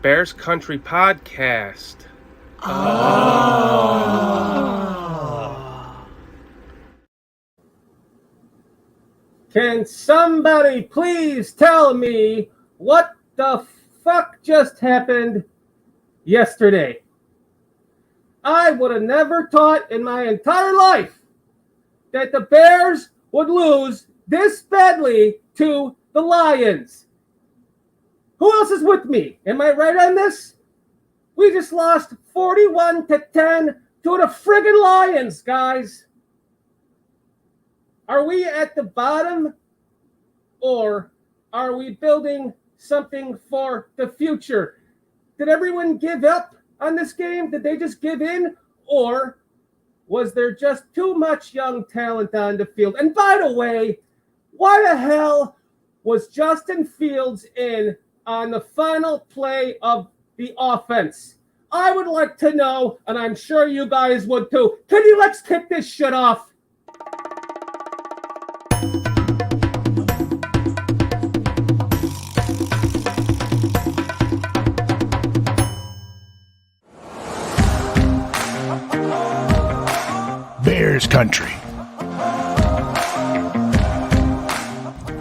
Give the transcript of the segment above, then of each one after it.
Bears Country Podcast. Can somebody please tell me what the fuck just happened yesterday? I would have never thought in my entire life that the Bears would lose this badly to the Lions. Who else is with me? Am I right on this? We just lost 41-10 to the friggin' Lions, guys. Are we at the bottom, or are we building something for the future? Did everyone give up on this game? Did they just give in? Or was there just too much young talent on the field? And by the way, why the hell was Justin Fields in on the final play of the offense? I would like to know, and I'm sure you guys would too. Let's kick this shit off. Bears Country.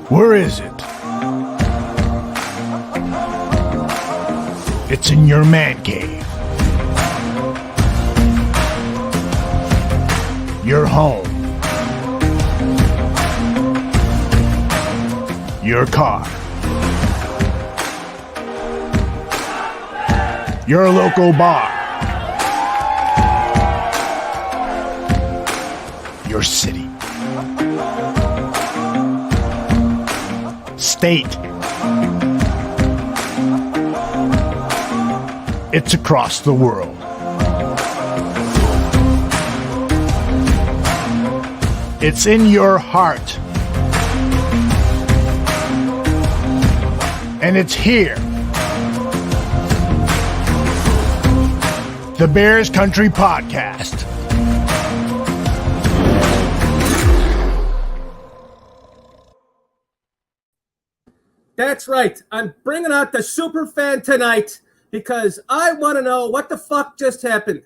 Where is it? It's in your man cave. Your home. Your car. Your local bar. Your city. State. It's across the world. It's in your heart. And it's here. The Bears Country Podcast. That's right. I'm bringing out the super fan tonight because I want to know what the fuck just happened.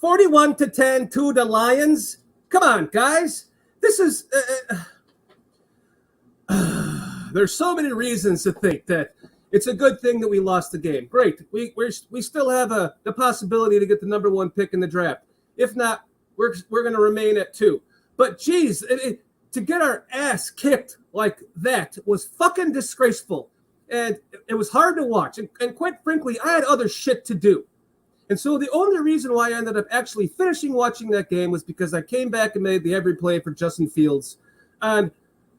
41-10 to the Lions. Come on, guys. This is... there's so many reasons to think that it's a good thing that we lost the game. Great. We still have the possibility to get the number one pick in the draft. If not, we're going to remain at 2. But, geez, to get our ass kicked like that was fucking disgraceful. And it was hard to watch. And quite frankly, I had other shit to do. And so the only reason why I ended up actually finishing watching that game was because I came back and made the every play for Justin Fields on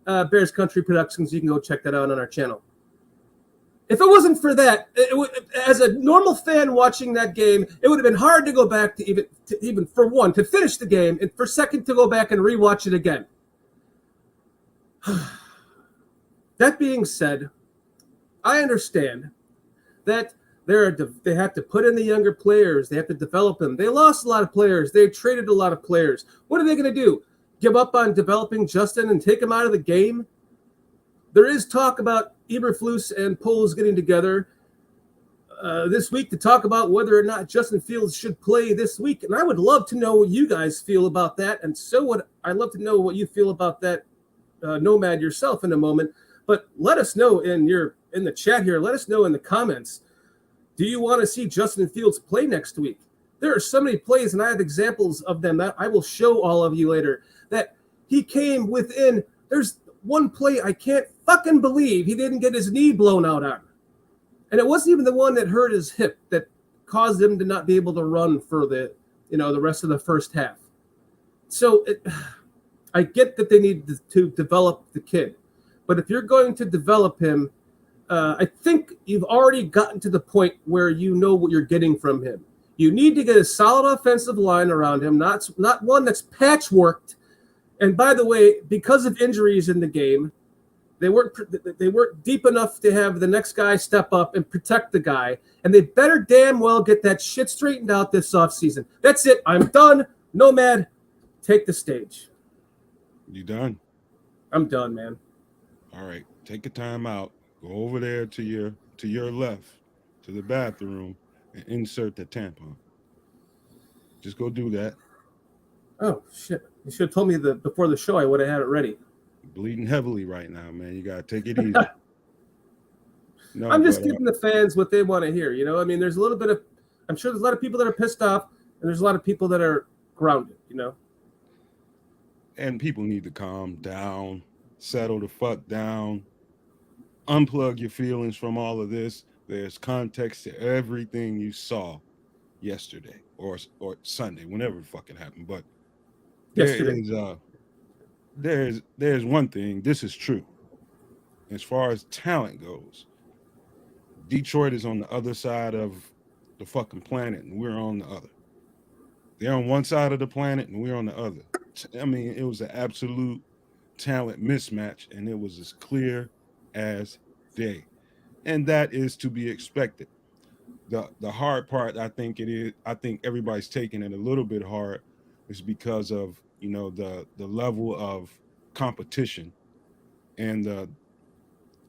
Bears Country Productions. You can go check that out on our channel. If it wasn't for that, as a normal fan watching that game, it would have been hard to go back to even for one, to finish the game, and for second, to go back and rewatch it again. That being said, I understand that they have to put in the younger players. They have to develop them. They lost a lot of players. They traded a lot of players. What are they going to do? Give up on developing Justin and take him out of the game? There is talk about Eberflus and Poles getting together this week to talk about whether or not Justin Fields should play this week. And I would love to know what you guys feel about that. And so would I'd love to know what you feel about that, Nomad, yourself in a moment. But let us know in the chat here. Let us know in the comments. Do you want to see Justin Fields play next week? There are so many plays, and I have examples of them that I will show all of you later, that he came within. There's one play I can't fucking believe he didn't get his knee blown out on. And it wasn't even the one that hurt his hip that caused him to not be able to run for the rest of the first half. So I get that they need to develop the kid. But if you're going to develop him, I think you've already gotten to the point where you know what you're getting from him. You need to get a solid offensive line around him, not one that's patchworked. And by the way, because of injuries in the game, they weren't deep enough to have the next guy step up and protect the guy. And they better damn well get that shit straightened out this offseason. That's it. I'm done. Nomad, take the stage. You done? I'm done, man. All right. take a time out, go over there to your left, to the bathroom, and insert the tampon. Just go do that. Oh shit! You should have told me before the show. I would have had it ready. You're bleeding heavily right now, man. You gotta take it easy. No, I'm just but giving the fans what they want to hear. You know, I mean, there's a little bit of. I'm sure there's a lot of people that are pissed off, and there's a lot of people that are grounded. You know. and people need to calm down, settle the fuck down, unplug your feelings from all of this. There's context to everything you saw yesterday or Sunday, whenever the fuck it happened. But there Yesterday. is there's one thing. This is true. As far as talent goes, Detroit is on the other side of the fucking planet, and we're on the other. They're on one side of the planet, and we're on the other. I mean, it was an absolute talent mismatch, and it was as clear as day, and that is to be expected. The hard part, I think everybody's taking it a little bit hard, is because of the level of competition and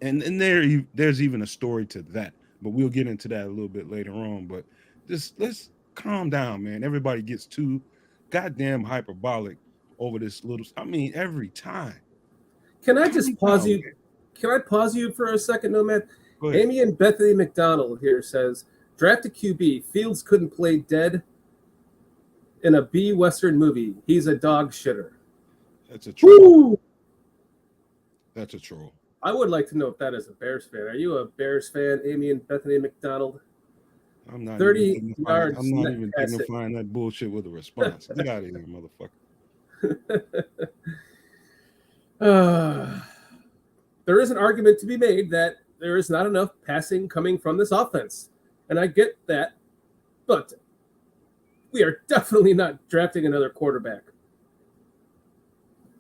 there's even a story to that, but we'll get into that a little bit later on. But just let's calm down, man. Everybody gets too goddamn hyperbolic over this little. I mean, every time. Can I Calm just pause down, you? man. Can I pause you for a second, Nomad? Go ahead. Amy and Bethany McDonald here says, draft a QB. Fields couldn't play dead in a B Western movie. He's a dog shitter. That's a troll. Woo! That's a troll. I would like to know if that is a Bears fan. Are you a Bears fan, Amy and Bethany McDonald? I'm not 30 even dignifying, yards I'm not net even passing. dignifying that bullshit with a response. Get out of here, motherfucker. There is an argument to be made that there is not enough passing coming from this offense. And I get that, but we are definitely not drafting another quarterback.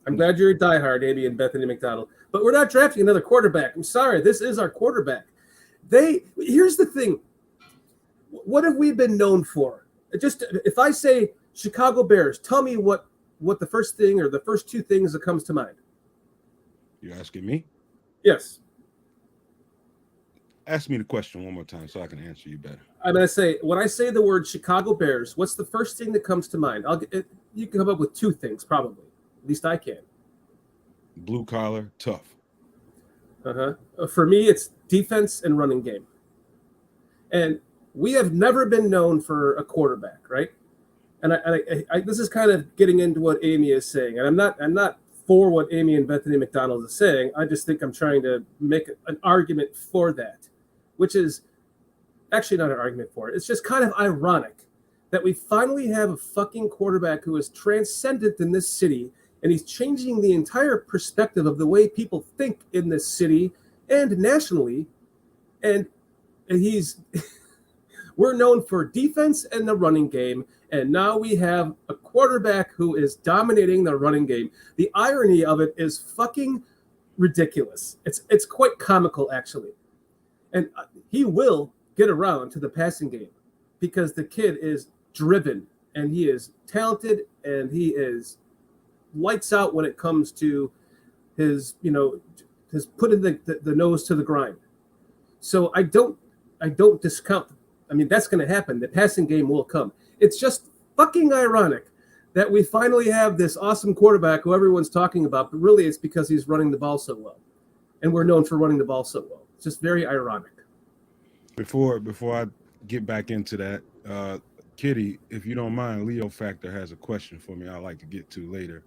I'm glad you're a diehard, Amy and Bethany McDonald, but we're not drafting another quarterback. I'm sorry, this is our quarterback. Here's the thing. What have we been known for? Just if I say Chicago Bears, tell me what the first thing or the first two things that comes to mind. You asking me? Yes. Ask me the question one more time so I can answer you better. I'm going to say, when I say the word Chicago Bears, what's the first thing that comes to mind? You can come up with two things, probably. At least I can. Blue collar, tough. For me, it's defense and running game. And we have never been known for a quarterback, right? And I this is kind of getting into what Amy is saying. And I'm not for what Amy and Bethany McDonald is saying. I just think I'm trying to make an argument for that, which is actually not an argument for it. It's just kind of ironic that we finally have a fucking quarterback who is transcendent in this city, and he's changing the entire perspective of the way people think in this city and nationally. And he's we're known for defense and the running game, and now we have a quarterback who is dominating the running game. The irony of it is fucking ridiculous. It's quite comical, actually. And he will get around to the passing game because the kid is driven and he is talented and he is lights out when it comes to his putting the nose to the grind. So I don't discount. I mean, that's going to happen. The passing game will come. It's just fucking ironic that we finally have this awesome quarterback who everyone's talking about, but really it's because he's running the ball so well. And we're known for running the ball so well. It's just very ironic. Before I get back into that, Kitty, if you don't mind, Leo Factor has a question for me I'd like to get to later.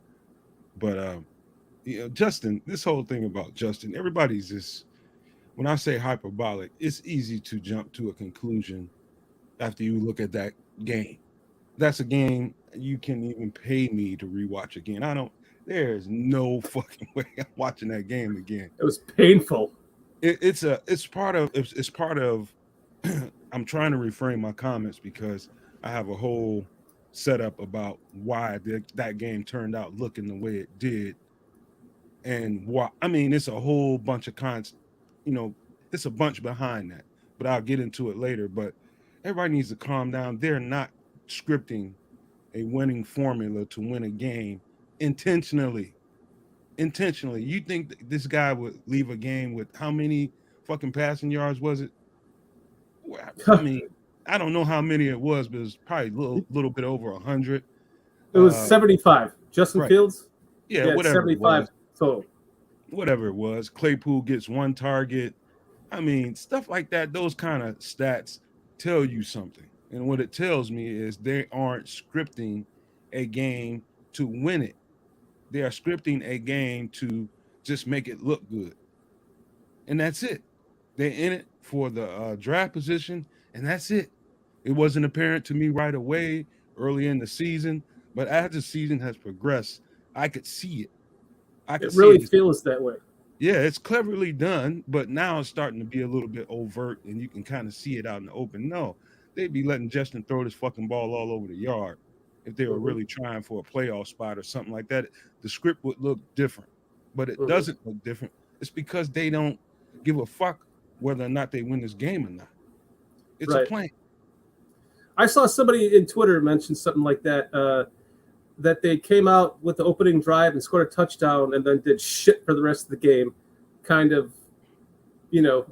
But Justin, this whole thing about Justin, everybody's just, when I say hyperbolic, it's easy to jump to a conclusion after you look at that game. That's a game you can even pay me to rewatch again. There's no fucking way I'm watching that game again. It was painful. It's part of I'm trying to reframe my comments because I have a whole setup about why that game turned out looking the way it did. And why, I mean, it's a whole bunch of it's a bunch behind that, but I'll get into it later. But everybody needs to calm down. They're not scripting a winning formula to win a game intentionally. intentionally. You think this guy would leave a game with how many fucking passing yards was it? Well, I mean, I don't know how many it was, but it was probably a little bit over 100. It was 75. Justin Right. Fields? Yeah, It's whatever it 75 was. total. Whatever it was. Claypool gets 1 target. I mean, stuff like that, those kind of stats tell you something. And what it tells me is they aren't scripting a game to win it. They are scripting a game to just make it look good. And that's it. They're in it for the draft position, and that's it. It wasn't apparent to me right away early in the season, but as the season has progressed, I could see it. I could It see really it. feels that way. Yeah, it's cleverly done, but now it's starting to be a little bit overt, and you can kind of see it out in the open. No, they'd be letting Justin throw this fucking ball all over the yard if they were really trying for a playoff spot or something like that. The script would look different, but it doesn't look different. It's because they don't give a fuck whether or not they win this game or not. It's a plan. I saw somebody in Twitter mention something like that, that they came out with the opening drive and scored a touchdown and then did shit for the rest of the game, kind of,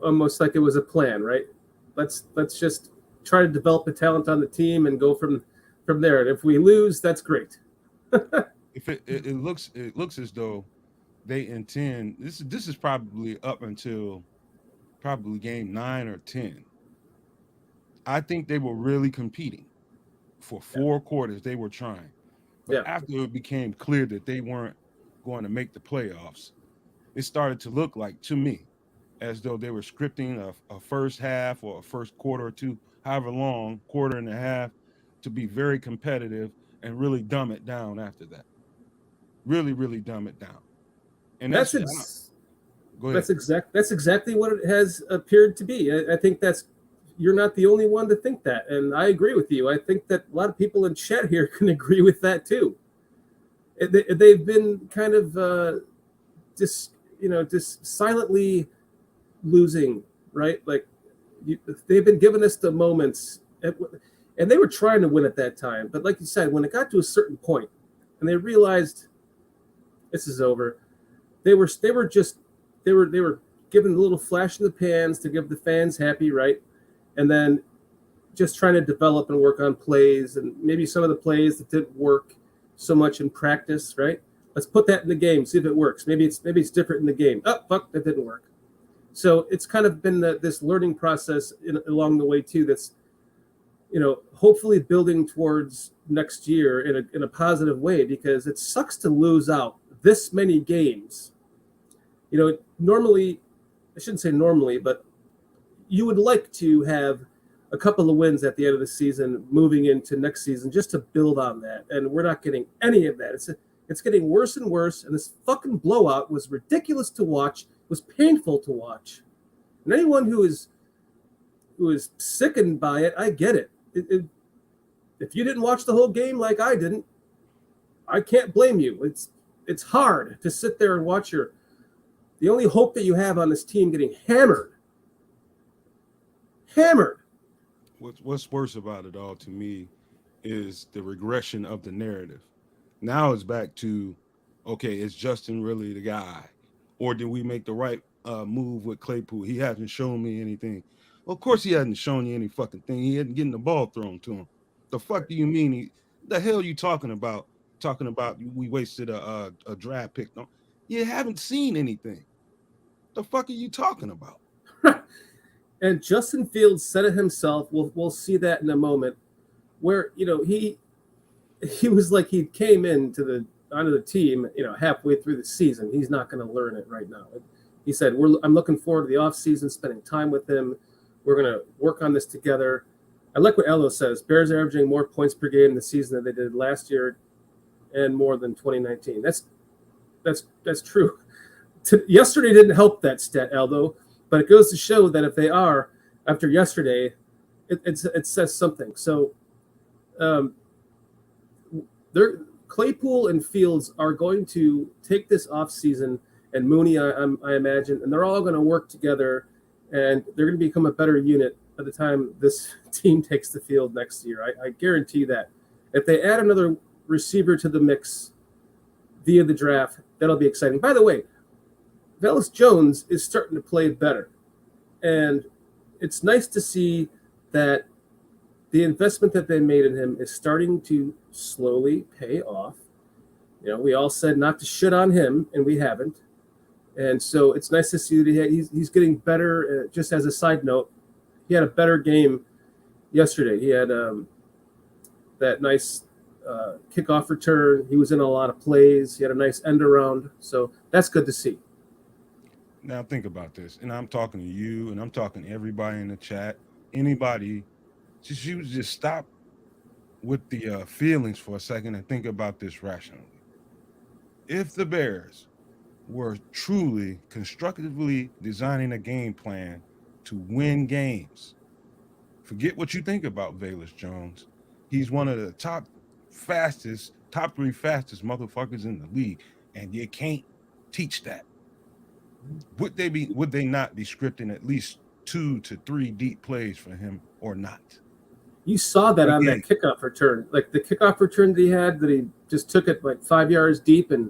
almost like it was a plan, right? Let's just try to develop the talent on the team and go from there. And if we lose, that's great. If it looks as though they intend this is probably up until probably game 9 or 10. I think they were really competing for 4 quarters. They were trying. But after it became clear that they weren't going to make the playoffs, it started to look like, to me, as though they were scripting a first half or a first quarter or two, however long, quarter and a half, to be very competitive and really dumb it down after that. Really, really dumb it down. And that's exactly what it has appeared to be. I think you're not the only one to think that, and I agree with you. I think that a lot of people in chat here can agree with that too. They've been kind of just silently losing, right? Like they've been giving us the moments, and they were trying to win at that time. But like you said, when it got to a certain point, and they realized this is over, they were giving a little flash in the pans to give the fans happy, right? And then just trying to develop and work on plays, and maybe some of the plays that didn't work so much in practice, right? Let's put that in the game, see if it works. Maybe it's different in the game. Oh, fuck, that didn't work. So it's kind of been this learning process along the way too. That's hopefully building towards next year in a positive way, because it sucks to lose out this many games. Normally, I shouldn't say normally, but you would like to have a couple of wins at the end of the season moving into next season just to build on that. And we're not getting any of that. It's getting worse and worse. And this fucking blowout was ridiculous to watch, was painful to watch. And anyone who is sickened by it, I get it. If you didn't watch the whole game like I didn't, I can't blame you. It's hard to sit there and watch the only hope that you have on this team getting hammered. What's worse about it all to me is the regression of the narrative. Now it's back to, okay, is Justin really the guy? Or did we make the right move with Claypool? He hasn't shown me anything. Well, of course he hasn't shown you any fucking thing. He isn't getting the ball thrown to him. The fuck do you mean? The hell you talking about? Talking about we wasted a draft pick. No, you haven't seen anything. The fuck are you talking about? And Justin Fields said it himself. We'll see that in a moment, where he was like, he came onto the team halfway through the season. He's not going to learn it right now. He said, I'm looking forward to the offseason, spending time with him. We're going to work on this together. I like what Elo says. Bears are averaging more points per game this season than they did last year, and more than 2019. That's true. Yesterday didn't help that stat, Aldo, but it goes to show that if they are, after yesterday, it says something. So Claypool and Fields are going to take this offseason, and Mooney, I imagine, and they're all going to work together, and they're going to become a better unit by the time this team takes the field next year. I guarantee that. If they add another receiver to the mix, via the draft. That'll be exciting. By the way, Velus Jones is starting to play better. And it's nice to see that the investment that they made in him is starting to slowly pay off. You know, we all said not to shit on him, and we haven't. And so it's nice to see that he's getting better. Just as a side note, he had a better game yesterday. He had that nice kickoff return. He was in a lot of plays. He had a nice end around. So that's good to see. Now think about this, and I'm talking to you, and I'm talking to everybody in the chat. Anybody, just stop with the feelings for a second and think about this rationally. If the Bears were truly constructively designing a game plan to win games, forget what you think about Velus Jones. He's one of the top 3 fastest motherfuckers in the league, and you can't teach that. Would they not be scripting at least 2 to 3 deep plays for him or not? You saw that on that kickoff return. Like the kickoff return that he just took it like 5 yards deep and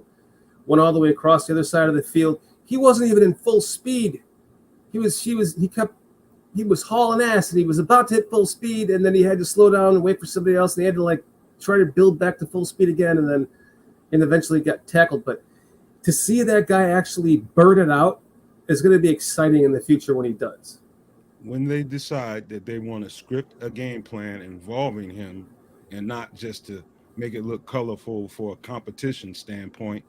went all the way across the other side of the field. He wasn't even in full speed. He was hauling ass, and he was about to hit full speed, and then he had to slow down and wait for somebody else, and he had to like try to build back to full speed again, and eventually got tackled. But to see that guy actually burn it out is going to be exciting in the future when he does. When they decide that they want to script a game plan involving him and not just to make it look colorful for a competition standpoint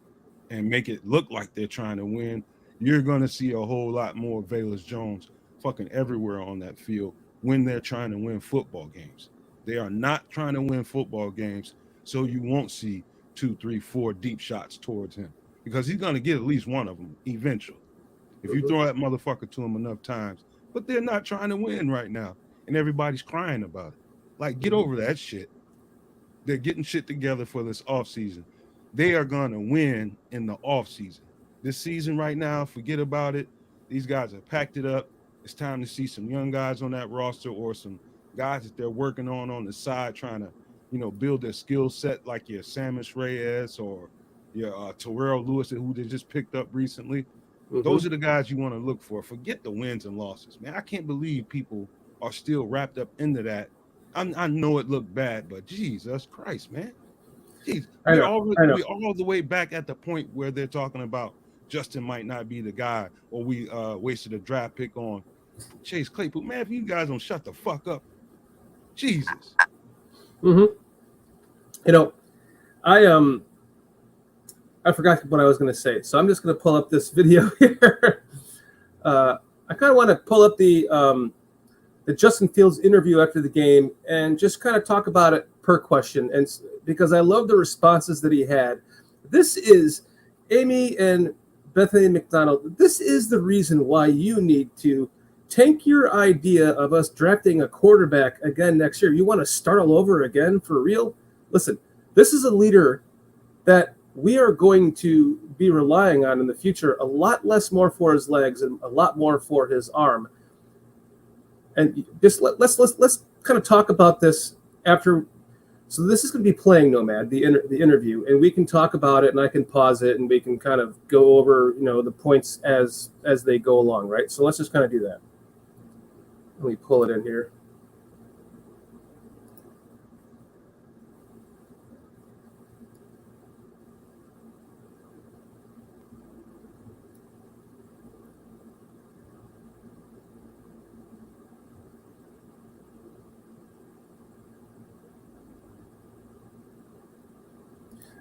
and make it look like they're trying to win, you're going to see a whole lot more Velus Jones fucking everywhere on that field when they're trying to win football games. They are not trying to win football games, so you won't see 2, 3, 4 deep shots towards him, because he's going to get at least one of them eventually if you throw that motherfucker to him enough times. But they're not trying to win right now, and everybody's crying about it. Like, get over that shit. They're getting shit together for this offseason. They are going to win in the offseason. This season right now, forget about it. These guys have packed it up. It's time to see some young guys on that roster, or some guys that they're working on the side, trying to, build their skill set, like your Samus Reyes or your Terrell Lewis, who they just picked up recently. Mm-hmm. Those are the guys you want to look for. Forget the wins and losses, man. I can't believe people are still wrapped up into that. I know it looked bad, but Jesus Christ, man. Jeez, we're all the way back at the point where they're talking about Justin might not be the guy, or we wasted a draft pick on Chase Claypool. Man, if you guys don't shut the fuck up, Jesus. Mm-hmm. I forgot what I was going to say, so I'm just going to pull up this video here. I kind of want to pull up the Justin Fields interview after the game and just kind of talk about it per question, and because I love the responses that he had. This is Amy and Bethany McDonald. This is the reason why you need to tank your idea of us drafting a quarterback again next year. You want to start all over again for real? Listen, this is a leader that we are going to be relying on in the future, a lot less more for his legs and a lot more for his arm. And just let's kind of talk about this after. So this is going to be playing Nomad, the interview, and we can talk about it, and I can pause it, and we can kind of go over, the points as they go along, right? So let's just kind of do that. Let me pull it in here.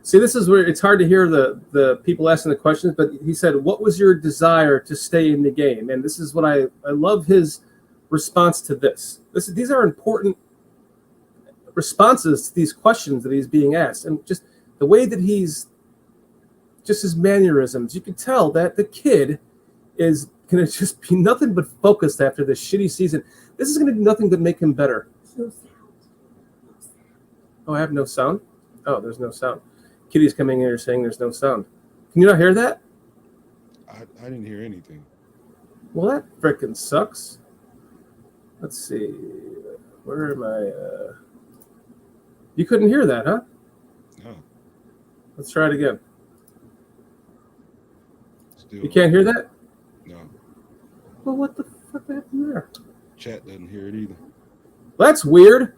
See, this is where it's hard to hear the people asking the questions, but he said, what was your desire to stay in the game? And this is what I love his response to this. These are important responses to these questions that he's being asked. And just the way that just his mannerisms, you can tell that the kid is going to just be nothing but focused after this shitty season. This is going to do nothing but make him better. No sound. Oh, I have no sound? Oh, there's no sound. Kitty's coming in here saying there's no sound. Can you not hear that? I didn't hear anything. Well, that frickin' sucks. Let's see. Where am I? You couldn't hear that, huh? No. Let's try it again. Still You can't hear that? No. Well, what the fuck happened there? Chat doesn't hear it either. That's weird.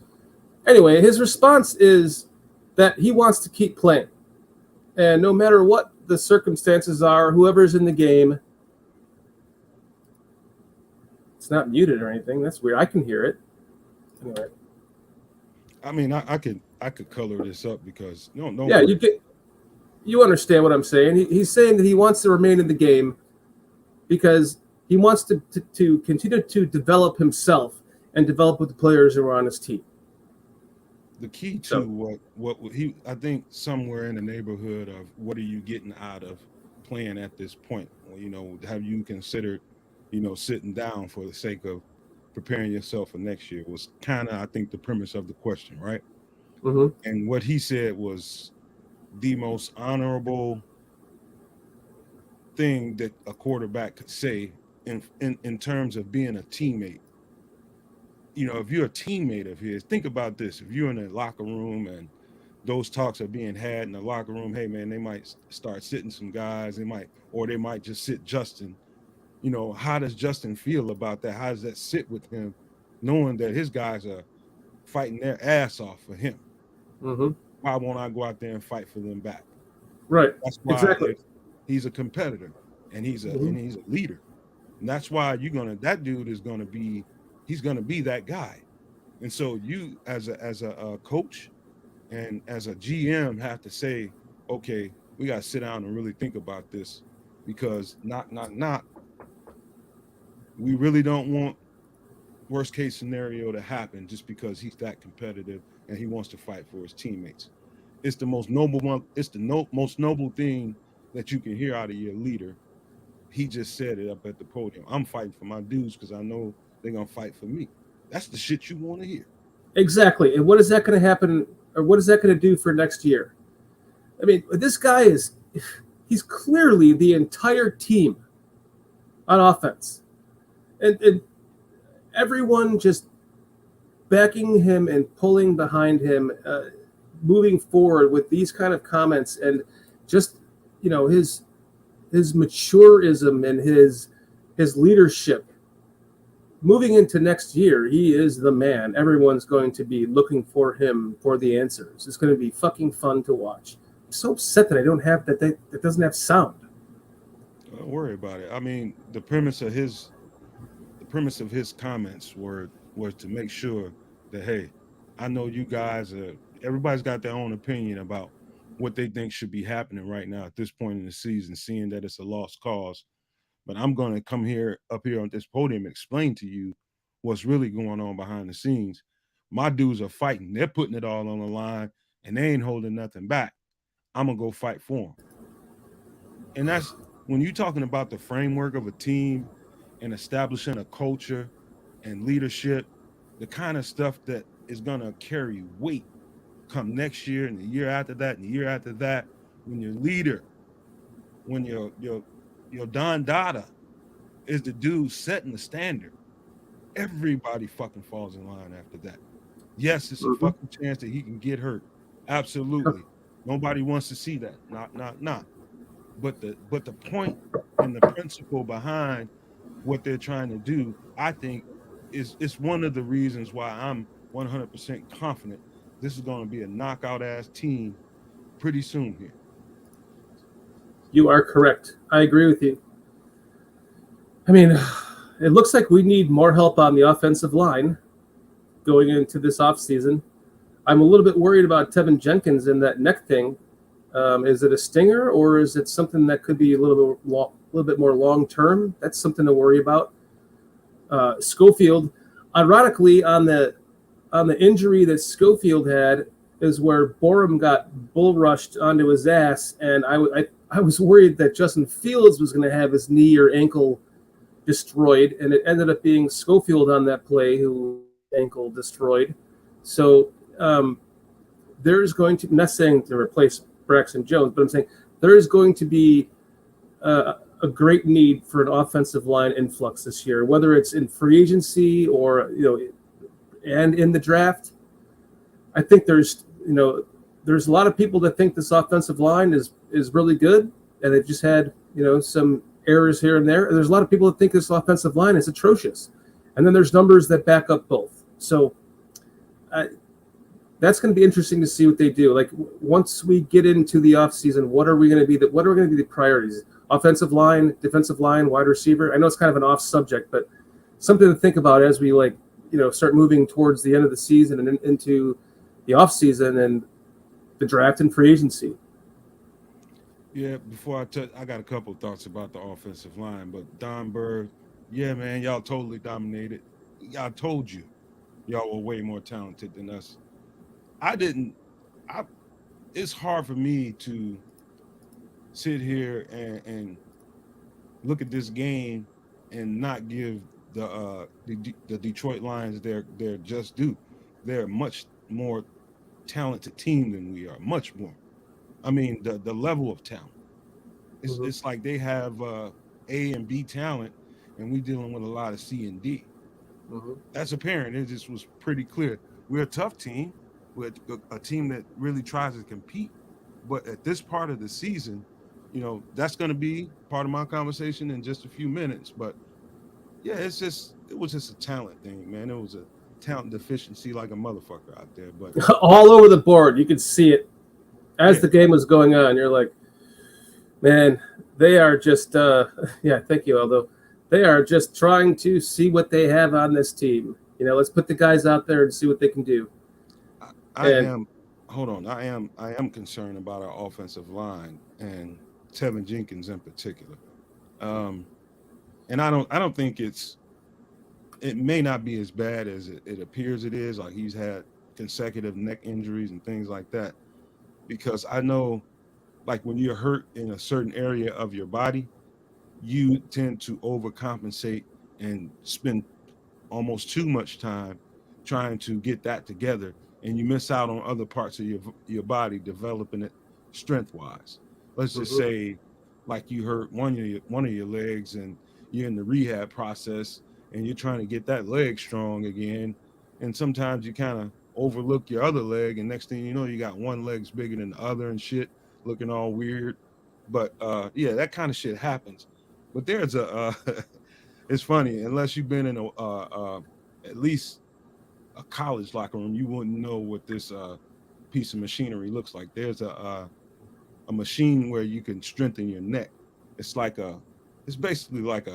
Anyway, his response is that he wants to keep playing. And no matter what the circumstances are, whoever's in the game, it's not muted or anything. That's weird. I can hear it. Anyway. I mean, I could color this up because no. Yeah, you understand what I'm saying. He's saying that he wants to remain in the game because he wants to continue to develop himself and develop with the players who are on his team. The key to what he, I think, somewhere in the neighborhood of what are you getting out of playing at this point? You know, have you considered, you know, sitting down for the sake of preparing yourself for next year? Was kind of, I think, the premise of the question, right? Mm-hmm. And what he said was the most honorable thing that a quarterback could say in terms of being a teammate. You know, if you're a teammate of his, think about this. If you're in a locker room and those talks are being had in the locker room, hey man, they might start sitting some guys, they might just sit Justin. You know, how does Justin feel about that? How does that sit with him, knowing that his guys are fighting their ass off for him? Mm-hmm. Why won't I go out there and fight for them back? Right. That's why exactly. He's a competitor and he's a leader. And that's why that dude is gonna be that guy. And so you as a coach and as a GM have to say, okay, we gotta sit down and really think about this because we really don't want worst case scenario to happen just because he's that competitive and he wants to fight for his teammates. It's the most noble one. It's the most noble thing that you can hear out of your leader. He just said it up at the podium. I'm fighting for my dudes because I know they're gonna fight for me. That's the shit you want to hear. Exactly. And what is that going to happen, or what is that going to do for next year? I mean, this guy he's clearly the entire team on offense. And everyone just backing him and pulling behind him, moving forward with these kind of comments and just, you know, his maturism and his leadership. Moving into next year, he is the man. Everyone's going to be looking for him for the answers. It's going to be fucking fun to watch. I'm so upset that I don't have that doesn't have sound. Don't worry about it. I mean, the premise of his comments was to make sure that, hey, I know you guys everybody's got their own opinion about what they think should be happening right now at this point in the season, seeing that it's a lost cause. But I'm going to come up here on this podium, explain to you what's really going on behind the scenes. My dudes are fighting. They're putting it all on the line, and they ain't holding nothing back. I'm going to go fight for them. And that's when you're talking about the framework of a team and establishing a culture and leadership, the kind of stuff that is going to carry weight come next year and the year after that and the year after that, when your leader, when your Don Dada is the dude setting the standard, everybody fucking falls in line after that. Yes, it's a fucking chance that he can get hurt. Absolutely. Nobody wants to see that. Not. But the point and the principle behind what they're trying to do, I think, is one of the reasons why I'm 100% confident this is going to be a knockout ass team pretty soon here. You are correct. I agree with you. I mean, it looks like we need more help on the offensive line going into this offseason. I'm a little bit worried about Tevin Jenkins and that neck thing. Is it a stinger or is it something that could be a little bit more long term? That's something to worry about. Schofield, ironically, on the injury that Schofield had is where Borum got bull rushed onto his ass, and I was worried that Justin Fields was going to have his knee or ankle destroyed, and it ended up being Schofield on that play who ankle destroyed. So there's going to, I'm not saying to replace Braxton Jones, but I'm saying there is going to be a great need for an offensive line influx this year, whether it's in free agency or, and in the draft. I think there's a lot of people that think this offensive line is really good, and they've just had, some errors here and there. And there's a lot of people that think this offensive line is atrocious. And then there's numbers that back up both. So that's going to be interesting to see what they do. Like once we get into the offseason, what are we going to be the priorities? Offensive line, defensive line, wide receiver. I know it's kind of an off subject, but something to think about as we start moving towards the end of the season and into the offseason and the draft and free agency. Yeah, before I got a couple of thoughts about the offensive line, but Don Berg, yeah, man, y'all totally dominated. I told you, y'all were way more talented than us. It's hard for me to sit here and look at this game and not give the Detroit Lions their just due. They're a much more talented team than we are, much more. I mean, the level of talent. It's like they have A and B talent, and we're dealing with a lot of C and D. That's apparent. It just was pretty clear. We're a tough team. We're a team that really tries to compete. But at this part of the season, that's going to be part of my conversation in just a few minutes. But yeah, it was just a talent thing, man. It was a talent deficiency like a motherfucker out there. But all over the board, you could see it as the game was going on. You're like, man, they are just thank you, Aldo. They are just trying to see what they have on this team. Let's put the guys out there and see what they can do. I am concerned about our offensive line and Tevin Jenkins in particular. And I don't think it may not be as bad as it appears it is. Like he's had consecutive neck injuries and things like that. Because I know, like when you're hurt in a certain area of your body, you tend to overcompensate and spend almost too much time trying to get that together, and you miss out on other parts of your body developing it strength-wise. Let's just say, like you hurt one of your legs, and you're in the rehab process, and you're trying to get that leg strong again, and sometimes you kind of overlook your other leg, and next thing you know, you got one leg's bigger than the other and shit, looking all weird. But that kind of shit happens. But there's it's funny, unless you've been in at least a college locker room, you wouldn't know what this piece of machinery looks like. There's a machine where you can strengthen your neck. It's basically like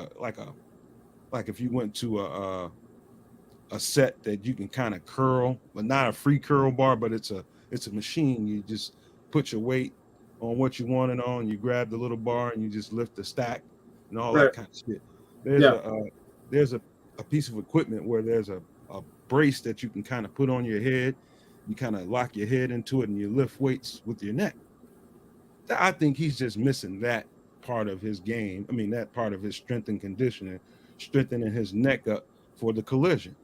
if you went to a set that you can kind of curl, but not a free curl bar, but it's a machine. You just put your weight on what you want it on, you grab the little bar and you just lift the stack and all that kind of shit. There's a piece of equipment where there's a brace that you can kind of put on your head. You kind of lock your head into it and you lift weights with your neck. I think he's just missing that part of his game. I mean, that part of his strength and conditioning, strengthening his neck up for the collision.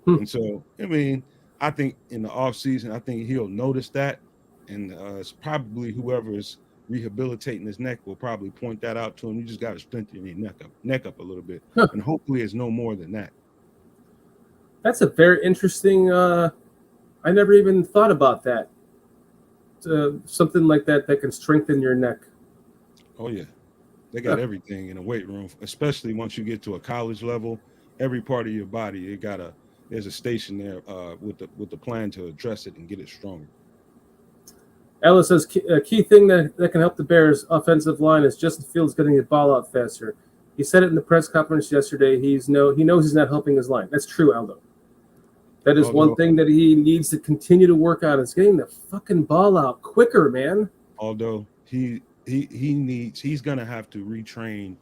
And so, I mean, I think in the off season, I think he'll notice that. And it's probably whoever is rehabilitating his neck will probably point that out to him. You just got to strengthen your neck up a little bit. And hopefully it's no more than that. That's a very interesting, I never even thought about that. Something like that can strengthen your neck. Oh, yeah. They got everything in a weight room, especially once you get to a college level. Every part of your body, there's a station there with the plan to address it and get it stronger. Ellis says a key thing that can help the Bears' offensive line is Justin Fields getting the ball out faster. He said it in the press conference yesterday. He knows he's not helping his line. That's true, Aldo. That is one thing that he needs to continue to work on is getting the fucking ball out quicker, man. Although he's gonna have to retrain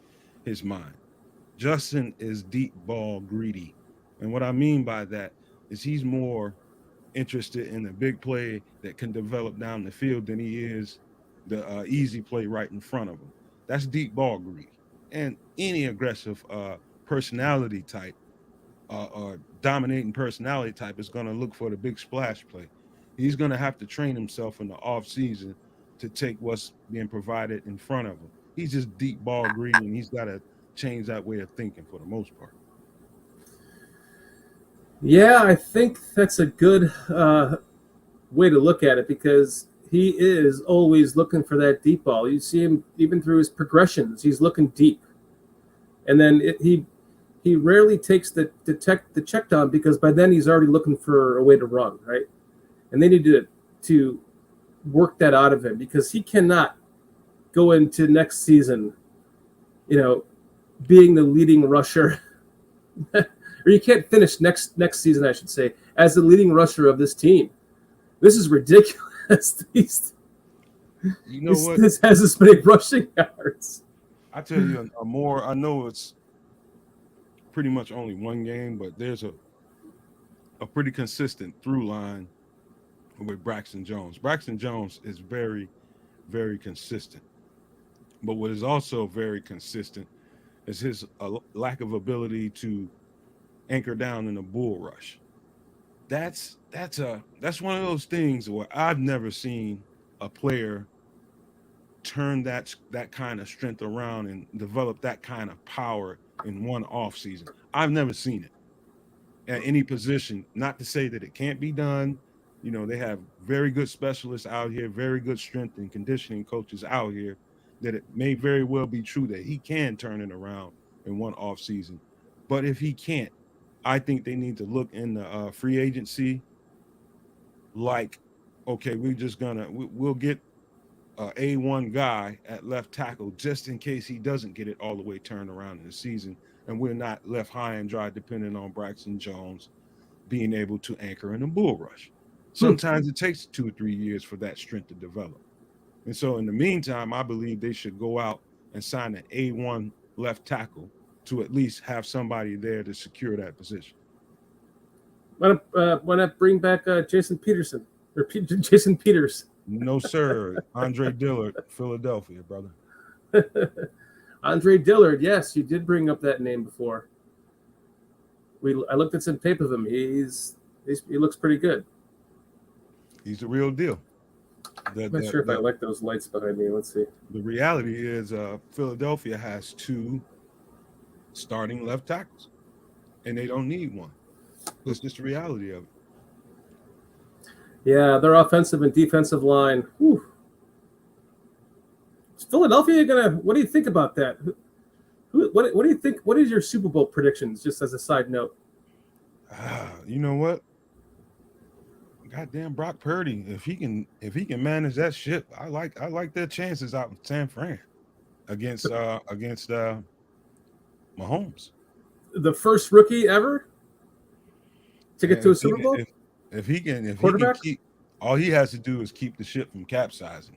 his mind. Justin is deep ball greedy. And what I mean by that is he's more interested in the big play that can develop down the field than he is the easy play right in front of him. That's deep ball greedy. And any aggressive personality type or dominating personality type is going to look for the big splash play. He's going to have to train himself in the off season to take what's being provided in front of him. He's just deep ball greedy, and he's got to change that way of thinking for the most part. Yeah, I think that's a good way to look at it because he is always looking for that deep ball. You see him even through his progressions. He's looking deep. and then he rarely takes the check down because by then he's already looking for a way to run, right? And they need to work that out of him because he cannot go into next season, being the leading rusher, or you can't finish next season, I should say, as the leading rusher of this team. This is ridiculous. This has this many rushing yards. I tell you, I know it's pretty much only one game, but there's a pretty consistent through line with Braxton Jones. Braxton Jones is very, very consistent. But what is also very consistent is his lack of ability to anchor down in a bull rush. That's one of those things where I've never seen a player turn that kind of strength around and develop that kind of power in one off season. I've never seen it at any position. Not to say that it can't be done. They have very good specialists out here, very good strength and conditioning coaches out here, that it may very well be true that he can turn it around in one off season. But if he can't, I think they need to look in the free agency like, okay, we'll get A1 guy at left tackle just in case he doesn't get it all the way turned around in the season, and we're not left high and dry depending on Braxton Jones being able to anchor in a bull rush. Sometimes it takes 2 or 3 years for that strength to develop. And so in the meantime, I believe they should go out and sign an A1 left tackle to at least have somebody there to secure that position. Why not bring back Jason Peterson or Jason Peters? No, sir. Andre Dillard, Philadelphia, brother. Andre Dillard, yes, you did bring up that name before. I looked at some tape of him. He looks pretty good. He's the real deal. I'm not sure if I like those lights behind me. Let's see. The reality is Philadelphia has 2 starting left tackles, and they don't need one. It's just the reality of it. Yeah, their offensive and defensive line. Whew. Is Philadelphia what do you think about that? What do you think? What is your Super Bowl predictions, just as a side note? You know what? Goddamn Brock Purdy. If he can manage that ship, I like their chances out in San Fran against Mahomes. The first rookie ever to get to a Super Bowl? If he can keep, all he has to do is keep the ship from capsizing.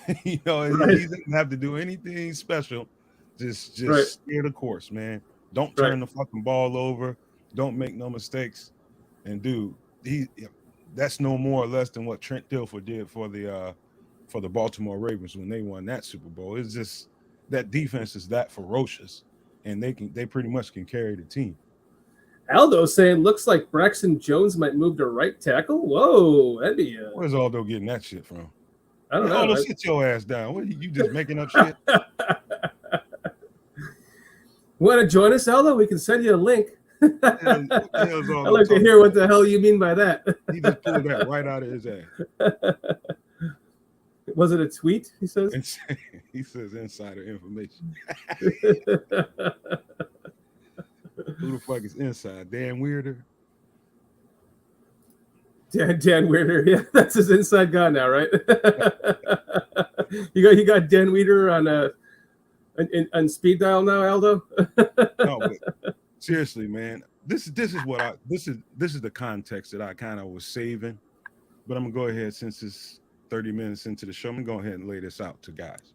Right. He doesn't have to do anything special. Just steer the course, man. Don't turn the fucking ball over. Don't make no mistakes. And dude, that's no more or less than what Trent Dilfer did for the Baltimore Ravens when they won that Super Bowl. It's just that defense is that ferocious, and they pretty much can carry the team. Aldo saying looks like Braxton Jones might move to right tackle. Whoa, that'd be. Where's Aldo getting that shit from? I don't know. Aldo, sit your ass down. What are you just making up shit? Want to join us, Aldo? We can send you a link. I'd like to hear what the hell you mean by that. He just pulled that right out of his ass. Was it a tweet? He says. He says insider information. Who the fuck is inside? Dan Weirder? Dan Weirder. Yeah, that's his inside guy now, right? You got Dan Weirder on speed dial now, Aldo? No, but seriously, man. This is the context that I kind of was saving. But I'm gonna go ahead, since it's 30 minutes into the show, I'm gonna go ahead and lay this out to guys.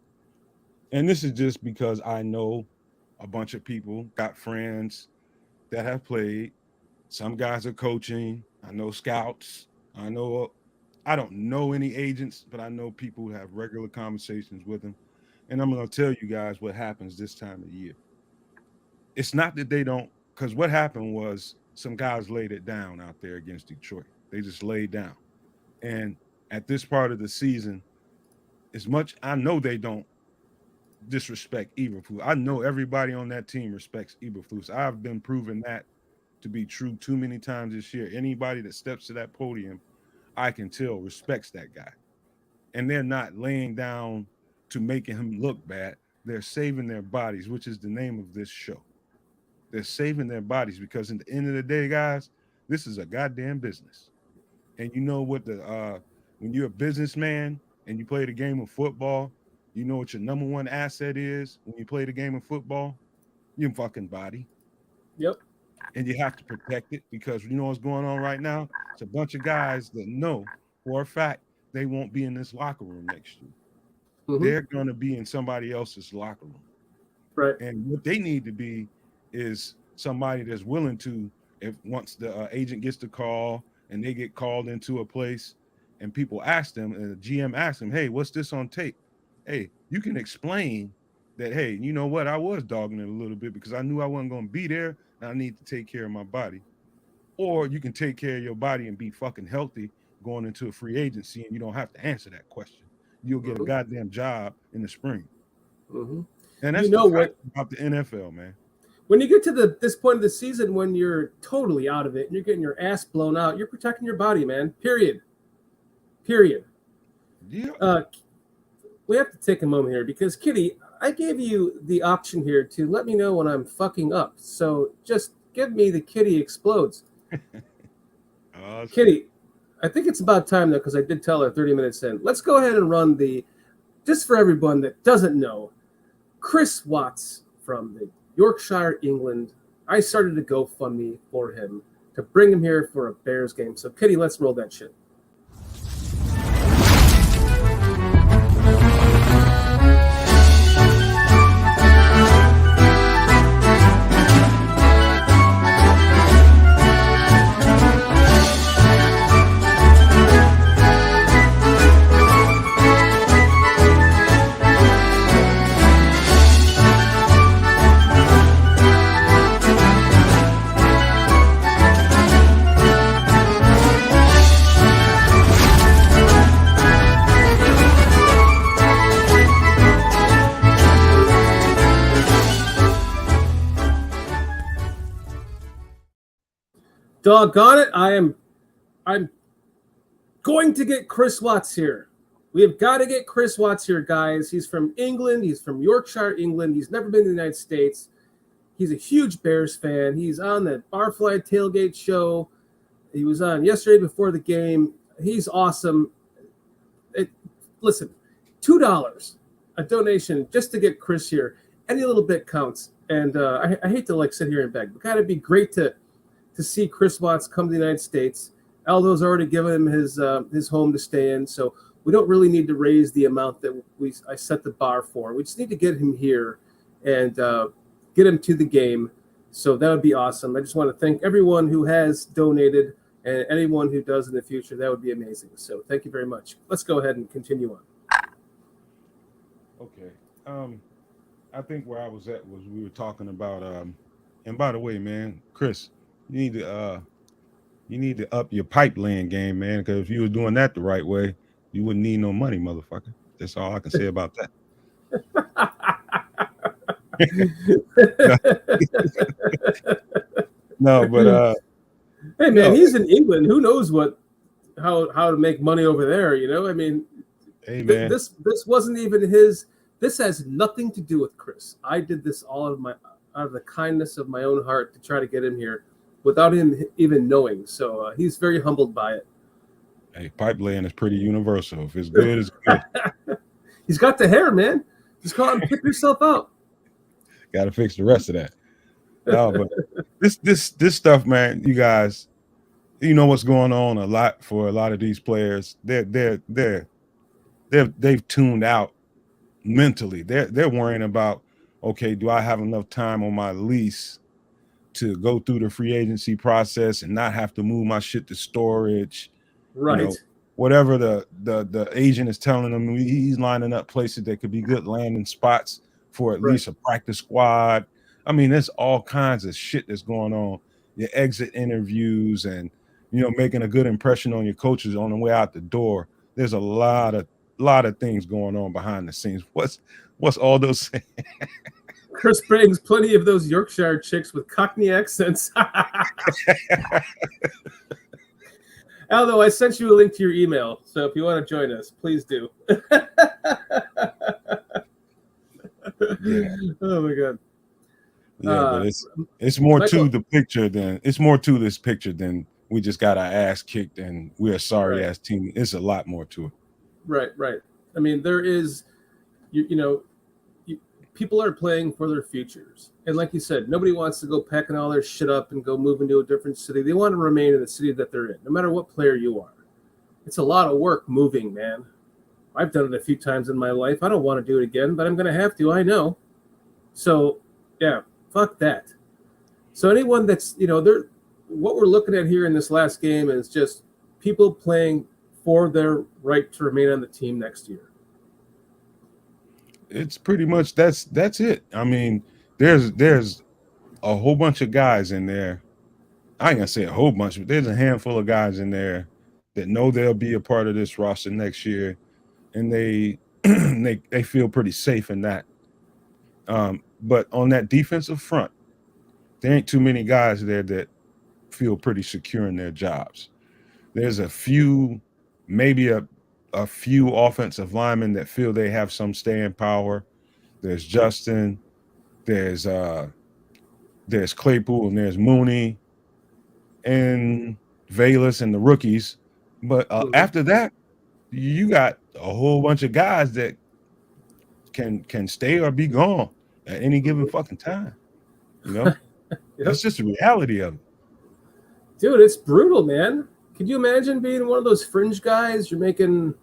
And this is just because I know a bunch of people, got friends that have played. Some guys are coaching. I know scouts. I don't know any agents, but I know people who have regular conversations with them. And I'm going to tell you guys what happens this time of year. It's not that they don't, because what happened was some guys laid it down out there against Detroit. They just laid down. And at this part of the season, as much I know they don't disrespect Eberflus. I know everybody on that team respects Eberflus. I've been proven that to be true too many times this year. Anybody that steps to that podium, I can tell respects that guy. And they're not laying down to making him look bad. they're saving their bodies, which is the name of this show. They're saving their bodies because, in the end of the day, guys, this is a goddamn business. And you know what when you're a businessman and you play the game of football, you know what your number one asset is when you play the game of football? Your fucking body. Yep. And you have to protect it because you know what's going on right now? It's a bunch of guys that know for a fact they won't be in this locker room next year. Mm-hmm. They're going to be in somebody else's locker room. Right. And what they need to be is somebody that's willing to, if once the agent gets the call and they get called into a place and people ask them, and the GM asks them, hey, what's this on tape? Hey, you can explain that, hey, you know what? I was dogging it a little bit because I knew I wasn't going to be there and I need to take care of my body. Or you can take care of your body and be fucking healthy going into a free agency and you don't have to answer that question. You'll get a goddamn job in the spring. Mm-hmm. And that's what about the NFL, man. When you get to this point of the season when you're totally out of it and you're getting your ass blown out, you're protecting your body, man. Period. Yeah. We have to take a moment here because, Kitty, I gave you the option here to let me know when I'm fucking up. So just give me the Kitty explodes. Kitty, I think it's about time, though, because I did tell her 30 minutes in. Let's go ahead and run just for everyone that doesn't know, Chris Watts from the Yorkshire, England. I started a GoFundMe for him to bring him here for a Bears game. So, Kitty, let's roll that shit. Doggone it, I'm going to get Chris Watts here. We have got to get Chris Watts here, guys. He's from England. He's from Yorkshire, England. He's never been to the United States. He's a huge Bears fan. He's on the Barfly Tailgate show. He was on yesterday before the game. He's awesome. Listen, $2, a donation just to get Chris here. Any little bit counts. And I hate to sit here and beg, but gotta be great to see Chris Watts come to the United States. Aldo's already given him his home to stay in, so we don't really need to raise the amount that I set the bar for. We just need to get him here and get him to the game. So that would be awesome. I just want to thank everyone who has donated and anyone who does in the future. That would be amazing. So thank you very much. Let's go ahead and continue on. Okay. I think where I was at was we were talking about and by the way, man, Chris, you need to up your pipe laying game, man, because if you were doing that the right way, you wouldn't need no money, motherfucker. That's all I can say about that. No, but hey man, he's in England. Who knows how to make money over there, you know? I mean, hey man, this wasn't even his. This has nothing to do with Chris. I did this all out of the kindness of my own heart to try to get him here without him even knowing. So he's very humbled by it. Hey, pipe laying is pretty universal. If it's good, it's good. He's got the hair, man. Just call him, pick yourself out. Got to fix the rest of that. No, but this stuff, man, you guys, you know what's going on a lot for a lot of these players. They've tuned out mentally. They're worrying about, okay, do I have enough time on my lease to go through the free agency process and not have to move my shit to storage? Right. You know, whatever the agent is telling him, he's lining up places that could be good landing spots for at least a practice squad. I mean, there's all kinds of shit that's going on. Your exit interviews and, you know, making a good impression on your coaches on the way out the door. There's a lot of things going on behind the scenes. What's all those things? Chris brings plenty of those Yorkshire chicks with Cockney accents. Aldo, I sent you a link to your email, so if you want to join us, please do. Yeah. Oh my god. Yeah, but it's more Michael, to the picture than it's more to this picture than we just got our ass kicked and we're a sorry ass team. It's a lot more to it. Right. I mean, there is, people are playing for their futures, and like you said, nobody wants to go packing all their shit up and go move into a different city. They want to remain in the city that they're in, no matter what player you are. It's a lot of work moving, man. I've done it a few times in my life. I don't want to do it again, but I'm going to have to. I know. So, yeah, fuck that. So anyone that's, what we're looking at here in this last game is just people playing for their right to remain on the team next year. It's pretty much that's it. I mean, there's a whole bunch of guys in there. I ain't gonna say a whole bunch, but there's a handful of guys in there that know they'll be a part of this roster next year, and they they feel pretty safe in that. But on that defensive front, there ain't too many guys there that feel pretty secure in their jobs. There's a few, maybe a few offensive linemen that feel they have some staying power. There's Justin, there's Claypool, and there's Mooney and Valus and the rookies. But after that, you got a whole bunch of guys that can stay or be gone at any given fucking time. Yep. That's just the reality of it. Dude, it's brutal, man. Could you imagine being one of those fringe guys? You're making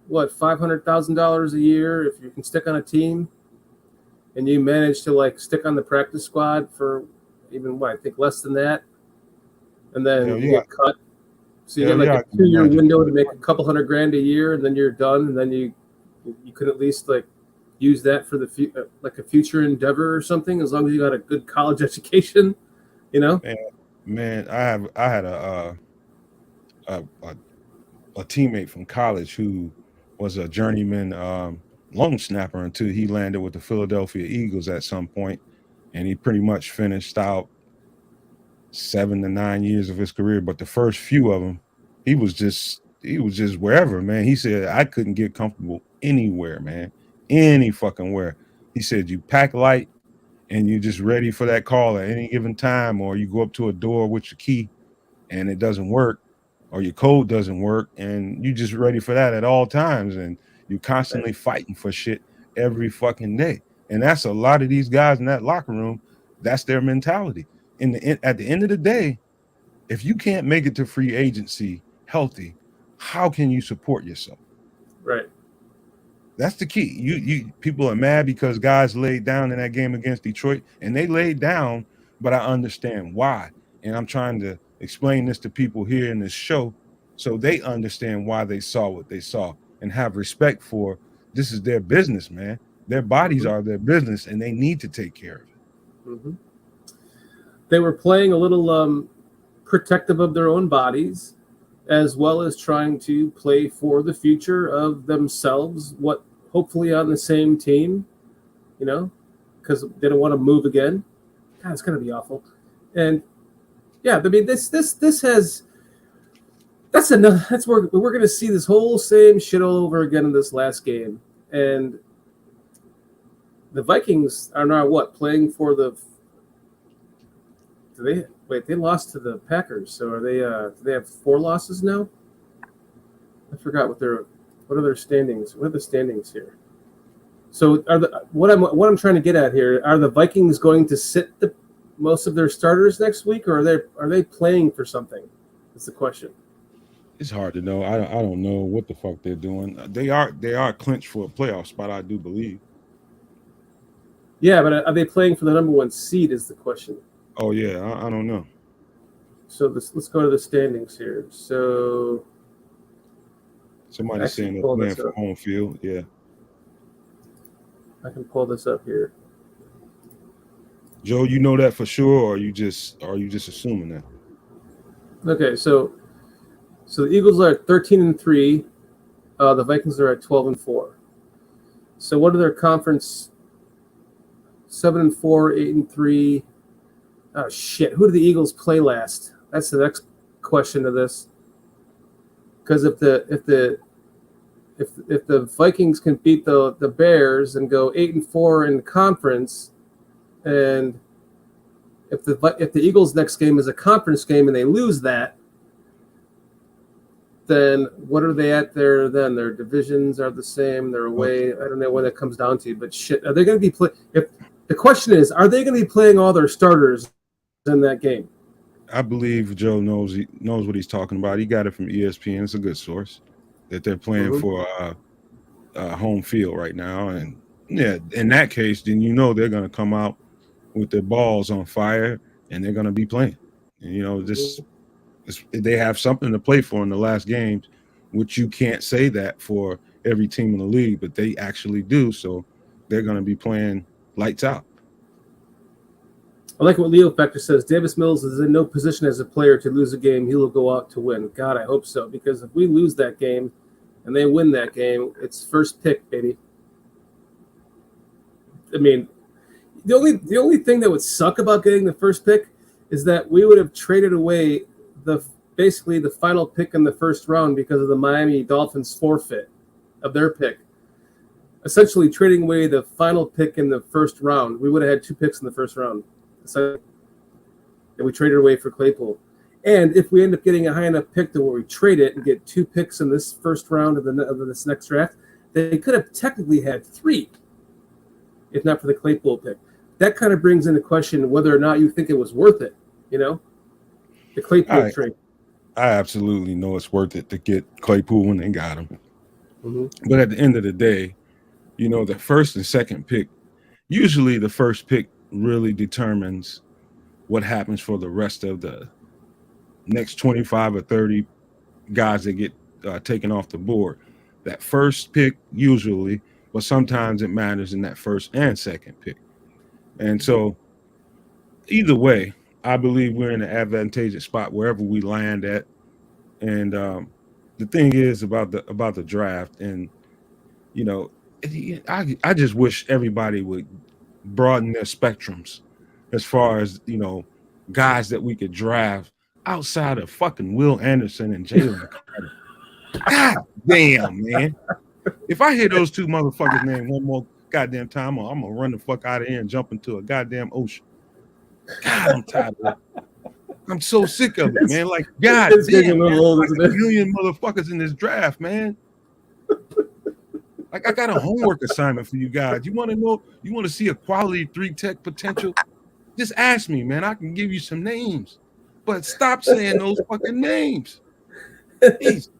what, $500,000 a year if you can stick on a team, and you manage to like stick on the practice squad for even I think less than that, and then you get cut. So you get like a 2-year window to make a couple $100,000 a year, and then you're done, and then you could at least like use that for the like a future endeavor or something, as long as you got a good college education, Man, I had a teammate from college who was a journeyman long snapper until he landed with the Philadelphia Eagles at some point, and he pretty much finished out 7 to 9 years of his career. But the first few of them, he was just wherever, man. He said, I couldn't get comfortable anywhere, man, any fucking where. He said, you pack light and you're just ready for that call at any given time, or you go up to a door with your key and it doesn't work, or your code doesn't work, and you just ready for that at all times, and you're constantly fighting for shit every fucking day. And that's a lot of these guys in that locker room. That's their mentality. At the end of the day, if you can't make it to free agency healthy, how can you support yourself? Right. That's the key. You people are mad because guys laid down in that game against Detroit, and they laid down, but I understand why. And I'm trying to explain this to people here in this show so they understand why they saw what they saw and have respect for this is their business, man. Their bodies are their business, and they need to take care of it. They were playing a little protective of their own bodies, as well as trying to play for the future of themselves, hopefully on the same team, because they don't want to move again. God, it's going to be awful. And yeah, I mean, this has, that's enough. That's where we're going to see this whole same shit all over again in this last game. And the Vikings are now playing for the, they lost to the Packers. So are they, do they have 4 losses now? I forgot what are their standings? What are the standings here? So what I'm trying to get at here, are the Vikings going to sit most of their starters next week, or are they playing for something? That's the question. It's hard to know. I don't know what the fuck they're doing. They are clinched for a playoff spot, I do believe. Yeah, but are they playing for the number 1 seed is the question. Oh yeah, I don't know. So let's go to the standings here. So somebody's saying they're playing for home field. Yeah, I can pull this up here. Joe, you know that for sure, or are you just assuming that? Okay, so the Eagles are at 13-3. The Vikings are at 12-4. So what are their conference? 7-4, 8-3. Oh shit! Who do the Eagles play last? That's the next question to this. Because if if the Vikings can beat the Bears and go 8-4 in the conference, and if the Eagles' next game is a conference game and they lose that, then what are they at there then? Their divisions are the same. They're away. I don't know when that comes down to, but shit, are they going to be if the question is, are they going to be playing all their starters in that game? I believe Joe knows what he's talking about. He got it from ESPN. It's a good source that they're playing for home field right now. And yeah, in that case, then they're going to come out with their balls on fire and they're going to be playing. And, they have something to play for in the last games, which you can't say that for every team in the league, but they actually do. So they're going to be playing lights out. I like what Leo Factor says. Davis Mills is in no position as a player to lose a game. He will go out to win. God, I hope so, because if we lose that game and they win that game, it's first pick, baby. I mean, the only thing that would suck about getting the first pick is that we would have traded away basically the final pick in the first round because of the Miami Dolphins forfeit of their pick. Essentially trading away the final pick in the first round. We would have had 2 picks in the first round. And we traded away for Claypool. And if we end up getting a high enough pick to where we trade it and get 2 picks in this first round of this next draft, they could have technically had 3, if not for the Claypool pick. That kind of brings into question whether or not you think it was worth it, the Claypool trade. I absolutely know it's worth it to get Claypool when they got him. Mm-hmm. But at the end of the day, the first and second pick, usually the first pick really determines what happens for the rest of the next 25 or 30 guys that get taken off the board. That first pick usually, but sometimes it matters in that first and second pick. And so either way, I believe we're in an advantageous spot wherever we land at. And the thing is about the draft, and I just wish everybody would broaden their spectrums as far as guys that we could draft outside of fucking Will Anderson and Jalen Carter. God damn, man. If I hear those 2 motherfuckers' name one more goddamn time, I'm gonna run the fuck out of here and jump into a goddamn ocean. God, I'm tired of it. I'm so sick of it, man. Like, God damn, man, like a million motherfuckers in this draft, man. Like, I got a homework assignment for you guys. You want to know? You want to see a quality 3-tech potential? Just ask me, man. I can give you some names, but stop saying those fucking names. Jeez.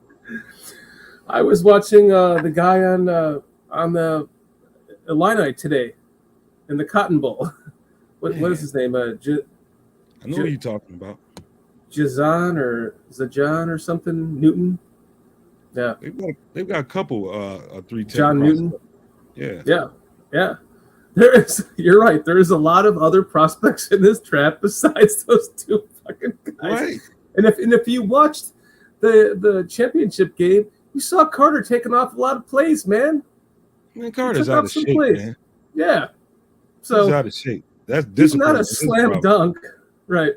I was watching the guy on the Illini today in the Cotton Bowl. What is his name? I know who you're talking about. Zajan or something. Newton. Yeah. They've got a couple 3-tech. John Newton. Yeah. You're right. There is a lot of other prospects in this draft besides those 2 fucking guys. Right. And if you watched the championship game, you saw Carter taking off a lot of plays, man. Man, Carter's out of shape, man. Yeah. So he's out of shape. That's he's not a slam dunk. Right.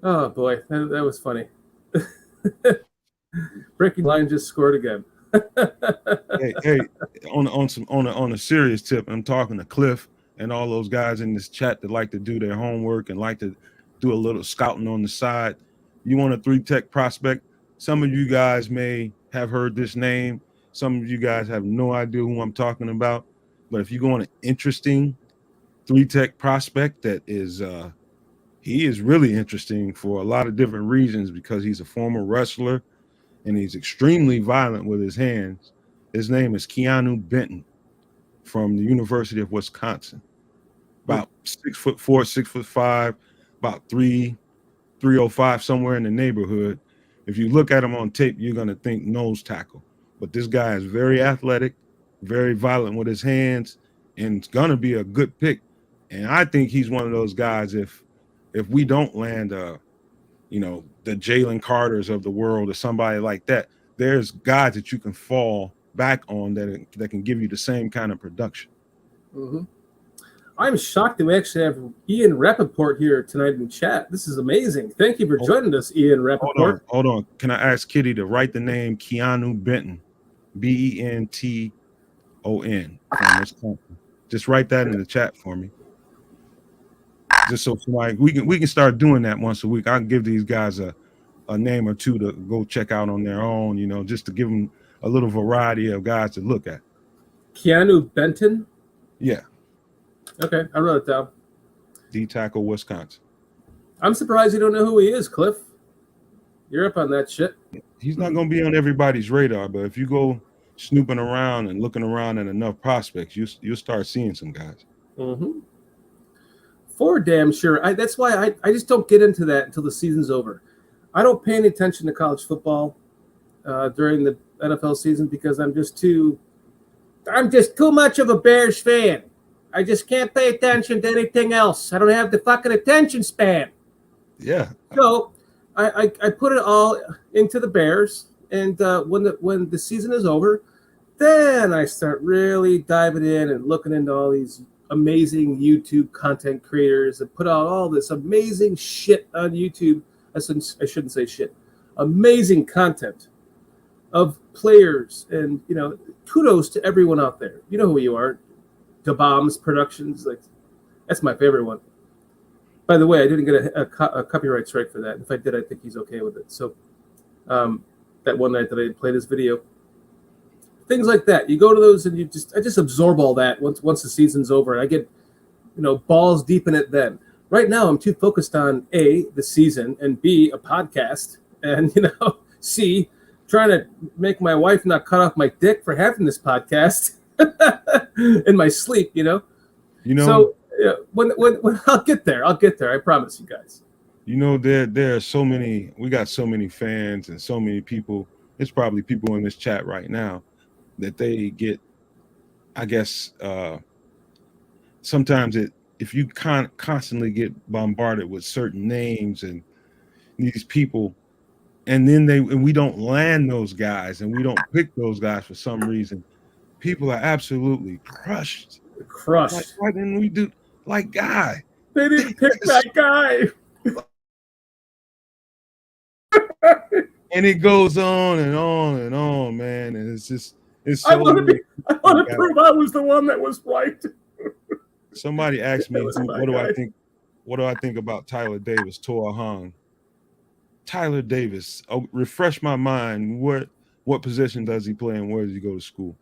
Oh boy, that was funny. Breaking Line just scored again. hey, on a serious tip, I'm talking to Cliff and all those guys in this chat that like to do their homework and like to do a little scouting on the side. You want a 3-tech prospect? Some of you guys may have heard this name. Some of you guys have no idea who I'm talking about. But if you go on an interesting 3-tech prospect that is he is really interesting for a lot of different reasons, because he's a former wrestler and he's extremely violent with his hands. His name is Keanu Benton from the University of Wisconsin. About 6'4", 6'5", about 305, somewhere in the neighborhood. If you look at him on tape, you're going to think nose tackle. But this guy is very athletic, very violent with his hands, and it's going to be a good pick. And I think he's one of those guys, if we don't land the Jalen Carters of the world or somebody like that, there's guys that you can fall back on that can give you the same kind of production. Mm-hmm. I'm shocked that we actually have Ian Rappaport here tonight in chat. This is amazing. Thank you for joining us, Ian Rappaport. Hold on. Can I ask Kitty to write the name Keanu Benton, Benton, from Wisconsin? Just write that in the chat for me. Just so somebody we can start doing that once a week. I can give these guys a name or two to go check out on their own, just to give them a little variety of guys to look at. Keanu Benton? Yeah. Okay, I wrote it down. D tackle, Wisconsin. I'm surprised you don't know who he is, Cliff. You're up on that shit. He's not going to be on everybody's radar, but if you go snooping around and looking around at enough prospects, you'll start seeing some guys. Mm-hmm. For damn sure. That's why I just don't get into that until the season's over. I don't pay any attention to college football during the NFL season because I'm just too much of a Bears fan. I just can't pay attention to anything else. I don't have the fucking attention span. Yeah. So I put it all into the Bears, and when the season is over, then I start really diving in and looking into all these amazing YouTube content creators that put out all this amazing shit on YouTube. I shouldn't say shit. Amazing content of players, and kudos to everyone out there. You know who you are. DeBombs Productions, that's my favorite one. By the way, I didn't get a copyright strike for that. If I did, I think he's okay with it. So that one night that I played his video, things like that. You go to those and I just absorb all that once the season's over, and I get balls deep in it. Then right now I'm too focused on A, the season, and B, a podcast, and C, trying to make my wife not cut off my dick for having this podcast. In my sleep, So when I'll get there, I promise you guys. There are so many. We got so many fans and so many people. It's probably people in this chat right now that they get. I guess sometimes if you constantly get bombarded with certain names and these people, and then we don't land those guys and we don't pick those guys for some reason. People are absolutely crushed. Like, why didn't we do Guy? They didn't pick that guy. And it goes on and on and on, man. And it's so. I want to prove I was the one that was right. Somebody asked me, what do I think? What do I think about Tyler Davis, Toa Hong? Tyler Davis. Refresh my mind. What position does he play and where does he go to school?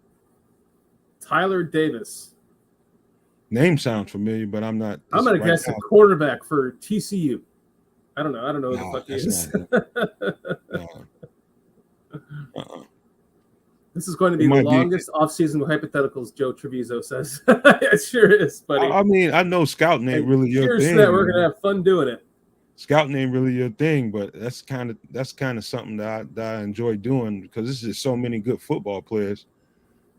Tyler Davis. Name sounds familiar, but I'm not. I'm going to guess a quarterback for TCU. I don't know who the fuck he is. This is going to be the longest offseason hypotheticals, Joe Treviso says. It sure is, buddy. I mean, I know scouting ain't really your thing. That we're going to have fun doing it. Scouting ain't really your thing, but that's kind of something that I enjoy doing because there's just so many good football players.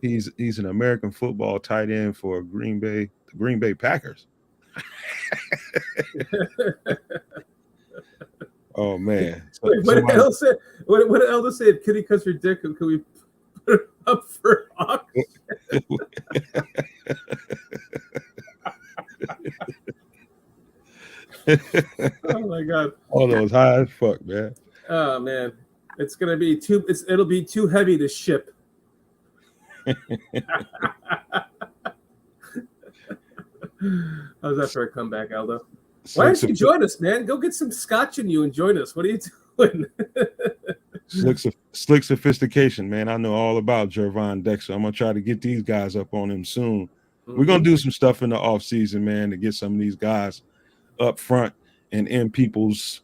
He's an American football tight end for the Green Bay Packers. Oh man! What did Elder say? What did Elder say? If Kitty cuts your dick, can we put it up for auction? Oh my god! All those high as fuck, man. Oh man, it's gonna be it'll be too heavy to ship. How's that for a comeback, Aldo? Why don't you join us, man? Go get some scotch in you and join us. What are you doing? Slick sophistication, man. I know all about Jervon Dexter. I'm gonna try to get these guys up on him soon. Mm-hmm. We're gonna do some stuff in the off season, man, to get some of these guys up front and in people's,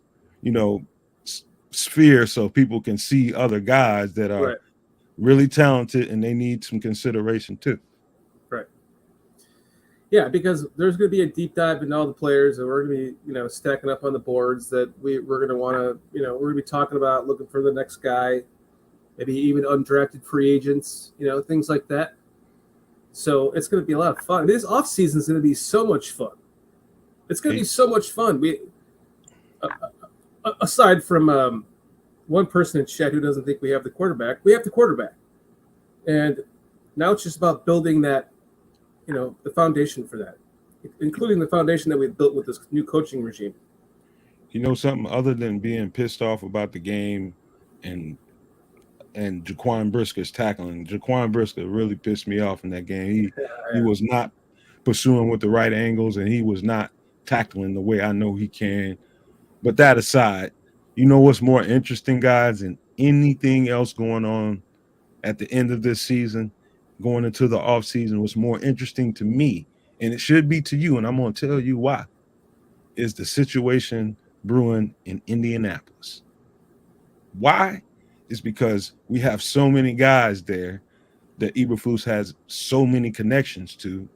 sphere, so people can see other guys that are really talented and they need some consideration too. Right. Yeah, because there's going to be a deep dive into all the players, and we're going to be, stacking up on the boards that we're going to want to, we're going to be talking about looking for the next guy, maybe even undrafted free agents, things like that. So it's going to be a lot of fun. This off season is going to be so much fun. It's going to be so much fun. We, aside from one person in chat who doesn't think we have the quarterback, we have the quarterback, and now it's just about building that, the foundation for that. including the foundation that we built with this new coaching regime. You know something other than being pissed off about the game and Jaquan Brisker's tackling. Jaquan Brisker really pissed me off in that game. He was not pursuing with the right angles, and he was not tackling the way I know he can. But that aside, you know what's more interesting, guys, than anything else going on at the end of this season, going into the off season? What's more interesting to me, and it should be to you, and I'm going to tell you why, is the situation brewing in Indianapolis. Why? Is because we have so many guys there that Eberflus has so many connections to,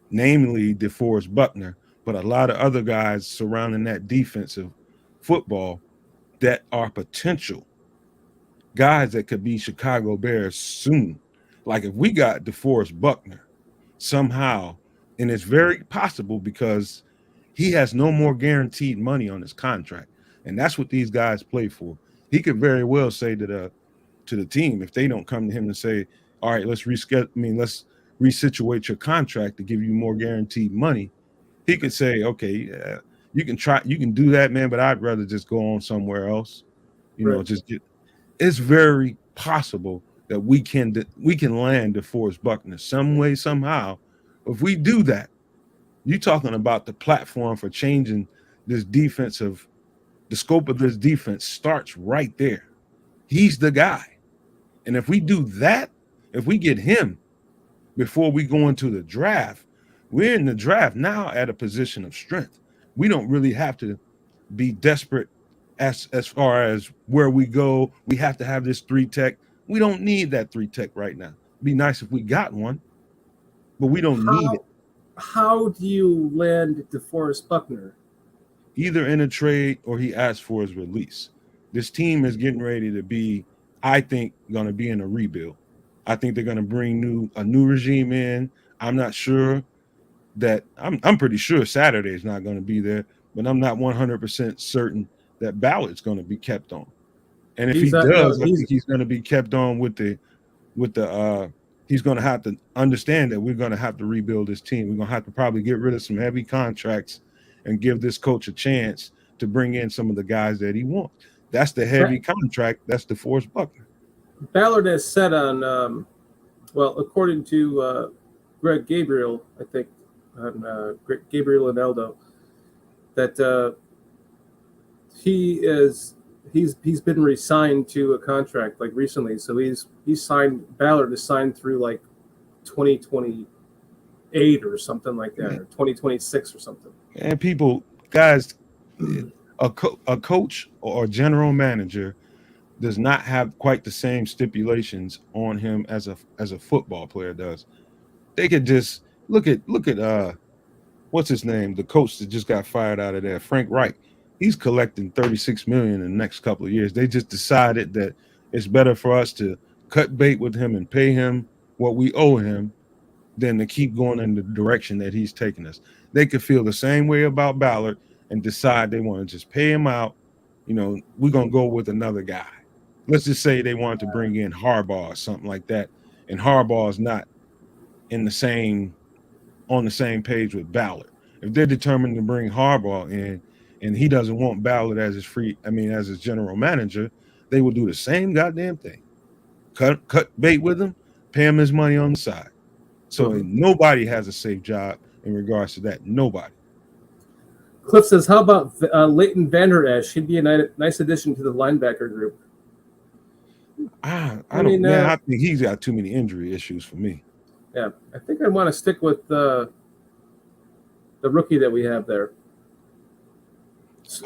namely DeForest Buckner, but a lot of other guys surrounding that defensive football that are potential guys that could be Chicago Bears soon. Like if we got DeForest Buckner somehow, and it's very possible because he has no more guaranteed money on his contract, and that's what these guys play for. He could very well say to the team, if they don't come to him and say, all right, let's resituate your contract to give you more guaranteed money, he could say, okay, yeah, you can do that, man, but I'd rather just go on somewhere else. It's very possible that we can land DeForest Buckner some way, somehow. If we do that, you're talking about the platform for changing this defensive. The scope of this defense starts right there. He's the guy. And if we do that, if we get him before we go into the draft, we're in the draft now at a position of strength. We don't really have to be desperate as far as where we go. We have to have this 3-tech. We don't need that 3-tech right now. It'd be nice if we got one, but we don't need it. How do you land DeForest Buckner? Either in a trade or he asks for his release. This team is getting ready to be, I think, going to be in a rebuild. I think they're going to bring a new regime in. I'm not sure that I'm pretty sure Saturday is not going to be there, but I'm not 100% certain that Ballard's going to be kept on. And if he does, I think he's going to be kept on with the he's going to have to understand that we're going to have to rebuild this team. We're going to have to probably get rid of some heavy contracts and give this coach a chance to bring in some of the guys that he wants. That's the heavy contract. That's DeForest Buckner. Ballard has said on, according to Greg Gabriel, I think, on Gabriel and Eldo, that he's been re-signed to a contract like recently. So Ballard is signed through like 2028 or something like that, or 2026 or something. And guys, a coach or a general manager does not have quite the same stipulations on him as a football player does. They could just look at what's his name, the coach that just got fired out of there, Frank Reich. He's collecting $36 million in the next couple of years. They just decided that it's better for us to cut bait with him and pay him what we owe him than to keep going in the direction that he's taking us. They could feel the same way about Ballard and decide they want to just pay him out. We're going to go with another guy. Let's just say they wanted to bring in Harbaugh or something like that, and Harbaugh is not on the same page with Ballard. If they're determined to bring Harbaugh in and he doesn't want Ballard as his general manager, they will do the same goddamn thing. Cut bait with him, pay him his money on the side. So nobody has a safe job in regards to that. Nobody. Cliff says, how about Leighton Vander Esch? He'd be a nice addition to the linebacker group. I think he's got too many injury issues for me. Yeah, I think I want to stick with the rookie that we have there.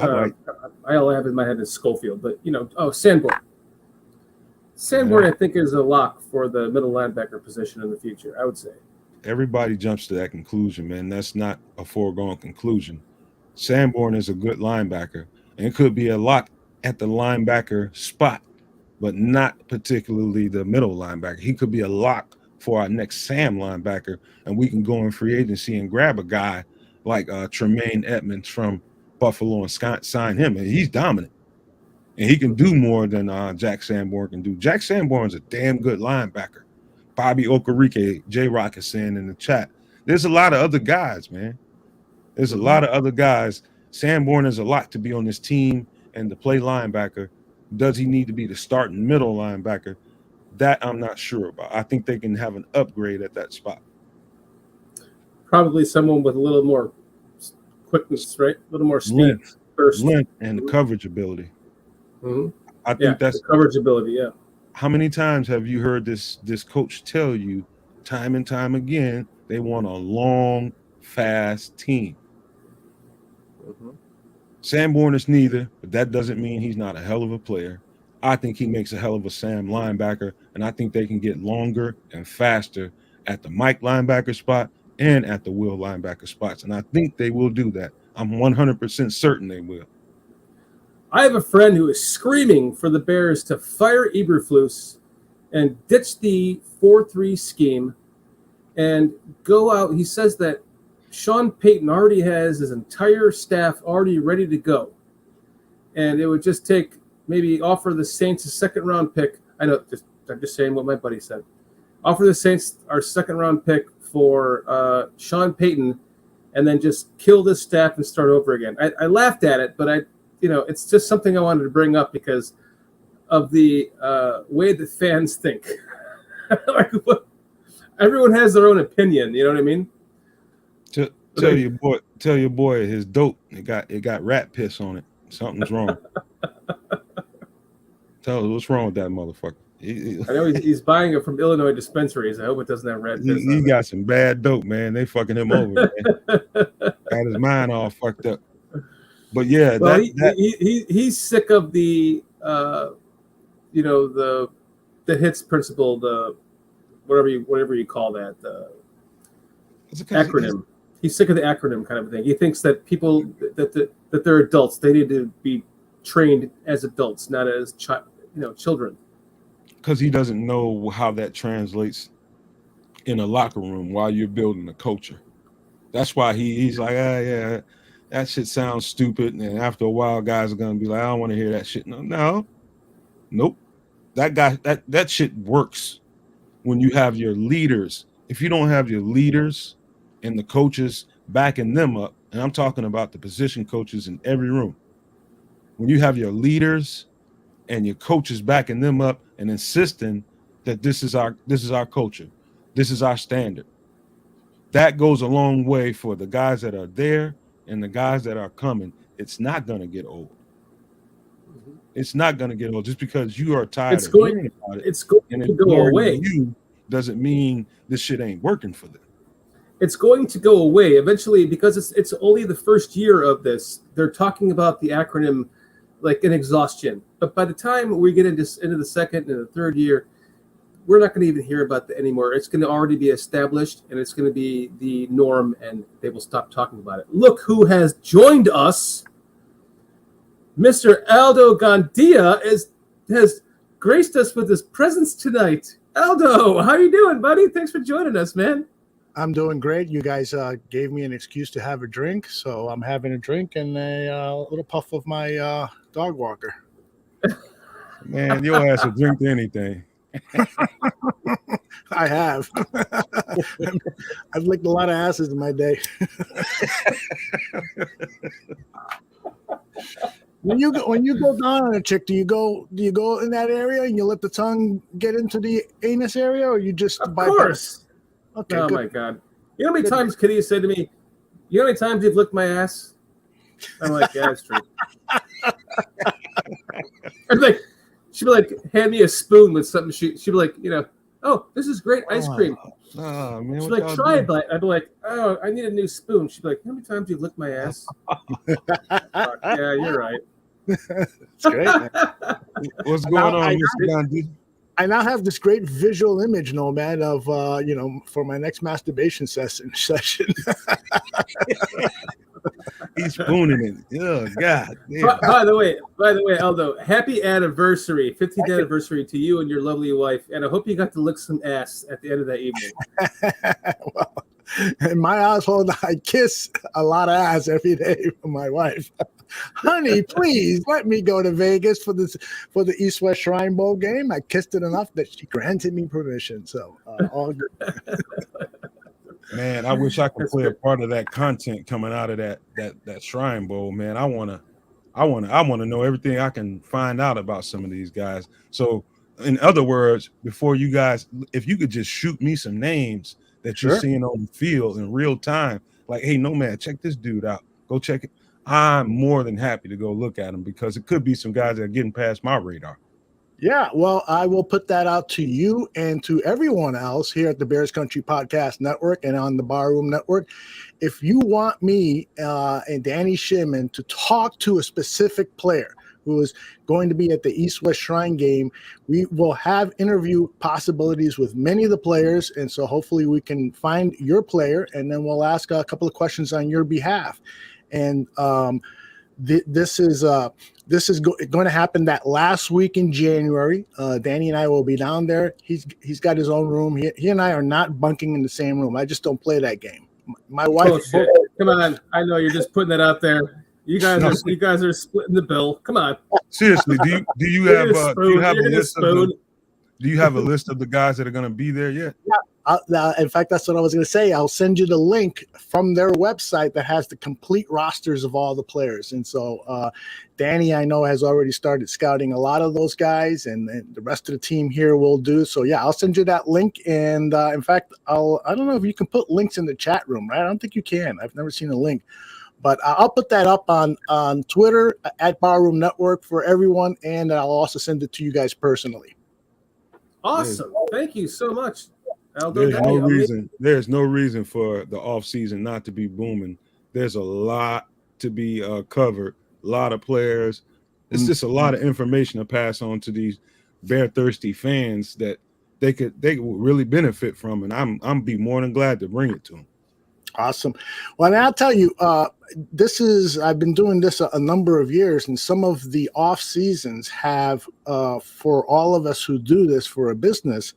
I have in my head is Schofield, but Sanborn. Sanborn, I think, is a lock for the middle linebacker position in the future, I would say. Everybody jumps to that conclusion, man. That's not a foregone conclusion. Sanborn is a good linebacker, and it could be a lock at the linebacker spot, but not particularly the middle linebacker. He could be a lock for our next Sam linebacker, and we can go in free agency and grab a guy like Tremaine Edmonds from Buffalo and sign him, and he's dominant. And he can do more than Jack Sanborn can do. Jack Sanborn's a damn good linebacker. Bobby Okereke, J-Rock is saying in the chat. There's a lot of other guys, man. There's a lot of other guys. Sanborn is a lot to be on this team and to play linebacker. Does he need to be the starting middle linebacker? That I'm not sure about. I think they can have an upgrade at that spot. Probably someone with a little more quickness, right? A little more speed. Length, First. and the coverage ability. Mm-hmm. I think that's the coverage ability. Yeah. How many times have you heard this coach tell you time and time again they want a long, fast team? Mm-hmm. Sanborn is neither, but that doesn't mean he's not a hell of a player. I think he makes a hell of a Sam linebacker, and I think they can get longer and faster at the Mike linebacker spot and at the Will linebacker spots, and I think they will do that. I'm 100% certain they will. I have a friend who is screaming for the Bears to fire Eberflus and ditch the 4-3 scheme and go out. He says that Sean Payton already has his entire staff already ready to go. And it would just take maybe offer the Saints a second-round pick. I'm just saying what my buddy said. Offer the Saints our second-round pick for Sean Payton and then just kill this staff and start over again. I laughed at it, but it's just something I wanted to bring up because of the way that fans think. Everyone has their own opinion. You know what I mean? Tell your boy his dope. It got rat piss on it. Something's wrong. Tell us what's wrong with that motherfucker. I know he's buying it from Illinois dispensaries. I hope it doesn't have rat piss. He got some bad dope, man. They fucking him over, man. Got his mind all fucked up. But yeah, well, he's sick of the the hits principle, the whatever you call that, the acronym. He's sick of the acronym kind of thing. He thinks that people that they're adults. They need to be trained as adults, not as children. Because he doesn't know how that translates in a locker room while you're building a culture. That's why he's like, yeah, that shit sounds stupid. And after a while, guys are gonna be like, I don't want to hear that shit. Nope. That shit works when you have your leaders. If you don't have your leaders and the coaches backing them up, and I'm talking about the position coaches in every room, when you have your leaders and your coaches backing them up and insisting that this is our culture, this is our standard, that goes a long way for the guys that are there and the guys that are coming. It's not going to get old. It's not going to get old just because you are tired of hearing about it. It's going to go away. Doesn't mean this shit ain't working for them. It's going to go away eventually because it's only the first year of this. They're talking about the acronym like an exhaustion. But by the time we get into the second and the third year, we're not going to even hear about that anymore. It's going to already be established, and it's going to be the norm, and they will stop talking about it. Look who has joined us. Mr. Aldo Gandia has graced us with his presence tonight. Aldo, how you doing, buddy? Thanks for joining us, man. I'm doing great. You guys gave me an excuse to have a drink, so I'm having a drink and a little puff of my dog walker. Man, your ass will drink to anything. I have. I've licked a lot of asses in my day. When you go down on a chick, do you go in that area and you let the tongue get into the anus area, or you just of course? Okay. Oh, good. My God. You know how many times Kitty said to me, you know how many times you've licked my ass? I'm like, yeah, that's true. I'm like, she'd be like, hand me a spoon with something. She'd be like, oh, this is great ice cream. Oh, man, she'd be like, try it. I'd be like, oh, I need a new spoon. She'd be like, how many times you've licked my ass? Yeah, you're right. That's great. What's going on, Mr. Gandhi? I now have this great visual image, Nomad, of for my next masturbation session. He's spooning it. Oh God. By the way, Aldo, happy anniversary, 15th anniversary to you and your lovely wife, and I hope you got to lick some ass at the end of that evening. Well, in my household, I kiss a lot of ass every day from my wife. Honey, please let me go to Vegas for the East West Shrine Bowl game. I kissed it enough that she granted me permission. So all good. Man, I wish I could That's play a good. part of that content coming out of that Shrine Bowl, man. I wanna know everything I can find out about some of these guys. So, in other words, before you guys, if you could just shoot me some names that you're Sure. seeing on the field in real time, like, hey, Nomad, check this dude out. Go check it. I'm more than happy to go look at him because it could be some guys that are getting past my radar. Yeah, well, I will put that out to you and to everyone else here at the Bears Country Podcast Network and on the Barroom Network. If you want me and Danny Shimon to talk to a specific player who is going to be at the East-West Shrine game, we will have interview possibilities with many of the players, and so hopefully we can find your player, and then we'll ask a couple of questions on your behalf. And this is going to happen that last week in January. Danny and I will be down there. He's got his own room. He and I are not bunking in the same room. I just don't play that game. My wife. Bullshit. Come on. I know you're just putting that out there. You guys are splitting the bill. Come on. Seriously, do you You're have gonna do you have a spoon. list of do you have a list of the guys that are going to be there yet? In fact, that's what I was going to say. I'll send you the link from their website that has the complete rosters of all the players. And so Danny, I know, has already started scouting a lot of those guys, and the rest of the team here will do. So, yeah, I'll send you that link. And, in fact, I don't know if you can put links in the chat room, right? I don't think you can. I've never seen a link. But I'll put that up on Twitter at Barroom Network for everyone, and I'll also send it to you guys personally. Awesome. Thank you so much. There's no reason for the off season not to be booming. There's a lot to be covered, a lot of players. It's just a lot of information to pass on to these bear thirsty fans that they could really benefit from, and I'm be more than glad to bring it to them. Awesome. Well, and I'll tell you, I've been doing this a number of years, and some of the off seasons have, for all of us who do this for a business,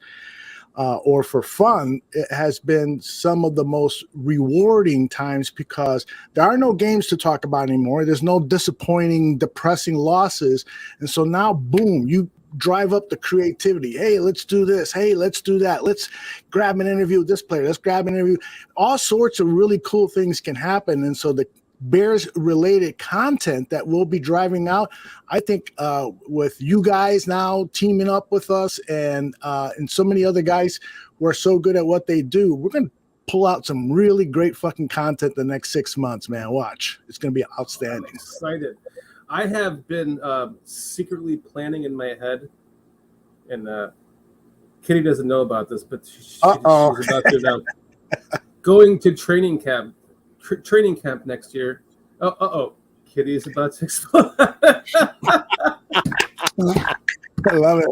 or for fun, it has been some of the most rewarding times because there are no games to talk about anymore. There's no disappointing, depressing losses. And so now, boom, you drive up the creativity. Hey, let's do this. Hey, let's do that. Let's grab an interview with this player. Let's grab an interview. All sorts of really cool things can happen. And so the Bears related content that we'll be driving out, I think, with you guys now teaming up with us and so many other guys who are so good at what they do, we're going to pull out some really great fucking content the next 6 months, man. Watch. It's going to be outstanding. I'm excited. I have been secretly planning in my head, and Kitty doesn't know about this, but she's about to know. Going to training camp next year. Kitty is about to explode. I love it.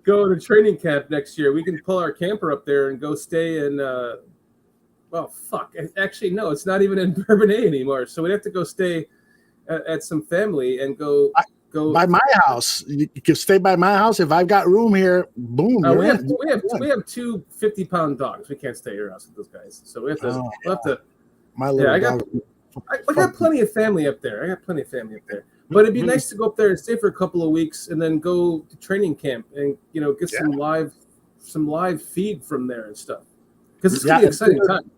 Go to training camp next year. We can pull our camper up there and go stay in. Actually, no, it's not even in Bourbonnais anymore. So we have to go stay at some family and go by my house. You can stay by my house if I've got room here. Boom. We have two 50-pound dogs. We can't stay at your house with those guys. So we have to. We'll have to. My little dog. I got plenty of family up there. But it'd be nice to go up there and stay for a couple of weeks and then go to training camp and get some live feed from there and stuff. Because it's gonna be an exciting time.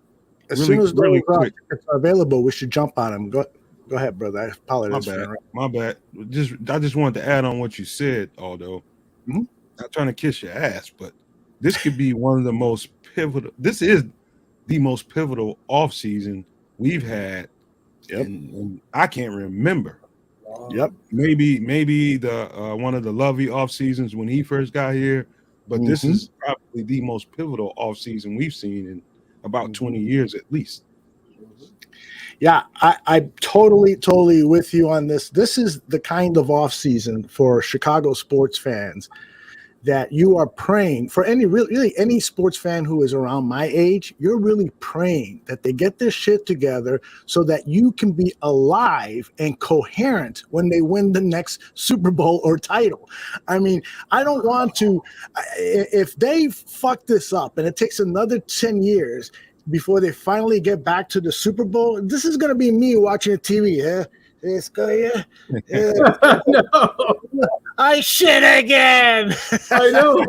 As soon as those tickets are available, we should jump on them. Go ahead, brother. I apologize. My bad. I just wanted to add on what you said, although not trying to kiss your ass, but this could be one of the most pivotal. This is the most pivotal off season we've had. Yep. And I can't remember. Yep. Maybe the one of the Lovey off seasons when he first got here, but this is probably the most pivotal off season we've seen in about 20 years at least. Yeah, I'm totally with you on this. This is the kind of off season for Chicago sports fans that you are praying for. Any sports fan who is around my age, you're really praying that they get this shit together so that you can be alive and coherent when they win the next Super Bowl or title. I mean, I don't want to, if they fuck this up and it takes another 10 years before they finally get back to the Super Bowl, this is going to be me watching the TV. Yeah. No. I shit again. I know.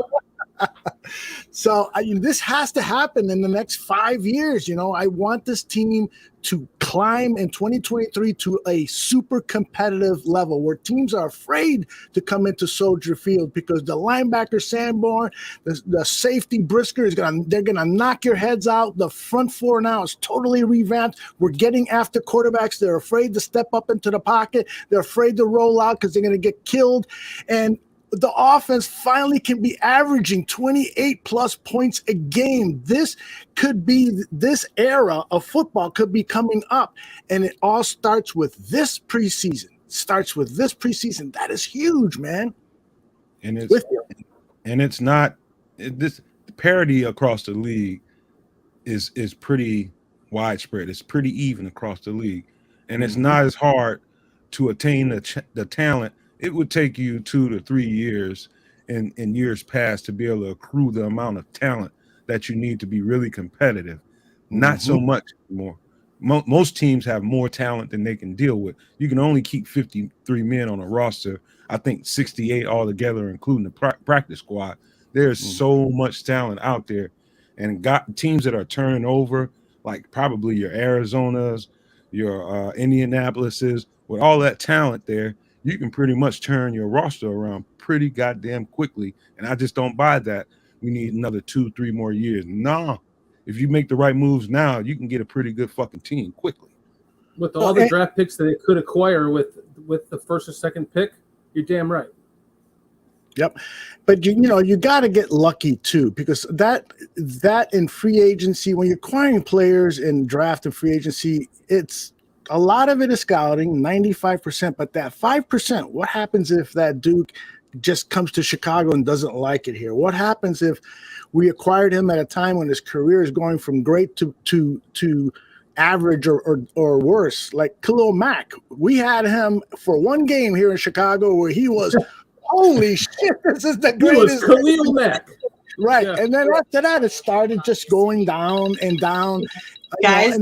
So this has to happen in the next 5 years. I want this team to climb in 2023 to a super competitive level where teams are afraid to come into Soldier Field because the linebacker Sanborn, the safety Brisker they're gonna knock your heads out. The front four now is totally revamped. We're getting after quarterbacks. They're afraid to step up into the pocket. They're afraid to roll out because they're gonna get killed. And the offense finally can be averaging 28 plus points a game. This era of football could be coming up, and it all starts with this preseason. That is huge, man. And it's not this parity across the league is pretty widespread. It's pretty even across the league, and it's not as hard to attain the talent. It would take you 2 to 3 years in years past to be able to accrue the amount of talent that you need to be really competitive. Not so much anymore. Most teams have more talent than they can deal with. You can only keep 53 men on a roster. I think 68 altogether, including the practice squad. There's so much talent out there, and got teams that are turning over, like probably your Arizonas, your Indianapolises, with all that talent there. You can pretty much turn your roster around pretty goddamn quickly. And I just don't buy that. We need another 2-3 more years. Nah. If you make the right moves now, you can get a pretty good fucking team quickly. With all the draft picks that they could acquire with the first or second pick, you're damn right. Yep. But you got to get lucky too, because that in free agency, when you're acquiring players in draft and free agency, it's a lot of it is scouting, 95%, but that 5%, what happens if that Duke just comes to Chicago and doesn't like it here? What happens if we acquired him at a time when his career is going from great to average or worse? Like Khalil Mack, we had him for one game here in Chicago where he was, holy shit, this is the greatest. He was Khalil Mack. Right. Yeah. And then after that, it started just going down and down. Guys,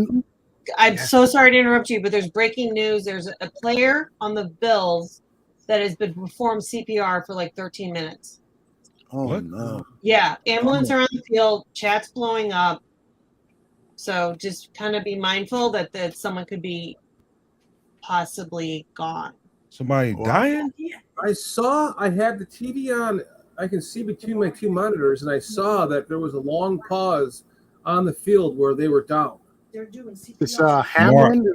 I'm so sorry to interrupt you, but there's breaking news. There's a player on the Bills that has been performed CPR for like 13 minutes. Oh, what? No. Yeah. Ambulance are on the field. Chat's blowing up. So just kind of be mindful that someone could be possibly gone. Somebody dying? I had the TV on. I can see between my two monitors, and I saw that there was a long pause on the field where they were down. They're doing CPR. It's Hamlin?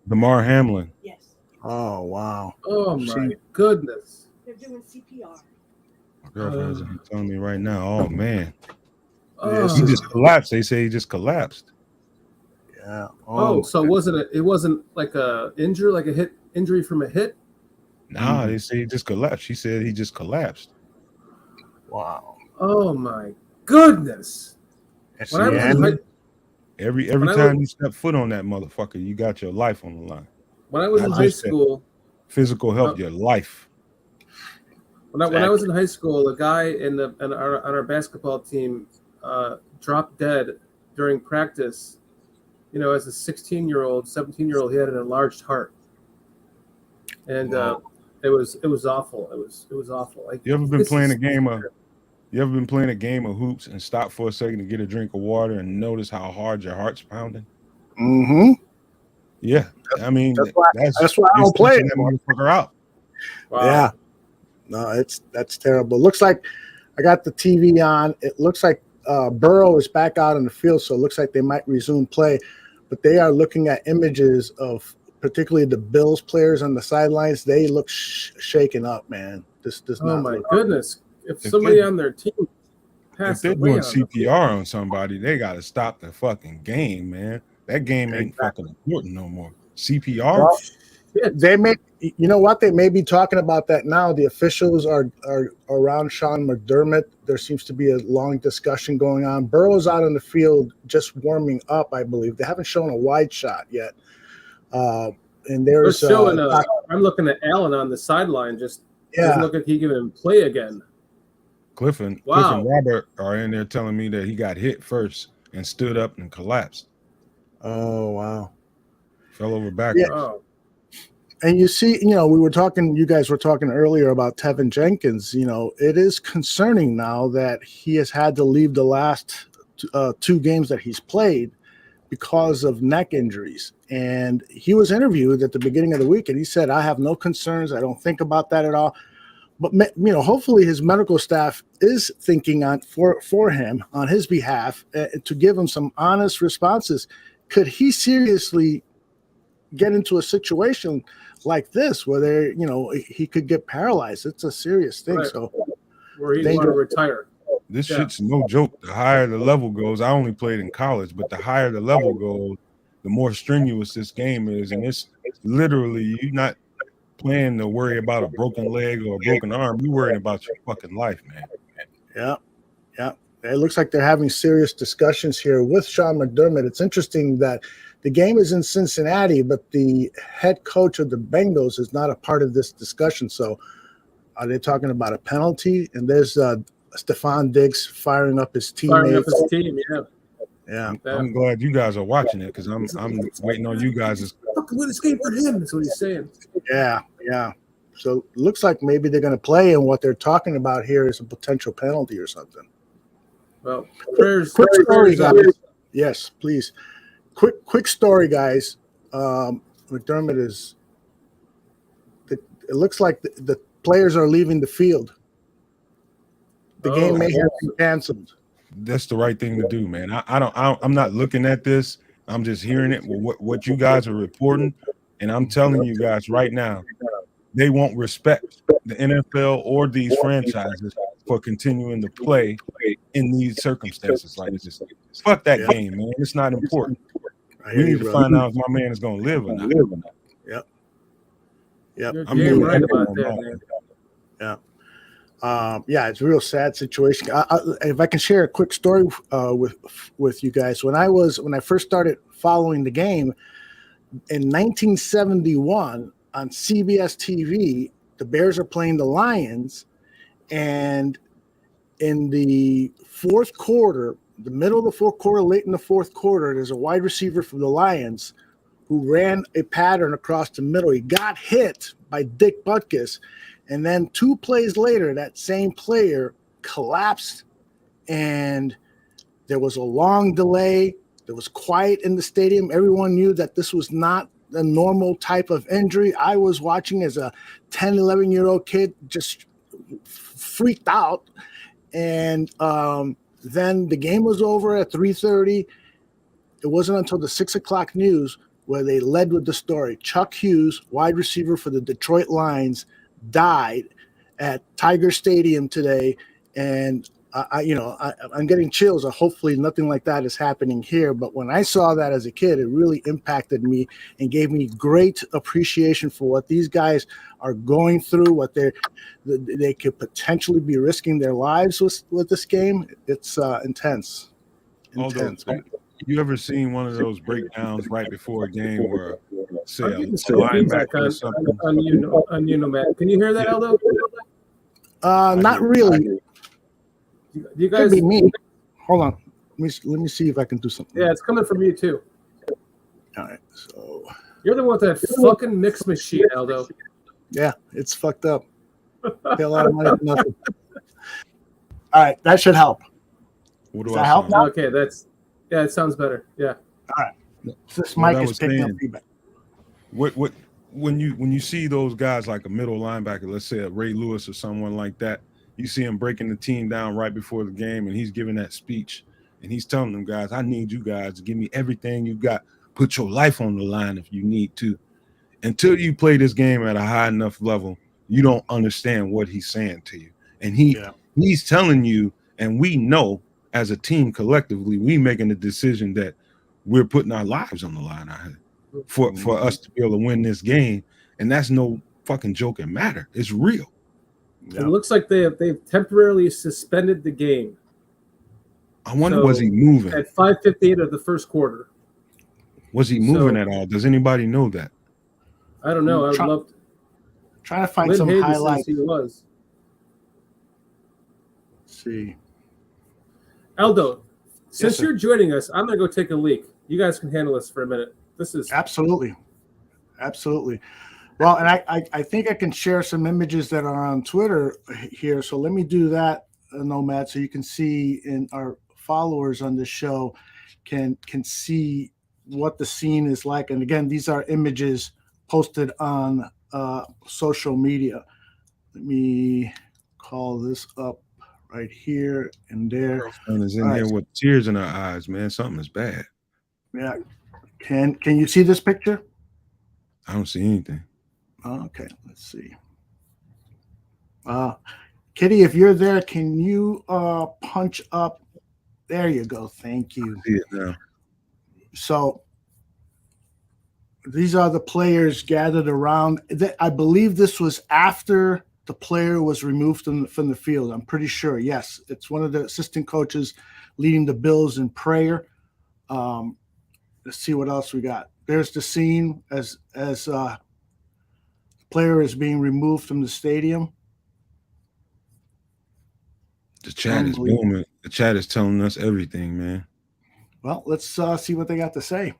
Damar Hamlin. Yes. Oh, wow. Oh, my goodness. They're doing CPR. My girlfriend's telling me right now, oh, man. Oh. He just collapsed. They say he just collapsed. Yeah. So it wasn't like a injury from a hit? Nah, they say he just collapsed. She said he just collapsed. Wow. Oh, my goodness. Every time you step foot on that motherfucker, you got your life on the line. When I was in high school, physical help your life. When I was in high school, a guy on our basketball team dropped dead during practice. As a 16-year-old, 17-year-old, he had an enlarged heart, and it was awful. It was awful. You ever been playing a game of? You ever been playing a game of hoops and stop for a second to get a drink of water and notice how hard your heart's pounding? Mm-hmm. Yeah, I mean that's why I don't play it. Motherfucker out. Wow. Yeah, no, that's terrible. Looks like I got the TV on. It looks like Burrow is back out in the field, so it looks like they might resume play. But they are looking at images of particularly the Bills players on the sidelines. They look shaken up, man. This oh my goodness. If somebody on their team passed away, if they're doing CPR on somebody, they got to stop the fucking game, man. That game ain't fucking important no more. CPR. Well, they may, you know what? They may be talking about that now. The officials are around Sean McDermott. There seems to be a long discussion going on. Burrow's out on the field just warming up, I believe. They haven't shown a wide shot yet. And there's showing. I'm looking at Allen on the sideline. Doesn't look like he can even play again. Cliff and Robert are in there telling me that he got hit first and stood up and collapsed. Oh, wow. Fell over backwards. Yeah. And you see, you guys were talking earlier about Tevin Jenkins. It is concerning now that he has had to leave the last 2 games that he's played because of neck injuries. And he was interviewed at the beginning of the week, and he said, I have no concerns. I don't think about that at all. But, hopefully his medical staff is thinking for him on his behalf to give him some honest responses. Could he seriously get into a situation like this where he could get paralyzed? It's a serious thing. Right. So where he'd want to retire. This shit's no joke. The higher the level goes, I only played in college, but the higher the level goes, the more strenuous this game is. And it's literally, you're not playing to worry about a broken leg or a broken arm. You're worrying about your fucking life, man. Yeah. It looks like they're having serious discussions here with Sean McDermott. It's interesting that the game is in Cincinnati, but the head coach of the Bengals is not a part of this discussion. So are they talking about a penalty? And there's Stephon Diggs firing up his teammates. Firing up his team, Yeah. I'm glad you guys are watching it because I'm waiting on you guys. Fucking win this game for him. That's what he's saying. Yeah. So it looks like maybe they're going to play, and what they're talking about here is a potential penalty or something. Well, prayers. Quick story, guys. Yes, please. Quick story, guys. McDermott is. It looks like the players are leaving the field. The game may have been canceled. That's the right thing to do, man. I'm not looking at this. I'm just hearing it. What you guys are reporting, and I'm telling you guys right now, they won't respect the NFL or these franchises for continuing to play in these circumstances like this. Fuck that game, man. It's not important. We need to find out if my man is going to live or not. Yep. You're I'm damn doing right that about going that, man. Yeah. It's a real sad situation. If I can share a quick story with you guys, when I first started following the game in 1971 on CBS TV, the Bears are playing the Lions, and in the fourth quarter, the middle of the fourth quarter, late in the fourth quarter, there's a wide receiver from the Lions who ran a pattern across the middle. He got hit by Dick Butkus, and then 2 plays later, that same player collapsed, and there was a long delay. There was quiet in the stadium. Everyone knew that this was not a normal type of injury. I was watching as a 10, 11-year-old kid, just freaked out. And then the game was over at 3:30. It wasn't until the 6 o'clock news where they led with the story. Chuck Hughes, wide receiver for the Detroit Lions, died at Tiger Stadium today. And I'm getting chills. Hopefully nothing like that is happening here. But when I saw that as a kid, it really impacted me and gave me great appreciation for what these guys are going through, what they could potentially be risking their lives with this game. It's intense. You ever seen one of those breakdowns right before a game where, say, I'm a getting some feedback linebacker or something? on you, Nomad. Can you hear that, Aldo? Not really. You guys, could be me. Hold on. Let me see if I can do something. Yeah, it's coming from you too. All right. So you're the one with that fucking mix machine, Aldo. Yeah, it's fucked up. Pay a lot of money for nothing. All right, that should help. Does that help now? Okay, it sounds better. Yeah. All right. This mic is picking up feedback. When you see those guys like a middle linebacker, let's say a Ray Lewis or someone like that, you see him breaking the team down right before the game, and he's giving that speech, and he's telling them guys, I need you guys to give me everything you got. Put your life on the line if you need to. Until you play this game at a high enough level, you don't understand what he's saying to you. And he's telling you, and we know as a team collectively, we making a decision that we're putting our lives on the line out here for us to be able to win this game. And that's no fucking joking matter. It's real. It looks like they've temporarily suspended the game. I wonder, was he moving? At 5:58 of the first quarter. Was he moving at all? Does anybody know that? I don't know. I would love to. Trying to find Lynn some Hayden highlights. He was. Let's see. Aldo, since sir. you're joining us, I'm going to go take a leak. You guys can handle this for a minute. This is Absolutely. Well, and I think I can share some images that are on Twitter here. So let me do that, Nomad, so you can see, in our followers on this show can see what the scene is like. And again, these are images posted on social media. Let me call this up right here and there. Girlfriend is in All right. there with tears in her eyes, man. Something is bad. Yeah. Can you see this picture? I don't see anything. Okay, let's see. Kitty, if you're there, can you punch up? There you go. Thank you. I see it now. So these are the players gathered around. I believe this was after the player was removed from the field. I'm pretty sure. Yes, it's one of the assistant coaches leading the Bills in prayer. Let's see what else we got. There's the scene as the player is being removed from the stadium. The chat is booming. The chat is telling us everything, man. Well, let's see what they got to say.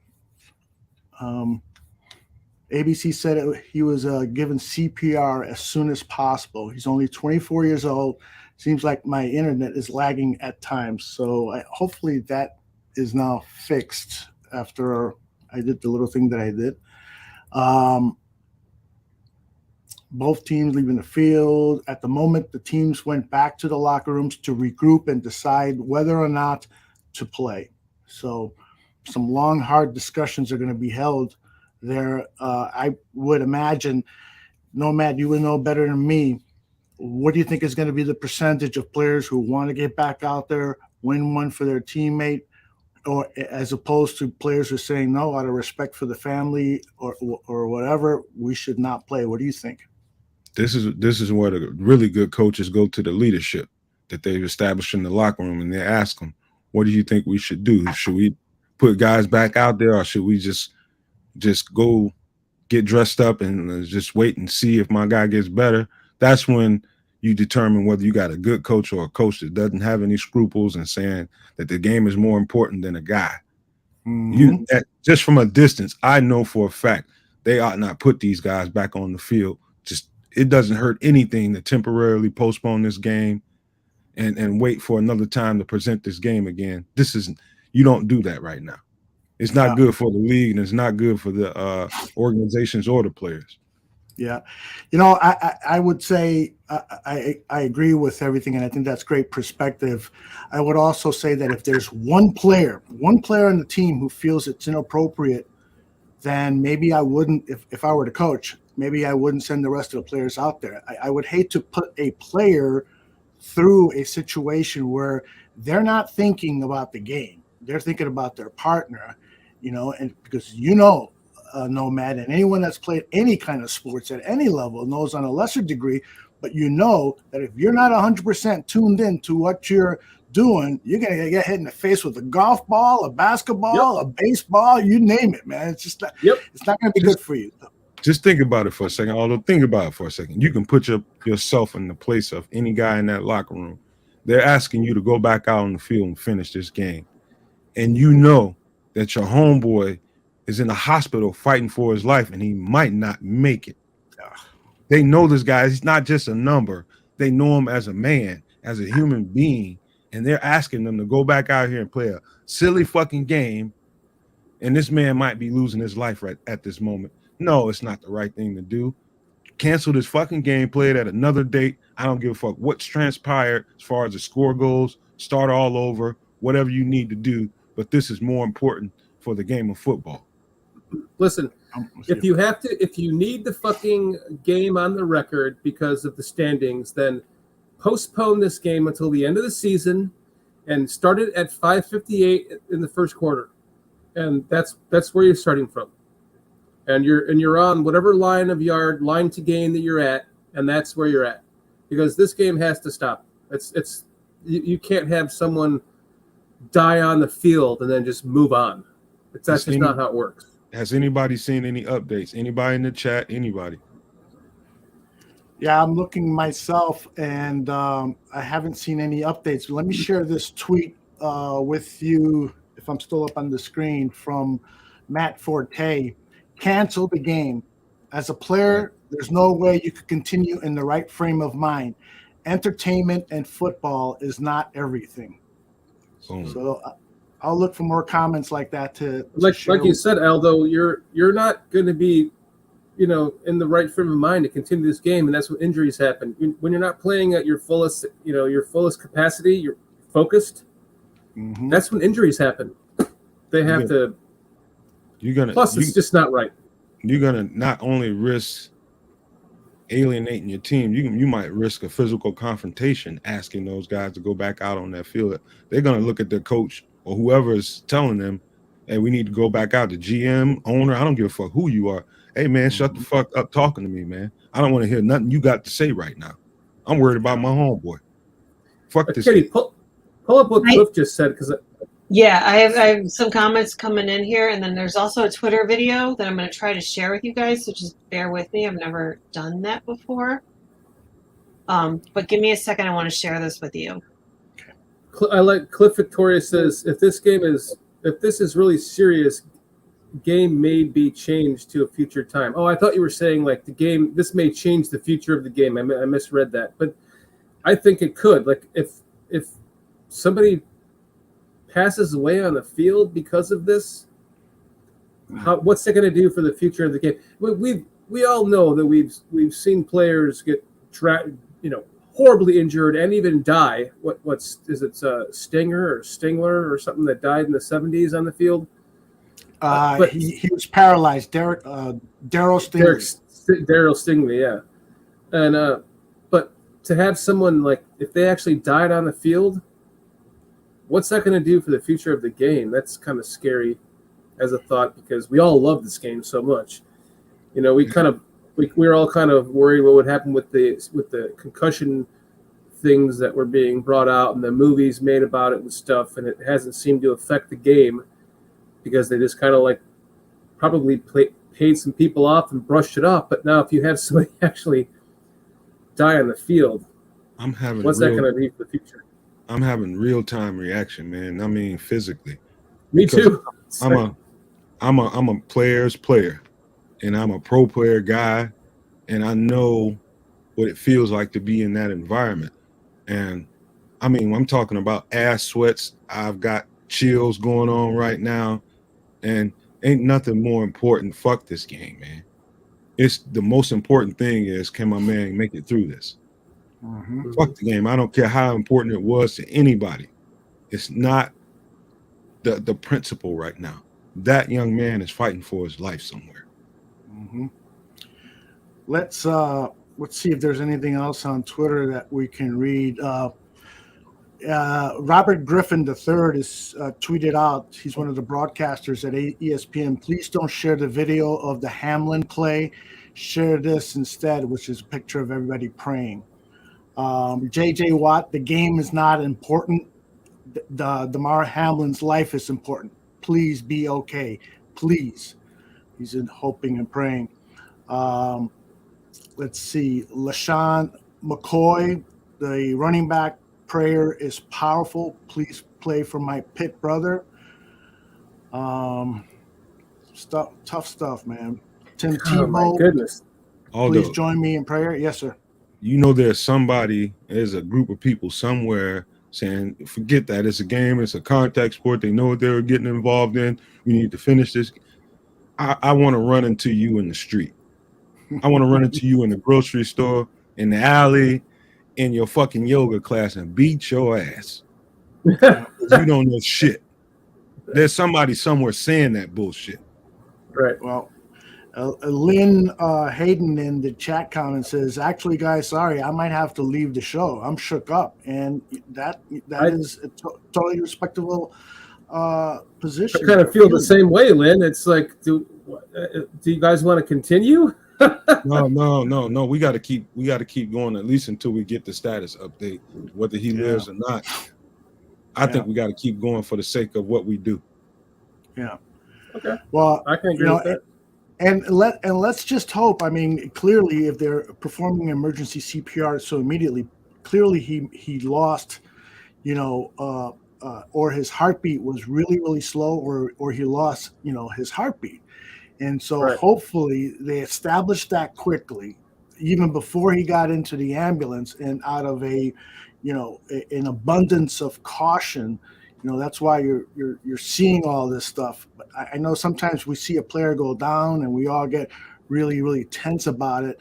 ABC said he was given CPR as soon as possible. He's only 24 years old. Seems like my internet is lagging at times. So hopefully that is now fixed after I did the little thing that I did. Both teams leaving the field. At the moment, the teams went back to the locker rooms to regroup and decide whether or not to play. So some long, hard discussions are going to be held there. I would imagine, Nomad, you would know better than me. What do you think is going to be the percentage of players who want to get back out there, win one for their teammate, or as opposed to players who are saying, no, out of respect for the family or whatever, we should not play? What do you think? This is where the really good coaches go to the leadership that they've established in the locker room, and they ask them, what do you think we should do? Should we put guys back out there, or should we just go get dressed up and just wait and see if my guy gets better? That's when you determine whether you got a good coach or a coach that doesn't have any scruples and saying that the game is more important than a guy. Mm-hmm. Just from a distance, I know for a fact they ought not put these guys back on the field. Just it doesn't hurt anything to temporarily postpone this game and wait for another time to present this game again. You don't do that right now. It's not good for the league, and it's not good for the organizations or the players. Yeah. You know, I would say I agree with everything, and I think that's great perspective. I would also say that if there's one player on the team who feels it's inappropriate, then maybe I wouldn't, if I were the coach, maybe I wouldn't send the rest of the players out there. I would hate to put a player through a situation where they're not thinking about the game. They're thinking about their partner, and because Nomad, and anyone that's played any kind of sports at any level knows on a lesser degree, but that if you're not 100% tuned in to what you're doing, you're going to get hit in the face with a golf ball, a basketball, a baseball, you name it, man. It's just not, it's not going to be good for you. Just think about it for a second. Think about it for a second. You can put yourself in the place of any guy in that locker room. They're asking you to go back out on the field and finish this game. And you know that your homeboy is in the hospital fighting for his life and he might not make it. They know this guy. He's not just a number. They know him as a man, as a human being. And they're asking them to go back out here and play a silly fucking game. And this man might be losing his life right at this moment. No, it's not the right thing to do. Cancel this fucking game, play it at another date. I don't give a fuck what's transpired as far as the score goes. Start all over, whatever you need to do. But this is more important for the game of football. Listen, if you need the fucking game on the record because of the standings, then postpone this game until the end of the season and start it at 5:58 in the first quarter. And that's where you're starting from. And you're on whatever line to gain that you're at, and that's where you're at. Because this game has to stop. You can't have someone die on the field and then just move on. That's just not how it works. Has anybody seen any updates? Anybody in the chat? Anybody? Yeah, I'm looking myself, and I haven't seen any updates. Let me share this tweet with you, if I'm still up on the screen, from Matt Forte. Cancel the game. As a player, there's no way you could continue in the right frame of mind. Entertainment and football is not everything. Boom. So I'll look for more comments like that to like share you with said, Aldo, you're not going to be, in the right frame of mind to continue this game, and that's when injuries happen. When you're not playing at your fullest, your fullest capacity, you're focused. Mhm. That's when injuries happen. They have to. Plus, it's just not right. You're gonna not only risk alienating your team, you might risk a physical confrontation asking those guys to go back out on that field. They're gonna look at their coach or whoever is telling them, hey, we need to go back out. The GM, owner, I don't give a fuck who you are. Hey man, shut the fuck up talking to me, man. I don't want to hear nothing you got to say right now. I'm worried about my homeboy. Fuck this. Kitty, pull up what Cliff just said, because Yeah, I have some comments coming in here, and then there's also a Twitter video that I'm going to try to share with you guys, so just bear with me. I've never done that before. But give me a second. I want to share this with you. I like Cliff Victoria says, if this is really serious, game may be changed to a future time. Oh, I thought you were saying like this may change the future of the game. I misread that, but I think it could. Like if somebody passes away on the field because of this, what's it going to do for the future of the game? We all know that we've seen players get horribly injured and even die. Stinger or Stingler or something that died in the 70s on the field? But he was paralyzed. Daryl Stingley. Daryl Stingley, yeah. And but to have someone like, if they actually died on the field, what's that going to do for the future of the game? That's kind of scary as a thought, because we all love this game so much. We're all kind of worried what would happen with the concussion things that were being brought out and the movies made about it and stuff, and it hasn't seemed to affect the game because they just kind of like probably paid some people off and brushed it off. But now if you have somebody actually die on the field, what's that going to be for the future? I'm having real-time reaction, man. I mean, physically. Me too. I'm a player's player, and I'm a pro player guy, and I know what it feels like to be in that environment. And I mean, I'm talking about ass sweats. I've got chills going on right now, and ain't nothing more important. Fuck this game, man. It's the most important thing is, can my man make it through this? Fuck the game. I don't care how important it was to anybody. It's not the principle right now. That young man is fighting for his life somewhere. Let's see if there's anything else on Twitter that we can read. Robert Griffin III is tweeted out. He's one of the broadcasters at ESPN. Please don't share the video of the Hamlin play. Share this instead, which is a picture of everybody praying. JJ Watt, the game is not important. The Damar Hamlin's life is important. Please be okay. Please. He's hoping and praying. Let's see. LaShawn McCoy, the running back, prayer is powerful. Please play for my pit brother. Tough stuff, man. Tim Tebow. My goodness. Please join me in prayer. Yes, sir. You know, there's a group of people somewhere saying, forget that. It's a game. It's a contact sport. They know what they were getting involved in. We need to finish this. I want to run into you in the street. I want to run into you in the grocery store, in the alley, in your fucking yoga class, and beat your ass. You don't know shit. There's somebody somewhere saying that bullshit. Right. Well, Lynn Hayden in the chat comment says, actually, guys, sorry, I might have to leave the show. I'm shook up. And that is a totally respectable position. I kind of feel the same way, Lynn. It's like, do you guys want to continue? No. We got to keep going at least until we get the status update, whether he lives or not. I think we got to keep going for the sake of what we do. Yeah. Okay. Well, I can agree with that. And let's just hope. I mean, clearly, if they're performing emergency CPR so immediately, clearly he lost, or his heartbeat was really, really slow, or he lost, his heartbeat. And so Right. hopefully they established that quickly, even before he got into the ambulance, and out of an abundance of caution. That's why you're seeing all this stuff. But I know sometimes we see a player go down and we all get really, really tense about it.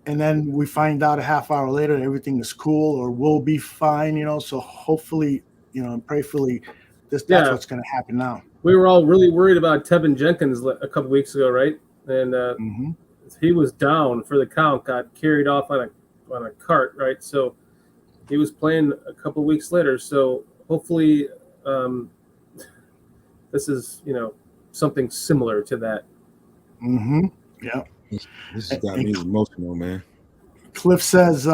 And then we find out a half hour later that everything is cool or will be fine, So hopefully, and prayerfully, that's what's going to happen now. We were all really worried about Tevin Jenkins a couple weeks ago, right? And he was down for the count, got carried off on a cart, right? So he was playing a couple weeks later. So hopefully, this is something similar to that. Yeah. This has got me emotional, man. Cliff says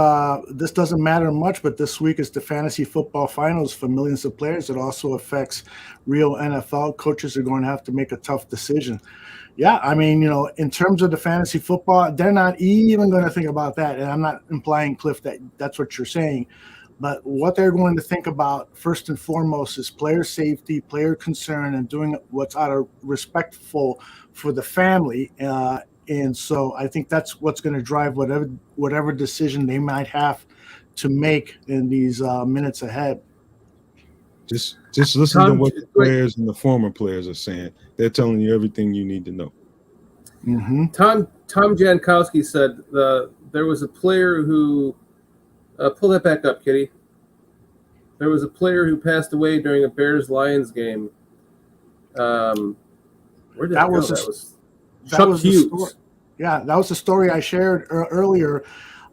this doesn't matter much, but this week is the fantasy football finals for millions of players. It also affects real NFL. Coaches are going to have to make a tough decision. Yeah, I mean, in terms of the fantasy football, they're not even going to think about that. And I'm not implying, Cliff, that that's what you're saying. But what they're going to think about first and foremost is player safety, player concern, and doing what's out of respectful for the family. And so I think that's what's going to drive whatever decision they might have to make in these minutes ahead. Just listen to what the players and the former players are saying. They're telling you everything you need to know. Tom Jankowski said there was a player who pull that back up, Kitty. There was a player who passed away during a Bears-Lions game. Where did that go? That was Chuck Hughes. Yeah, that was the story I shared earlier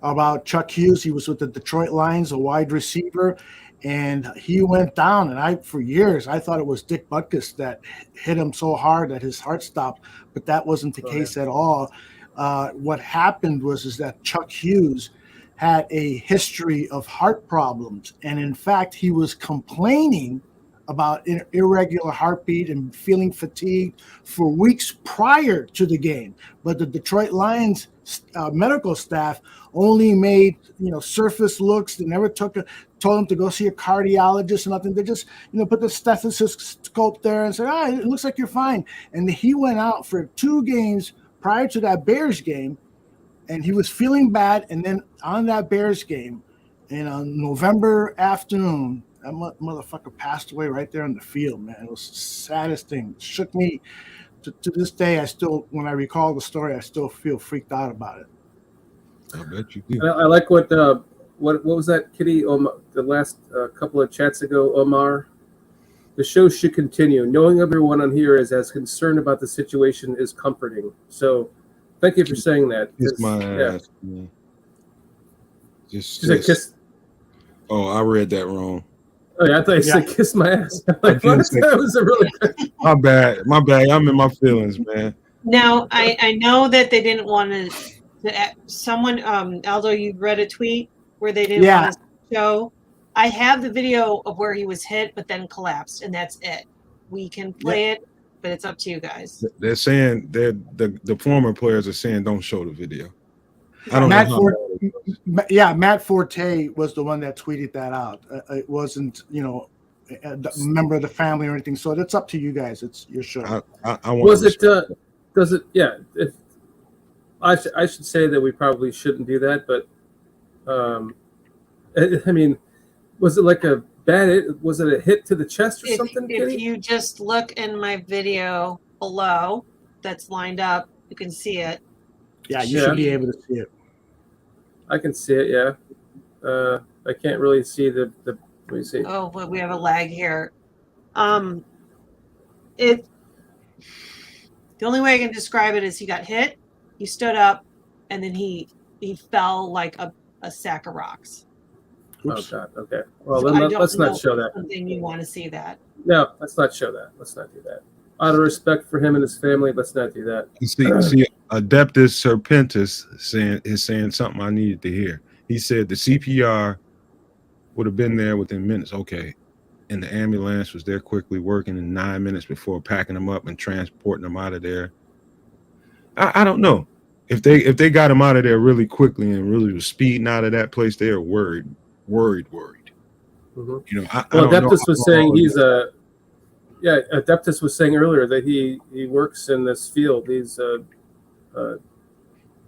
about Chuck Hughes. He was with the Detroit Lions, a wide receiver, and he went down. And for years, I thought it was Dick Butkus that hit him so hard that his heart stopped, but that wasn't the case at all. What happened was that Chuck Hughes had a history of heart problems, and in fact, he was complaining about irregular heartbeat and feeling fatigued for weeks prior to the game. But the Detroit Lions medical staff only made surface looks. They never told him to go see a cardiologist or nothing. They just put the stethoscope there and said, it looks like you're fine. And he went out for 2 games prior to that Bears game, and he was feeling bad. And then on that Bears game, in a November afternoon, that motherfucker passed away right there on the field, man. It was the saddest thing. It shook me. To this day, when I recall the story, I still feel freaked out about it. I bet you do. I like what was that, Kitty? The last couple of chats ago, Omar. The show should continue. Knowing everyone on here is as concerned about the situation is comforting. So, thank you for saying that. Kiss my ass, man. Just kiss. Oh, I read that wrong. Oh yeah, I thought you said kiss my ass. Like, that was a really good. My bad. I'm in my feelings, man. Now I know that they didn't want to. Someone, Aldo, you read a tweet where they didn't want to show. I have the video of where he was hit, but then collapsed, and that's it. We can play it, but it's up to you guys. They're saying the former players are saying don't show the video. I don't know. Matt Forte was the one that tweeted that out. It wasn't, a member of the family or anything. So that's up to you guys. It's your show. Was it? Does it? Yeah. If I should say that we probably shouldn't do that, but I mean, was it like a bad? Was it a hit to the chest or something? If you just look in my video below, that's lined up, you can see it. Yeah, you should be able to see it. I can see it, yeah. I can't really see the let me see. Oh, well, we have a lag here. The only way I can describe it is he got hit, he stood up, and then he fell like a sack of rocks. Oops. Oh God, okay. Well, then let's not show that. Something you want to see that. No, let's not show that. Let's not do that. Out of respect for him and his family, let's not do that. See, Adeptus Serpentis is saying something I needed to hear. He said the CPR would have been there within minutes. Okay. And the ambulance was there quickly working in 9 minutes before packing them up and transporting them out of there. I don't know. If they got him out of there really quickly and really was speeding out of that place, they are worried. Mm-hmm. Adeptus was saying Yeah, Adeptus was saying earlier that he works in this field. He's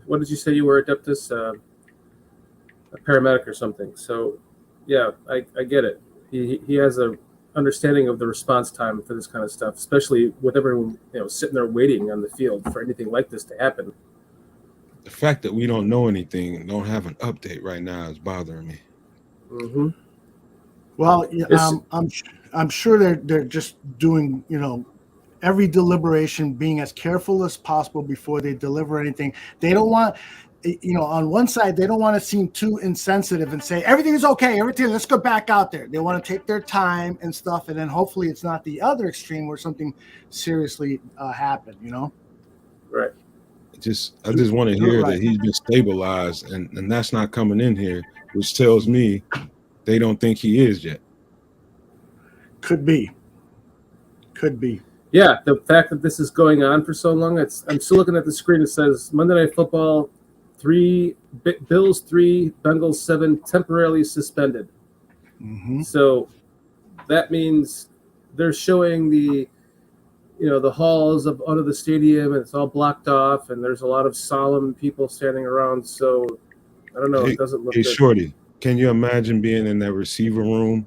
what did you say you were, Adeptus? A paramedic or something. So, yeah, I get it. He has a understanding of the response time for this kind of stuff, especially with everyone sitting there waiting on the field for anything like this to happen. The fact that we don't know anything and don't have an update right now is bothering me. Mm-hmm. Well, I'm sure they're just doing every deliberation, being as careful as possible before they deliver anything. They don't want, on one side, they don't want to seem too insensitive and say everything is okay, let's go back out there. They want to take their time and stuff, and then hopefully it's not the other extreme where something seriously happened. Right. I just want to hear that he's been stabilized, and that's not coming in here, which tells me they don't think he is yet. Could be. Yeah, the fact that this is going on for so long, I'm still looking at the screen. It says Monday Night Football 3, Bills 3, Bengals 7, temporarily suspended. Mm-hmm. So that means they're showing the halls of under the stadium, and it's all blocked off, and there's a lot of solemn people standing around. So I don't know. It doesn't look good. Shorty, can you imagine being in that receiver room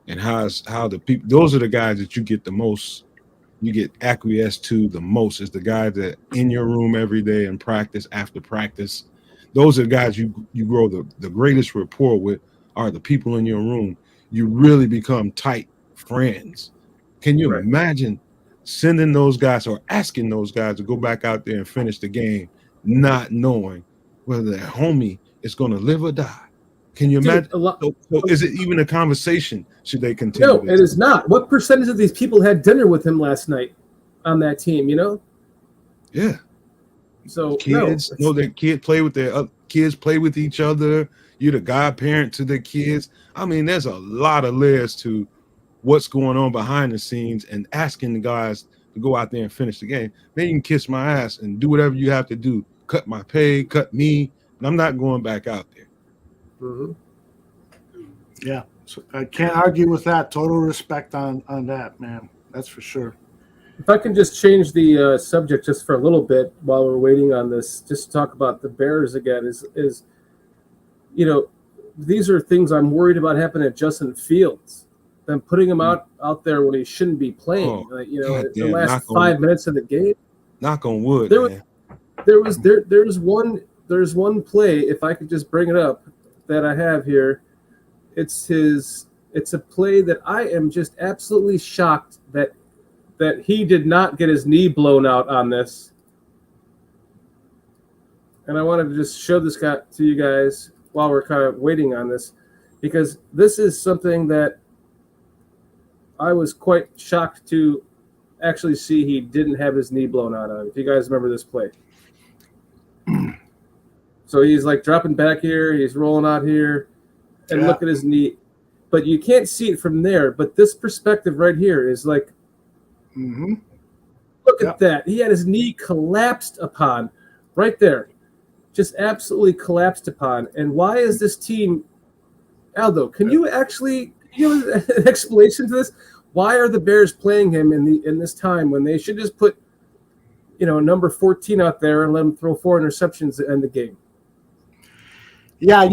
and how the people? Those are the guys that you get the most. You get acquiesced to the most is the guys that in your room every day and practice after practice. Those are the guys you grow the greatest rapport with are the people in your room. You really become tight friends. Can you imagine sending those guys or asking those guys to go back out there and finish the game, not knowing whether their homie is going to live or die? Can you imagine? So is it even a conversation? Should they continue? No, it is not. What percentage of these people had dinner with him last night on that team? Yeah. So kids know their kids play with their kids play with each other. You're the godparent to their kids. I mean, there's a lot of layers to what's going on behind the scenes, and asking the guys to go out there and finish the game. Then you can kiss my ass and do whatever you have to do. Cut my pay, cut me, and I'm not going back out there. Mm-hmm. Yeah, so I can't argue with that. Total respect on that, man. That's for sure. If I can just change the subject just for a little bit while we're waiting on this, just to talk about the Bears again, is these are things I'm worried about happening at Justin Fields. Them putting him out there when he shouldn't be playing. The last 5 minutes of the game. Knock on wood. There's one play, if I could just bring it up, that I have here. It's a play that I am just absolutely shocked that he did not get his knee blown out on this. And I wanted to just show this guy to you guys while we're kind of waiting on this, because this is something that I was quite shocked to actually see he didn't have his knee blown out on. If you guys remember this play. So he's like dropping back here, he's rolling out here, and look at his knee. But you can't see it from there. But this perspective right here is like, look at that. He had his knee collapsed upon right there. Just absolutely collapsed upon. And why is this team, Aldo, can you actually give an explanation to this? Why are the Bears playing him in this time when they should just put, number 14 out there and let him throw 4 interceptions to end the game? Yeah,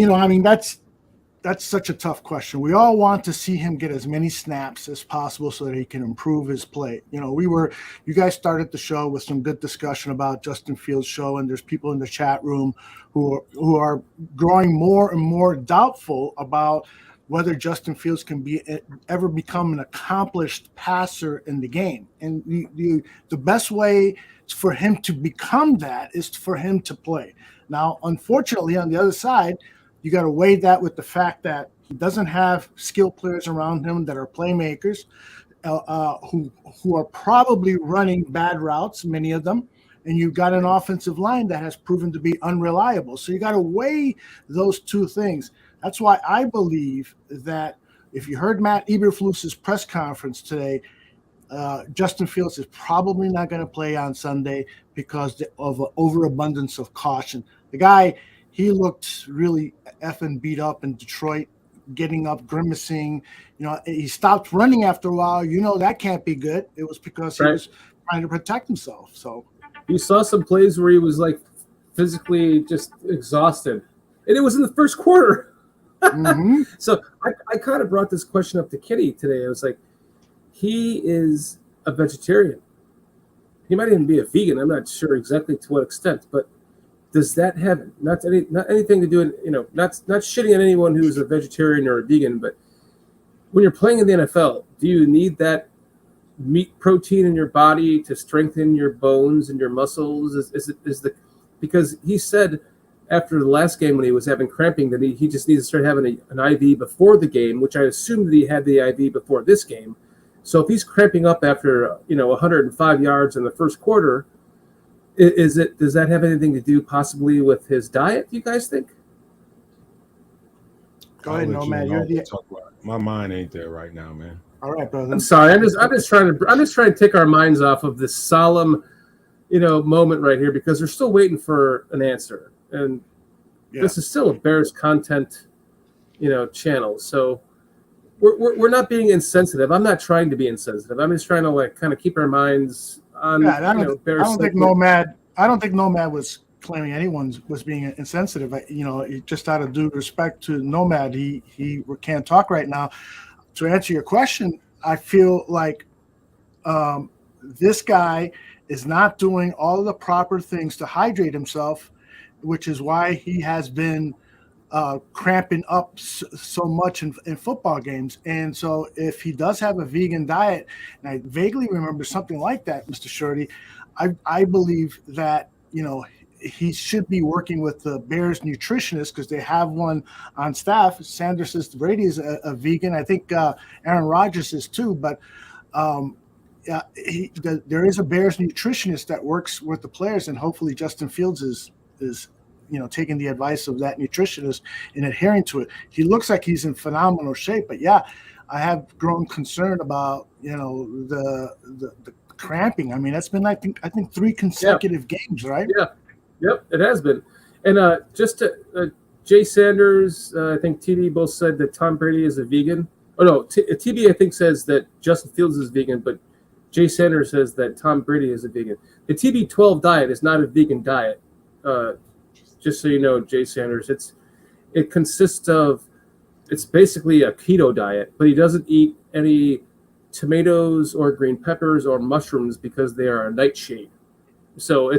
that's such a tough question. We all want to see him get as many snaps as possible so that he can improve his play. You guys started the show with some good discussion about Justin Fields' show, and there's people in the chat room who are growing more and more doubtful about whether Justin Fields can ever become an accomplished passer in the game. And the best way for him to become that is for him to play. Now, unfortunately, on the other side, you got to weigh that with the fact that he doesn't have skilled players around him that are playmakers, who are probably running bad routes, many of them, and you've got an offensive line that has proven to be unreliable. So you got to weigh those two things. That's why I believe that if you heard Matt Eberflus's press conference today, Justin Fields is probably not going to play on Sunday because of an overabundance of caution. The guy, he looked really effing beat up in Detroit getting up, grimacing. You know, he stopped running after a while. You know, that can't be good. It was because he was trying to protect himself. So you saw some plays where he was like physically just exhausted, and it was in the first quarter. Mhm. So I kind of brought this question up to Kitty today. I was like, he is a vegetarian. He might even be a vegan. I'm not sure exactly to what extent, but does that have not anything to do with, you know, not shitting on anyone who's a vegetarian or a vegan, but when you're playing in the NFL, do you need that meat protein in your body to strengthen your bones and your muscles? Because he said after the last game when he was having cramping that he just needs to start having an IV before the game, which I assumed that he had the IV before this game. So if he's cramping up after 105 yards in the first quarter, does that have anything to do possibly with his diet? Do you guys think? Go ahead, Nomad. My mind ain't there right now, man. All right, brother. I'm sorry. I'm just trying to take our minds off of this solemn, moment right here because we're still waiting for an answer, and this is still a Bears content, channel. So we're not being insensitive. I'm not trying to be insensitive. I'm just trying to kind of keep our minds on. I Bears. I don't think Nomad was claiming anyone was being insensitive. Just out of due respect to Nomad, he can't talk right now. To answer your question, I feel like this guy is not doing all of the proper things to hydrate himself, which is why he has been cramping up so much in football games. And so if he does have a vegan diet, and I vaguely remember something like that, Mr. Shorty, I believe that, he should be working with the Bears nutritionist because they have one on staff. Sanders says Brady is a vegan. I think Aaron Rodgers is too, but there is a Bears nutritionist that works with the players, and hopefully Justin Fields is taking the advice of that nutritionist and adhering to it. He looks like he's in phenomenal shape, but I have grown concerned about the cramping. I mean, that's been I think 3 consecutive games, right? Yeah. Yep, it has been. And Jay Sanders, I think TD both said that Tom Brady is a vegan. Oh, no, TD I think says that Justin Fields is vegan, but Jay Sanders says that Tom Brady is a vegan. The TB12 diet is not a vegan diet. Just so you know, Jay Sanders, it consists of, it's basically a keto diet, but he doesn't eat any tomatoes or green peppers or mushrooms because they are a nightshade. So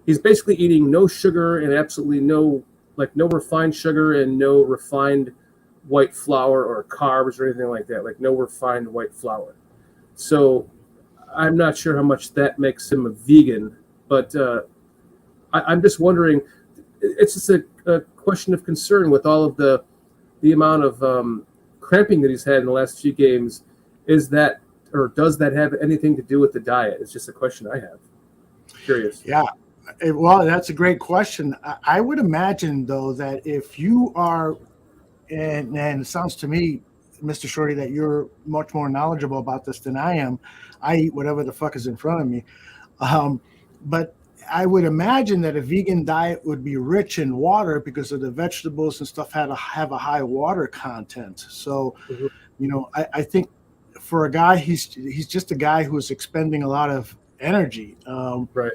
he's basically eating no sugar and absolutely no refined sugar and no refined white flour or carbs or anything like that, like no refined white flour. So I'm not sure how much that makes him a vegan, but I'm just wondering, it's just a question of concern with all of the amount of cramping that he's had in the last few games. Is that, or does that have anything to do with the diet? It's just a question I have. Curious. Yeah. Well, that's a great question. I would imagine, though, that if you are, and it sounds to me, Mr. Shorty, that you're much more knowledgeable about this than I am. I eat whatever the fuck is in front of me. But I would imagine that a vegan diet would be rich in water because of the vegetables and stuff have a high water content. So, I think for a guy, he's just a guy who's expending a lot of energy. Right.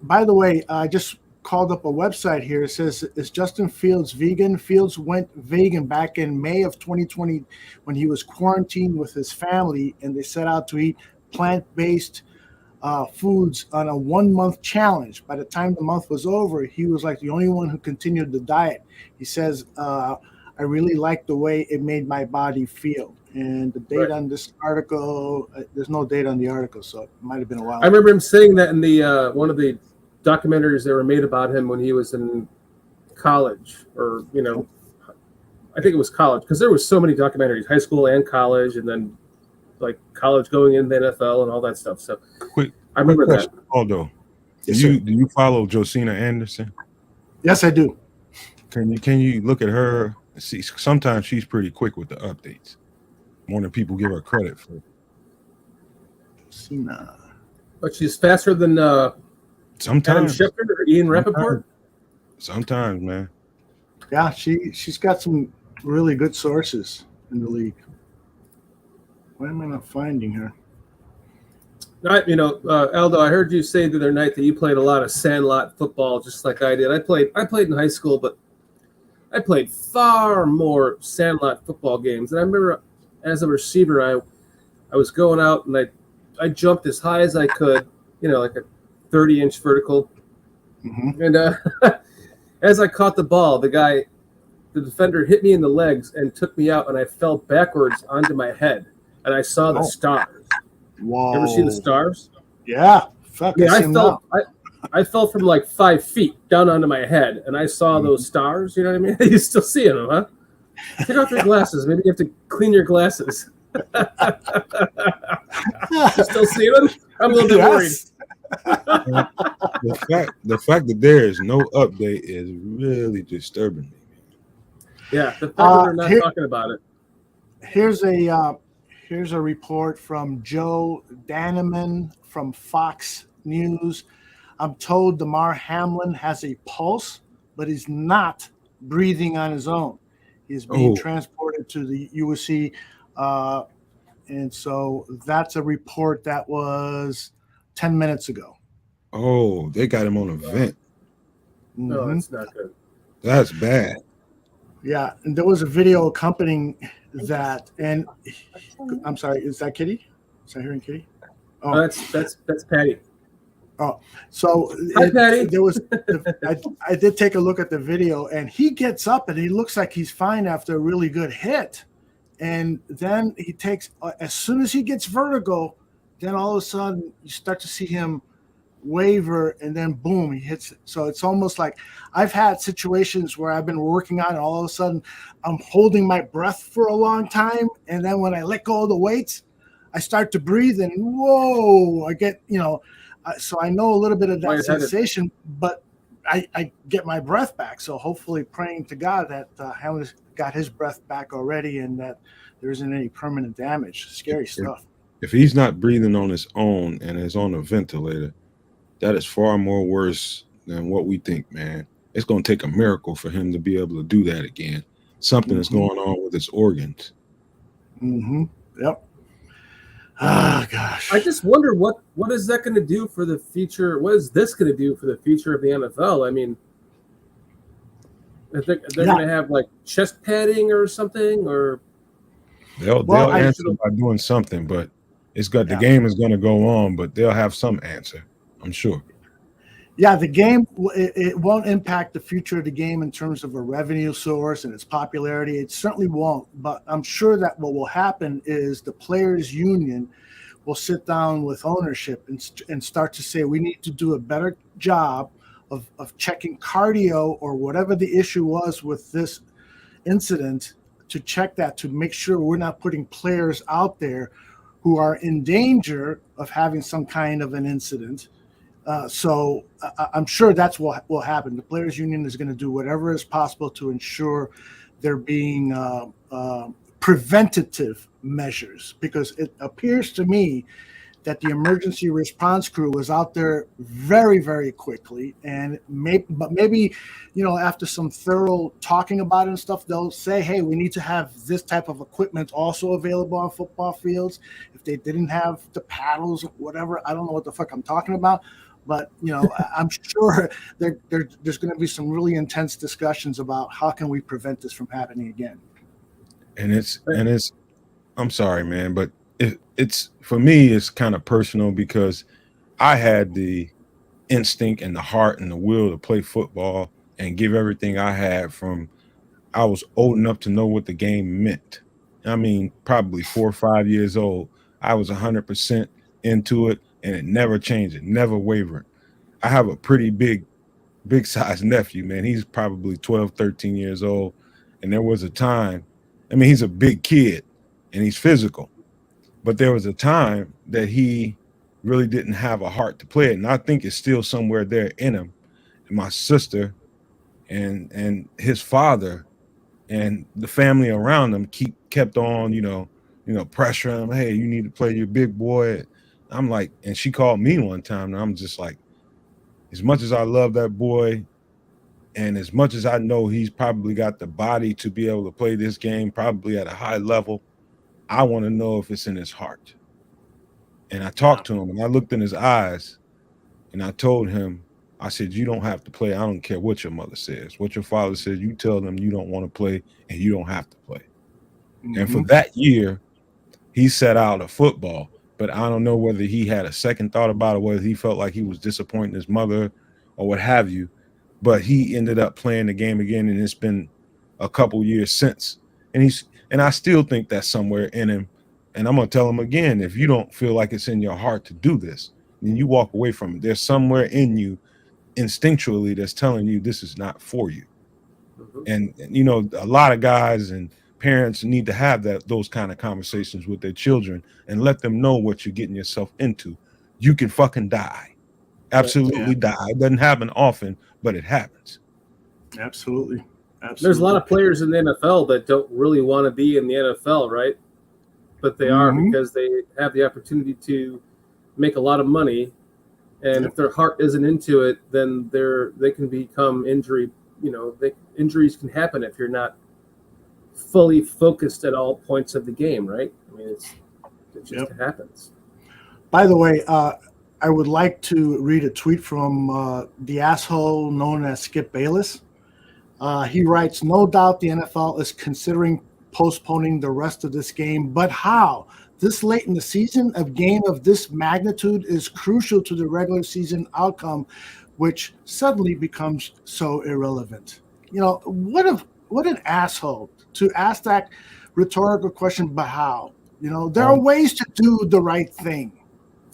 By the way, I just called up a website here. It says, is Justin Fields vegan? Fields went vegan back in May of 2020 when he was quarantined with his family, and they set out to eat plant-based foods on a 1-month challenge. By the time the month was over, he was like the only one who continued the diet. He says, I really liked the way it made my body feel. And the date on this article, there's no date on the article, so it might have been a while. I remember him saying that in the one of the documentaries that were made about him when he was in college, or I think it was college, because there was so many documentaries, high school and college, and then like college going into the NFL and all that stuff. So I remember that. Aldo, Yes, do you follow Josina Anderson? Yes, I do. Can you look at her? See, sometimes she's pretty quick with the updates, more than people give her credit for. Josina. But she's faster than Adam Sometimes, Schefter or Ian Rappaport. sometimes, man. Yeah, she's got some really good sources in the league. Why am I not finding her? Aldo, I heard you say the other night that you played a lot of sandlot football, just like I did. I played in high school, but I played far more sandlot football games. And I remember, as a receiver, I was going out and I jumped as high as I could, like a 30-inch vertical. Mm-hmm. And as I caught the ball, the defender hit me in the legs and took me out, and I fell backwards onto my head, and I saw the stars. Whoa! You ever seen the stars? Yeah. Fuck. Yeah, I fell from like 5 feet down onto my head, and I saw those stars. You know what I mean? You still seeing them, huh? Take off your glasses. Maybe you have to clean your glasses. You still see them? I'm a little bit worried. The fact that there is no update is really disturbing me. Yeah, the fact that they're not talking about it. Here's a report from Joe Daneman from Fox News. I'm told Damar Hamlin has a pulse, but he's not breathing on his own. He's being transported to the USC, and so that's a report that was 10 minutes ago. Oh, they got him on a vent. No, it's not good. That's bad. Yeah, and there was a video accompanying that. And I'm sorry, is that Kitty? Is I hearing Kitty? Oh, that's Patty. Oh, so Hi, Patty. There was. I did take a look at the video, and he gets up and he looks like he's fine after a really good hit, and then he takes as soon as he gets vertigo, then all of a sudden you start to see him waver, and then boom, he hits it. So it's almost like I've had situations where I've been working on, and all of a sudden I'm holding my breath for a long time, and then when I let go of the weights, I start to breathe, and whoa, I get so I know a little bit of that sensation, but I get my breath back. So hopefully, praying to God that Hamlin's got his breath back already, and that there isn't any permanent damage. Scary stuff. If he's not breathing on his own and is on a ventilator, that is far more worse than what we think, man. It's going to take a miracle for him to be able to do that again. Something is going on with his organs. Mm-hmm. Yep. Ah, gosh. I just wonder what is that going to do for the future? What is this going to do for the future of the NFL? I mean, I think they're going to have like chest padding or something, or they'll answer by doing something, but the game is going to go on, but they'll have some answer, I'm sure. Yeah, the game, it won't impact the future of the game in terms of a revenue source and its popularity. It certainly won't. But I'm sure that what will happen is the players' union will sit down with ownership and start to say, we need to do a better job of checking cardio or whatever the issue was with this incident, to check that, to make sure we're not putting players out there who are in danger of having some kind of an incident. So I'm sure that's what will happen. The players' union is going to do whatever is possible to ensure there being preventative measures, because it appears to me that the emergency response crew was out there very, very quickly, and maybe after some thorough talking about it and stuff, they'll say, hey, we need to have this type of equipment also available on football fields. If they didn't have the paddles or whatever, I don't know what the fuck I'm talking about. But, I'm sure there's going to be some really intense discussions about how can we prevent this from happening again. And it's I'm sorry, man, but it's for me, it's kind of personal, because I had the instinct and the heart and the will to play football and give everything I had from I was old enough to know what the game meant. I mean, probably 4 or 5 years old, I was 100% into it. And it never changed. It never wavered. I have a pretty big size nephew, man. He's probably 12, 13 years old. And there was a time, I mean, he's a big kid and he's physical. But there was a time that he really didn't have a heart to play it. And I think it's still somewhere there in him. And my sister and his father and the family around him kept on, pressuring him. Hey, you need to play your big boy. I'm like, and she called me one time, and I'm just like, as much as I love that boy, And as much as I know he's probably got the body to be able to play this game, probably at a high level, I want to know if it's in his heart. And I talked to him and I looked in his eyes and I told him, I said, you don't have to play. I don't care what your mother says. What your father says, you tell them you don't want to play and you don't have to play. Mm-hmm. And for that year, he set out of football. But I don't know whether he had a second thought about it, whether he felt like he was disappointing his mother or what have you. But he ended up playing the game again, and it's been a couple years since. And I still think that's somewhere in him. And I'm gonna tell him again, if you don't feel like it's in your heart to do this, then you walk away from it. There's somewhere in you instinctually that's telling you this is not for you. And you know, a lot of guys and parents need to have those kind of conversations with their children and let them know what you're getting yourself into. You can fucking die. Absolutely die. It doesn't happen often, but it happens. Absolutely. There's a lot of players in the NFL that don't really want to be in the NFL, right? But they are because they have the opportunity to make a lot of money. And if their heart isn't into it, then they can become injury. You know, injuries can happen if you're not fully focused at all points of the game, right? I mean, it just happens. By the way, I would like to read a tweet from the asshole known as Skip Bayless. He writes, no doubt the NFL is considering postponing the rest of this game, but how? This late in the season, a game of this magnitude is crucial to the regular season outcome, which suddenly becomes so irrelevant. You know, what an asshole to ask that rhetorical question, but how? You know, there are ways to do the right thing.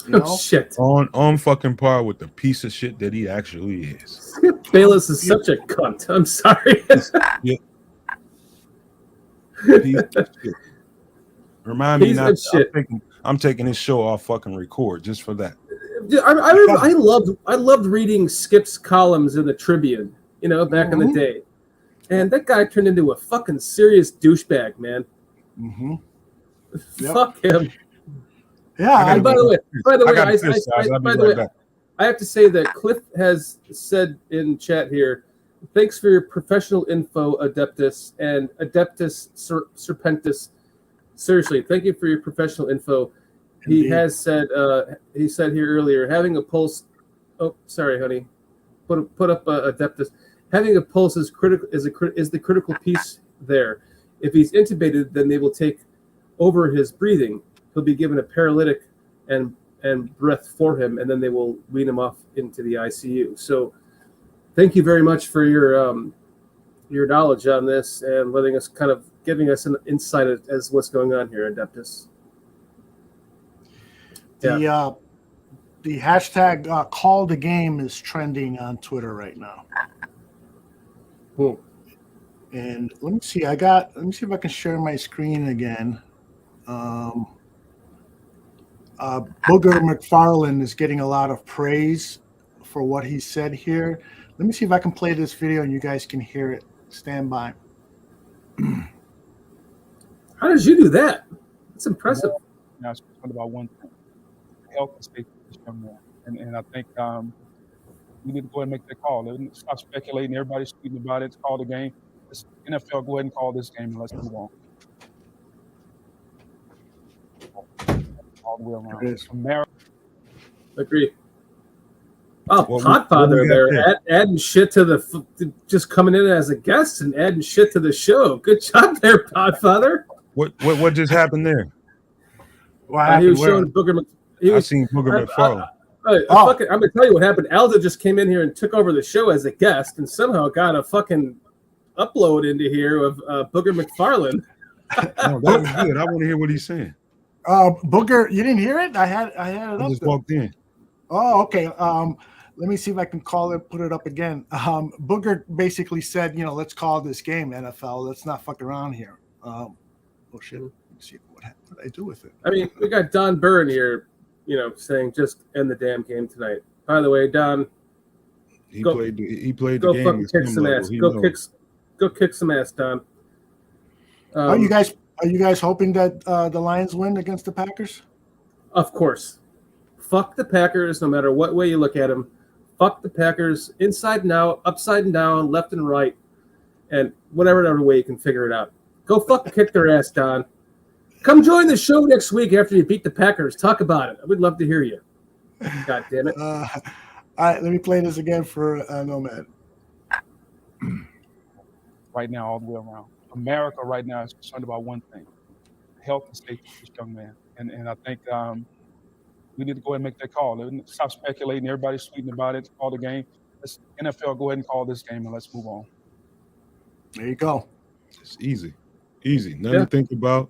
You know? Oh, shit. On fucking par with the piece of shit that he actually is. Skip Bayless is such a cunt. I'm sorry. Piece of shit. Remind me not. I'm taking his show off fucking record just for that. I loved reading Skip's columns in the Tribune, you know, back in the day. And that guy turned into a fucking serious douchebag, man. Fuck him. Yeah. And by the way, I have to say that Cliff has said in chat here, thanks for your professional info, Adeptus and Adeptus Serpentis. Seriously, thank you for your professional info. Indeed. He said here earlier, having a pulse. Oh, sorry, honey. Put up Adeptus. Having a pulse is the critical piece there. If he's intubated, then they will take over his breathing. He'll be given a paralytic and breath for him, and then they will wean him off into the ICU. So, thank you very much for your knowledge on this and letting us giving us an insight as what's going on here, Adeptus. The hashtag call the game is trending on Twitter right now. Cool. And let me see. Let me see if I can share my screen again. Booger McFarland is getting a lot of praise for what he said here. Let me see if I can play this video and you guys can hear it. Stand by. How did you do that? That's impressive. Now it's about one thing: health and safety is number one. And I think we need to go ahead and make that call. Stop speculating. Everybody's speaking about it. It's called a game. Let's, NFL, go ahead and call this game and let's move on. All the way around. It is. America. Agree. Oh, Podfather there, adding shit to just coming in as a guest and adding shit to the show. Good job there, Podfather. What just happened there? He was showing Booger. I seen Booger McFarland. I'm gonna tell you what happened. Aldo just came in here and took over the show as a guest, and somehow got a fucking upload into here of Booger McFarland. No, that was good. I want to hear what he's saying. Booger, you didn't hear it? I had it up. I just walked in. Oh, okay. Let me see if I can put it up again. Booger basically said, let's call this game NFL. Let's not fuck around here. Oh shit. Let's see what did I do with it? I mean, we got Don Byrne here, saying just end the damn game tonight. By the way, Don, he played the game. Go fucking kick some ass. Go kick some ass, Don. Are you guys hoping that the Lions win against the Packers? Of course. Fuck the Packers, no matter what way you look at them. fuck the Packers inside and out, upside and down, left and right, and whatever other way you can figure it out. Go fucking kick their ass, Don. Come join the show next week after you beat the Packers. Talk about it. I would love to hear you. God damn it. All right, let me play this again for Nomad. Right now, all the way around. America right now is concerned about one thing: the health and safety of this young man. And I think we need to go ahead and make that call. Stop speculating. Everybody's tweeting about it. Call the game. Let's NFL go ahead and call this game and let's move on. There you go. It's easy. Nothing to think about.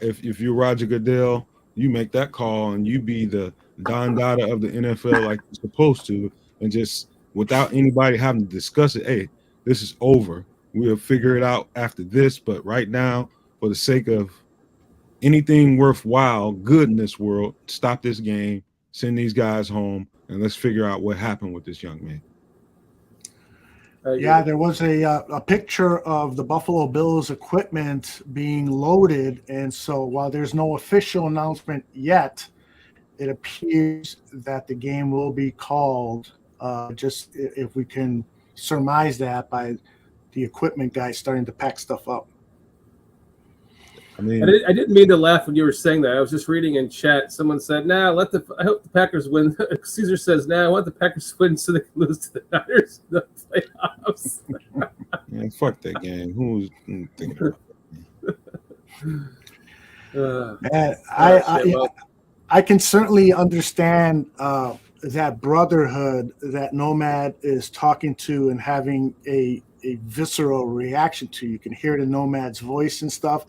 If you're Roger Goodell, you make that call and you be the Don Dada of the NFL like you're supposed to, and just without anybody having to discuss it. Hey, this is over. We'll figure it out after this. But right now, for the sake of anything worthwhile, good in this world, stop this game, send these guys home, and let's figure out what happened with this young man. Yeah, there was a picture of the Buffalo Bills equipment being loaded, and so while there's no official announcement yet, it appears that the game will be called. Just if we can surmise that by the equipment guys starting to pack stuff up. I mean, I didn't mean to laugh when you were saying that. I was just reading in chat. Someone said, "Nah, I hope the Packers win." Caesar says, "Nah, I want the Packers to win so they can lose to the Niners in the playoffs." man, fuck that game. Who's thinking about And I can certainly understand that brotherhood that Nomad is talking to and having a visceral reaction to. You can hear it in Nomad's voice and stuff.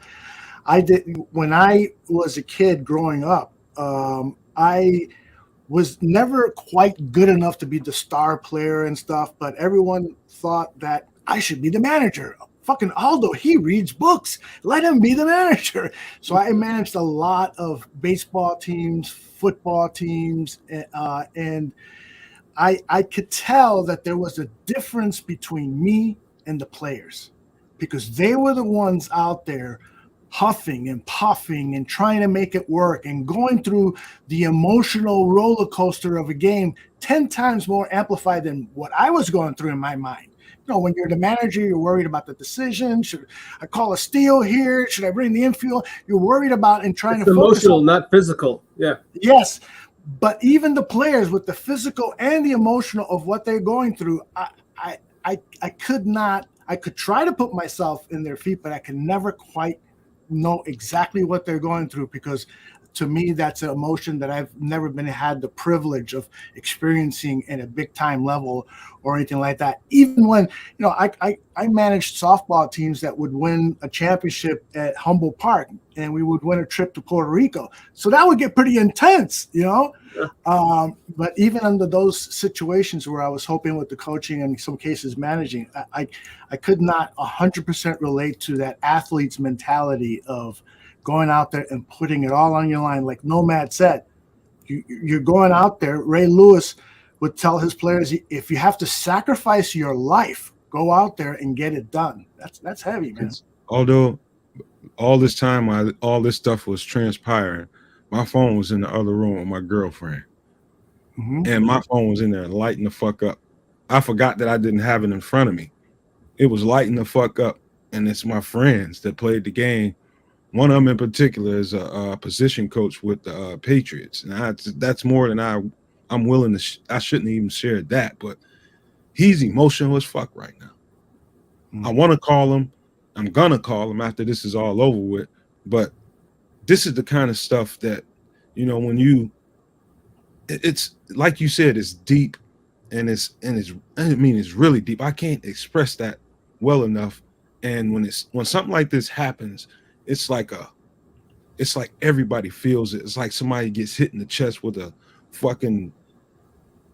When I was a kid growing up, I was never quite good enough to be the star player and stuff, but everyone thought that I should be the manager. Fucking Aldo, he reads books. Let him be the manager. So I managed a lot of baseball teams, football teams, and I could tell that there was a difference between me and the players because they were the ones out there huffing and puffing and trying to make it work and going through the emotional roller coaster of a game 10 times more amplified than what I was going through in my mind. You know, when you're the manager, you're worried about the decision. Should I call a steal here? Should I bring the infield? You're worried about and trying to focus emotional, not physical. Yeah. Yes. But even the players with the physical and the emotional of what they're going through, I could not. I could try to put myself in their feet, but I can never quite know exactly what they're going through because to me that's an emotion that I've never had the privilege of experiencing in a big time level or anything like that. Even when I managed softball teams that would win a championship at Humboldt Park and we would win a trip to Puerto Rico, so that would get pretty intense, but even under those situations where I was hoping with the coaching and in some cases managing, I could not 100% relate to that athlete's mentality of going out there and putting it all on your line. Like Nomad said, you're going out there. Ray Lewis would tell his players, if you have to sacrifice your life, go out there and get it done. That's heavy, man. Although all this time, all this stuff was transpiring, my phone was in the other room with my girlfriend. Mm-hmm. And my phone was in there lighting the fuck up. I forgot that I didn't have it in front of me. It was lighting the fuck up. And it's my friends that played the game. One of them in particular is a position coach with the Patriots. And that's more than I'm willing to, I shouldn't even share that, but he's emotional as fuck right now. Mm-hmm. I want to call him. I'm going to call him after this is all over with. But this is the kind of stuff that, when it's like you said, it's deep and it's really deep. I can't express that well enough. And when something like this happens, it's like everybody feels it. It's like somebody gets hit in the chest with a fucking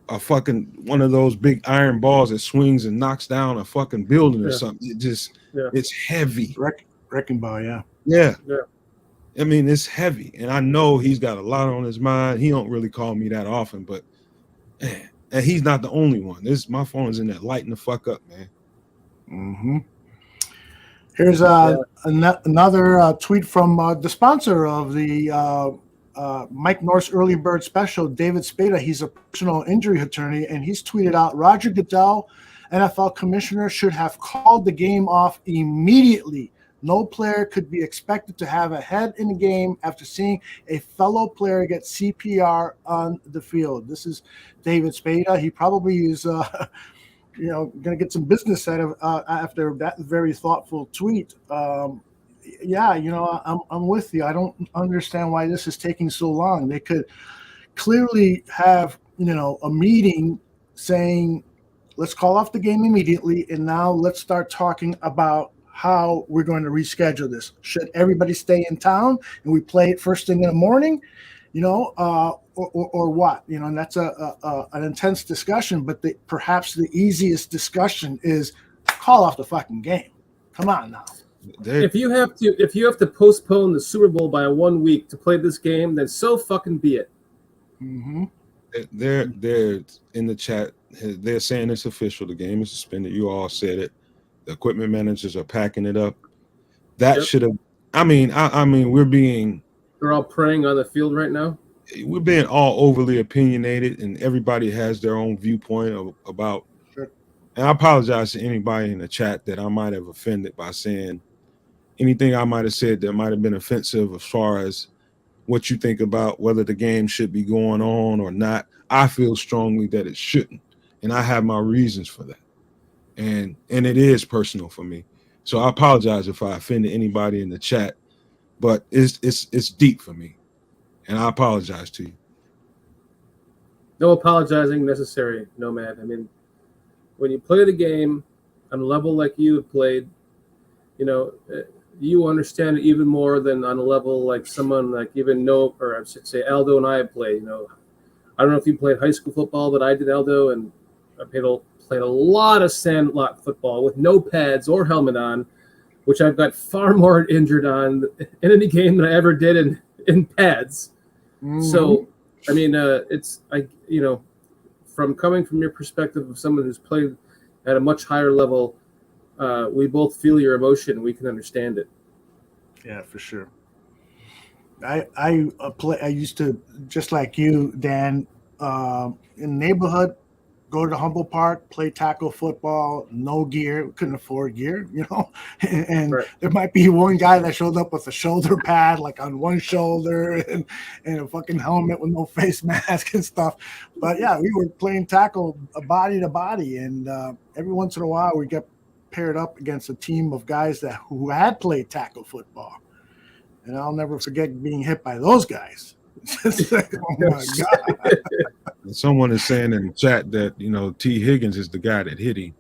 one of those big iron balls that swings and knocks down a fucking building or something. It just it's heavy. Wrecking ball, yeah. Yeah. I mean, it's heavy, and I know he's got a lot on his mind. He don't really call me that often, but man, and he's not the only one. My phone's in there lighting the fuck up, man. Mm-hmm. Here's another tweet from the sponsor of the Mike North's early bird special, David Spada, he's a personal injury attorney, and he's tweeted out Roger Goodell, NFL commissioner, should have called the game off immediately. No player could be expected to have a head in the game after seeing a fellow player get CPR on the field. This is David Spada. He probably is, going to get some business out of after that very thoughtful tweet. Yeah, I'm with you. I don't understand why this is taking so long. They could clearly have, a meeting saying, let's call off the game immediately, and now let's start talking about how we're going to reschedule this. Should everybody stay in town and we play it first thing in the morning, or what? And that's an intense discussion, but perhaps the easiest discussion is call off the fucking game. Come on now. If you have to postpone the Super Bowl by 1 week to play this game, then so fucking be it. Mm-hmm. They're in the chat. They're saying it's official. The game is suspended. You all said it. The equipment managers are packing it up. That should have. I mean, They're all praying on the field right now. We're being all overly opinionated, and everybody has their own viewpoint about. Sure. And I apologize to anybody in the chat that I might have offended by saying anything I might have said that might have been offensive as far as what you think about whether the game should be going on or not. I feel strongly that it shouldn't, and I have my reasons for that. And it is personal for me. So I apologize if I offended anybody in the chat, but it's deep for me, and I apologize to you. No apologizing necessary, Nomad. I mean, when you play the game on a level like you have played, you understand it even more than on a level like someone like or I should say Aldo and I have played. I don't know if you played high school football, but I did, Aldo, and I played a lot of sandlot football with no pads or helmet on, which I've got far more injured on in any game than I ever did in pads. Mm-hmm. So, I mean, from coming from your perspective of someone who's played at a much higher level, we both feel your emotion. We can understand it. Yeah, for sure. I used to, just like you, Dan, in the neighborhood, go to the Humboldt Park, play tackle football, no gear. We couldn't afford gear, and right. There might be one guy that showed up with a shoulder pad, like on one shoulder, and a fucking helmet with no face mask and stuff. But yeah, we were playing tackle body to body, and every once in a while we get paired up against a team of guys who had played tackle football. And I'll never forget being hit by those guys. Like, oh my God. Someone is saying in the chat that, T. Higgins is the guy that hit him.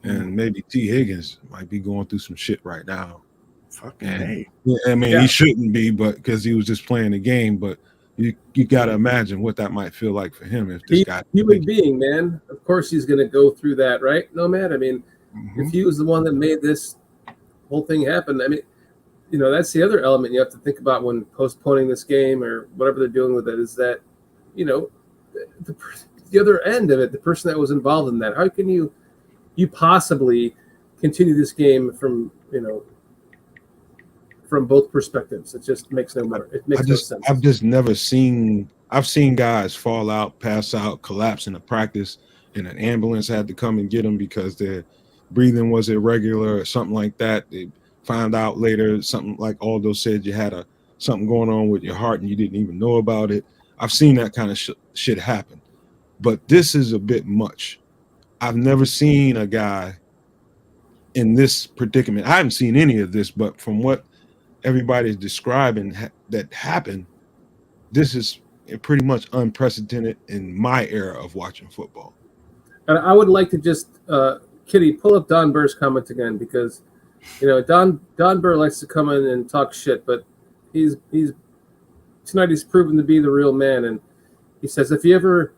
And maybe T. Higgins might be going through some shit right now. Fucking hey. He shouldn't be, but because he was just playing the game. But you got to imagine what that might feel like for him if this guy. Human being, man. Of course he's going to go through that, right, Nomad? I mean, if he was the one that made this whole thing happen, I mean, that's the other element you have to think about when postponing this game or whatever they're doing with it is that, the other end of it, the person that was involved in that, how can you possibly continue this game from both perspectives? It just makes no sense. I've just never seen, I've seen guys fall out, pass out, collapse in a practice, and an ambulance had to come and get them because their breathing was irregular or something like that. They found out later, something like Aldo said, you had something going on with your heart and you didn't even know about it. I've seen that kind of shit happen, but this is a bit much. I've never seen a guy in this predicament. I haven't seen any of this, but from what everybody's describing that happened, this is pretty much unprecedented in my era of watching football. And I would like to just, Kitty, pull up Don Burr's comment again, because Don Burr likes to come in and talk shit, but tonight he's proven to be the real man. And he says, if you ever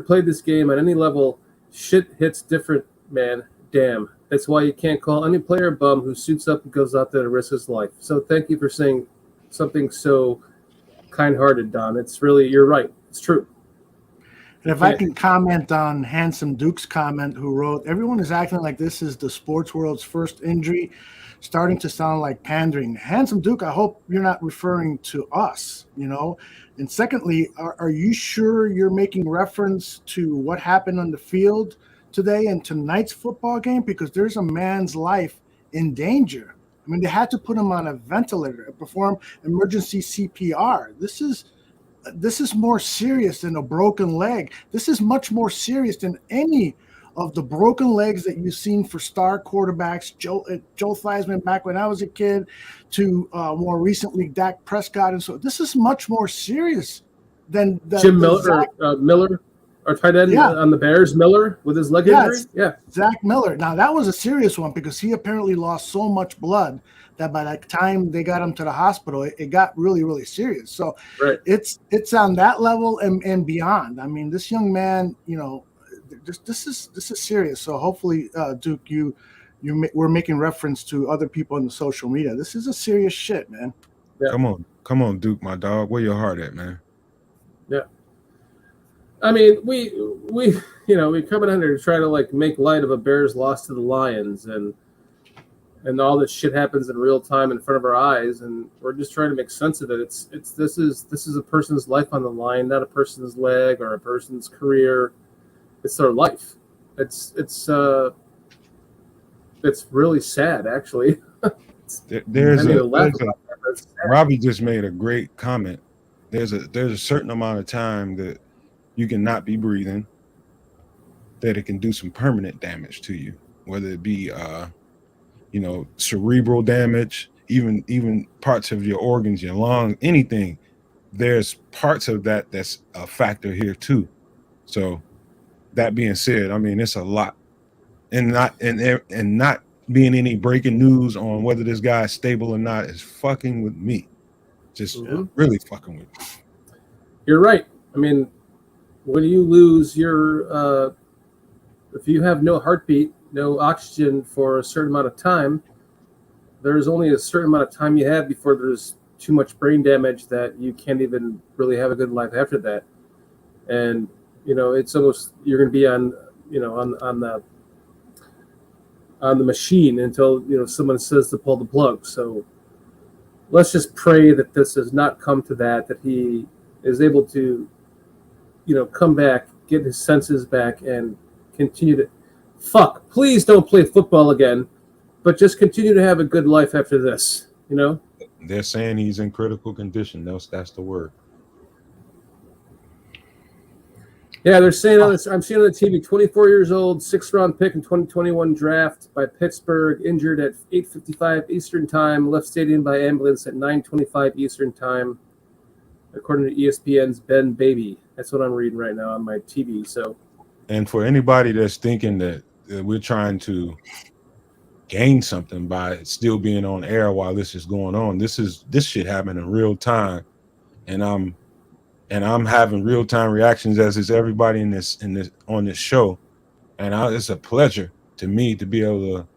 played this game at any level, shit hits different, man. Damn. That's why you can't call any player a bum who suits up and goes out there to risk his life. So thank you for saying something so kind-hearted, Don. It's really, you're right. It's true. And if I can comment on Handsome Duke's comment, who wrote, "Everyone is acting like this is the sports world's first injury, starting to sound like pandering." Handsome Duke, I hope you're not referring to us, And secondly, are you sure you're making reference to what happened on the field today and tonight's football game? Because there's a man's life in danger. I mean, they had to put him on a ventilator and perform emergency CPR. This is more serious than a broken leg. This is much more serious than any of the broken legs that you've seen for star quarterbacks, Joe Theismann back when I was a kid, to more recently Dak Prescott. And so this is much more serious than Jim Miller, Miller, our tight end on the Bears, Miller, with his leg injury. Yeah, Zach Miller. Now, that was a serious one because he apparently lost so much blood that by the time they got him to the hospital, it got really, really serious. So it's on that level and beyond. I mean, this young man, this is serious. So hopefully, Duke, we're making reference to other people in the social media. This is a serious shit, man. Yeah. Come on, Duke, my dog. Where your heart at, man? Yeah. I mean, we coming in here to try to make light of a Bears loss to the Lions, and all this shit happens in real time in front of our eyes, and we're just trying to make sense of it. This is a person's life on the line, not a person's leg or a person's career. It's their life. It's really sad, actually. Robbie just made a great comment. There's a certain amount of time that you can not be breathing, that it can do some permanent damage to you, whether it be cerebral damage, even parts of your organs, your lungs, anything. There's parts of that that's a factor here too. So that being said, I mean, it's a lot, and not being any breaking news on whether this guy is stable or not is fucking with me. Just really fucking with me. You're right. I mean, when you lose your, if you have no heartbeat, no oxygen for a certain amount of time, there's only a certain amount of time you have before there's too much brain damage that you can't even really have a good life after that. And, it's almost, you're going to be on the machine until, someone says to pull the plug. So let's just pray that this does not come to that he is able to, come back, get his senses back, and continue to please don't play football again, but just continue to have a good life after this, They're saying he's in critical condition. That's the word. Yeah, they're saying I'm seeing on the TV, 24 years old, 6th-round pick in 2021 draft by Pittsburgh, injured at 8:55 Eastern time, left stadium by ambulance at 9:25 Eastern time, according to ESPN's Ben Baby. That's what I'm reading right now on my TV. So, and for anybody that's thinking that we're trying to gain something by still being on air while this is going on, this shit happening in real time, and I'm having real time reactions, as is everybody in this on this show, and it's a pleasure to me to be able to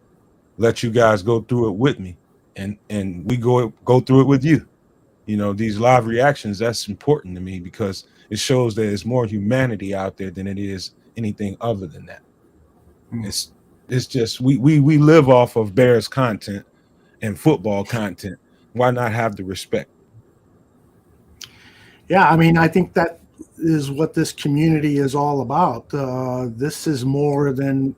let you guys go through it with me, and we go through it with you. These live reactions, that's important to me because it shows that there's more humanity out there than it is anything other than that. It's just we live off of Bears content and football content. Why not have the respect? Yeah, I mean, I think that is what this community is all about. This is more than,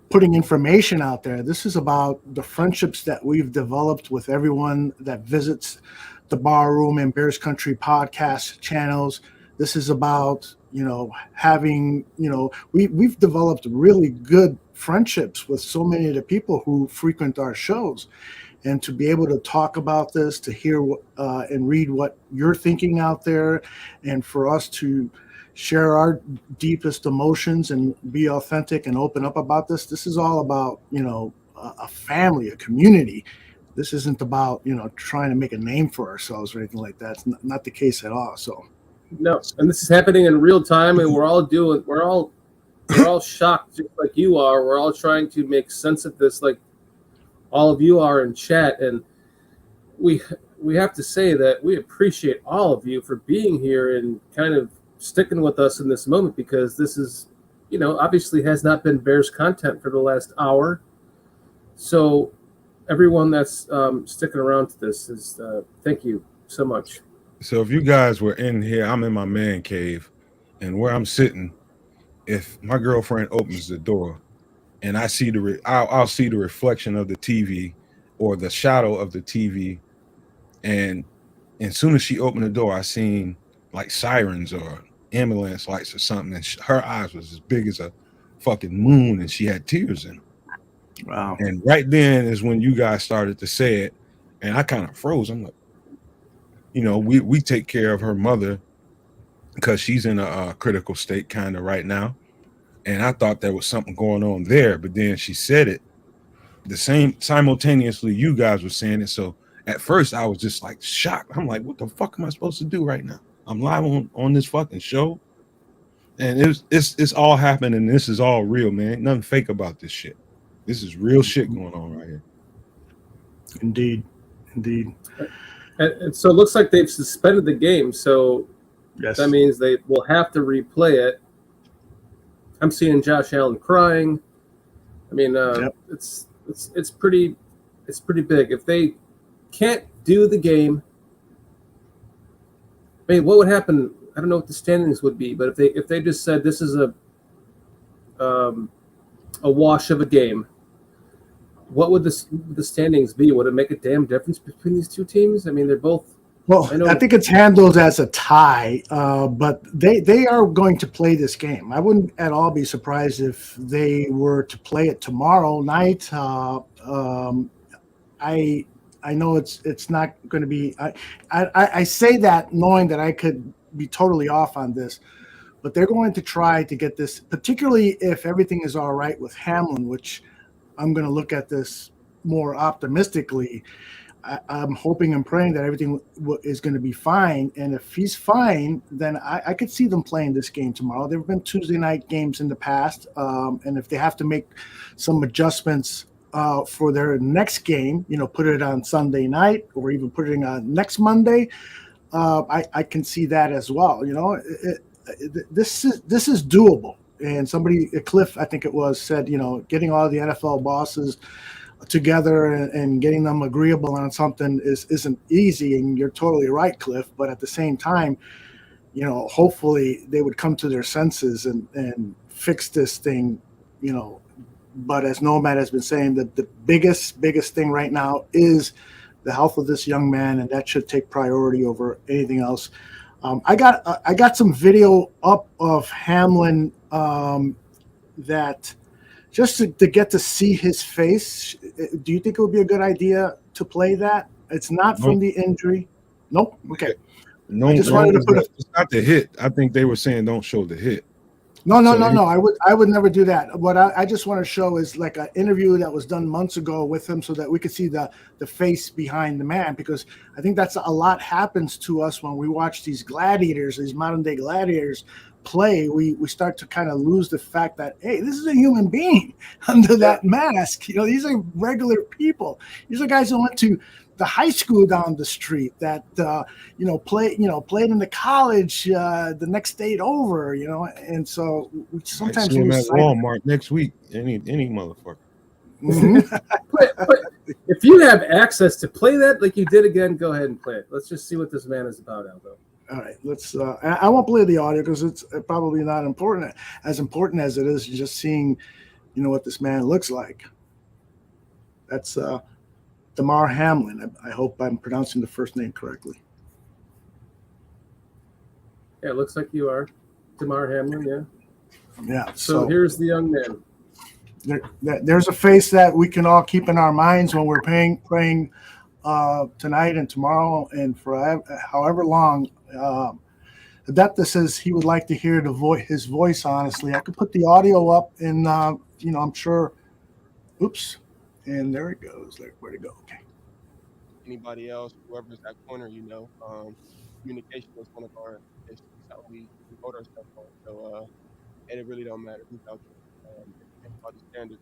putting information out there. This is about the friendships that we've developed with everyone that visits the Bar Room and Bears Country podcast channels. This is about, having, we've developed really good friendships with so many of the people who frequent our shows. And to be able to talk about this, to hear and read what you're thinking out there, and for us to share our deepest emotions and be authentic and open up about this. This is all about, a family, a community. This isn't about, trying to make a name for ourselves or anything like that. It's not the case at all. So, no, and this is happening in real time, and we're all shocked, just like you are. We're all trying to make sense of this, like all of you are in chat, and we we have to say that we appreciate all of you for being here and kind of sticking with us in this moment, because this is, obviously has not been Bears content for the last hour. So everyone that's sticking around to this is thank you so much. So if you guys were in here, I'm in my man cave, and where I'm sitting, if my girlfriend opens the door and I see I'll see the reflection of the TV or the shadow of the TV, and as soon as she opened the door, I seen like sirens or ambulance lights or something, and her eyes was as big as a fucking moon, and she had tears in them. Wow. And right then is when you guys started to say it, and I kind of froze. I'm like, we take care of her mother because she's in a critical state kind of right now, and I thought there was something going on there, but then she said it the same simultaneously you guys were saying it. So at first I was just like shocked. I'm like, what the fuck am I supposed to do right now? I'm live on this fucking show, and it's all happening, and this is all real, man. Ain't nothing fake about this shit. This is real shit going on right here. Indeed. And so it looks like they've suspended the game. So Yes. that means they will have to replay it. I'm seeing Josh Allen crying. I mean, Yep. it's pretty big. If they can't do the game, I mean, what would happen? I don't know what the standings would be, but if they just said this is a wash of a game, what would the standings be? Would it make a damn difference between these two teams? I mean, they're both. Well, I think it's handled as a tie, but they are going to play this game. I wouldn't at all be surprised if they were to play it tomorrow night. I know it's not going to be. I say that knowing that I could be totally off on this, but they're going to try to get this, particularly if everything is all right with Hamlin, which I'm going to look at this more optimistically. I'm hoping and praying that everything is going to be fine. And if he's fine, then I could see them playing this game tomorrow. There have been Tuesday night games in the past. And if they have to make some adjustments for their next game, put it on Sunday night or even put it on next Monday, I can see that as well. This is doable. And somebody, Cliff, I think it was, said, getting all the NFL bosses together and getting them agreeable on something isn't easy, and you're totally right, Cliff. But at the same time, hopefully they would come to their senses and fix this thing, But as Nomad has been saying, that the biggest thing right now is the health of this young man, and that should take priority over anything else. I got some video up of Hamlin that. Just to get to see his face, do you think it would be a good idea to play that? It's not from the injury. Nope. Okay. No, I just wanted to put it's not the hit. I think they were saying don't show the hit. No. I would never do that. What I just want to show is like an interview that was done months ago with him, so that we could see the face behind the man, because I think that's a lot happens to us when we watch these gladiators, these modern day gladiators play. We start to kind of lose the fact that, hey, this is a human being under that mask. These are regular people. These are guys who went to the high school down the street that played in the college the next state over, and so we sometimes see him lose at Walmart next week. Any motherfucker. Mm-hmm. but if you have access to play that like you did again, go ahead and play it. Let's just see what this man is about, Aldo. All right, let's. I won't play the audio because it's probably not important as it is just seeing, what this man looks like. That's Damar Hamlin. I hope I'm pronouncing the first name correctly. Yeah, it looks like you are Damar Hamlin. Yeah. Yeah. So here's the young man. There's a face that we can all keep in our minds when we're praying tonight and tomorrow and for however long. Adepta says he would like to hear his voice. Honestly, I could put the audio up, and I'm sure. Oops, and there it goes. Where'd it go? Okay. Anybody else, whoever's that corner, communication is one of our issues that we vote ourselves on. So, and it really don't matter who's out there. It's about the standards.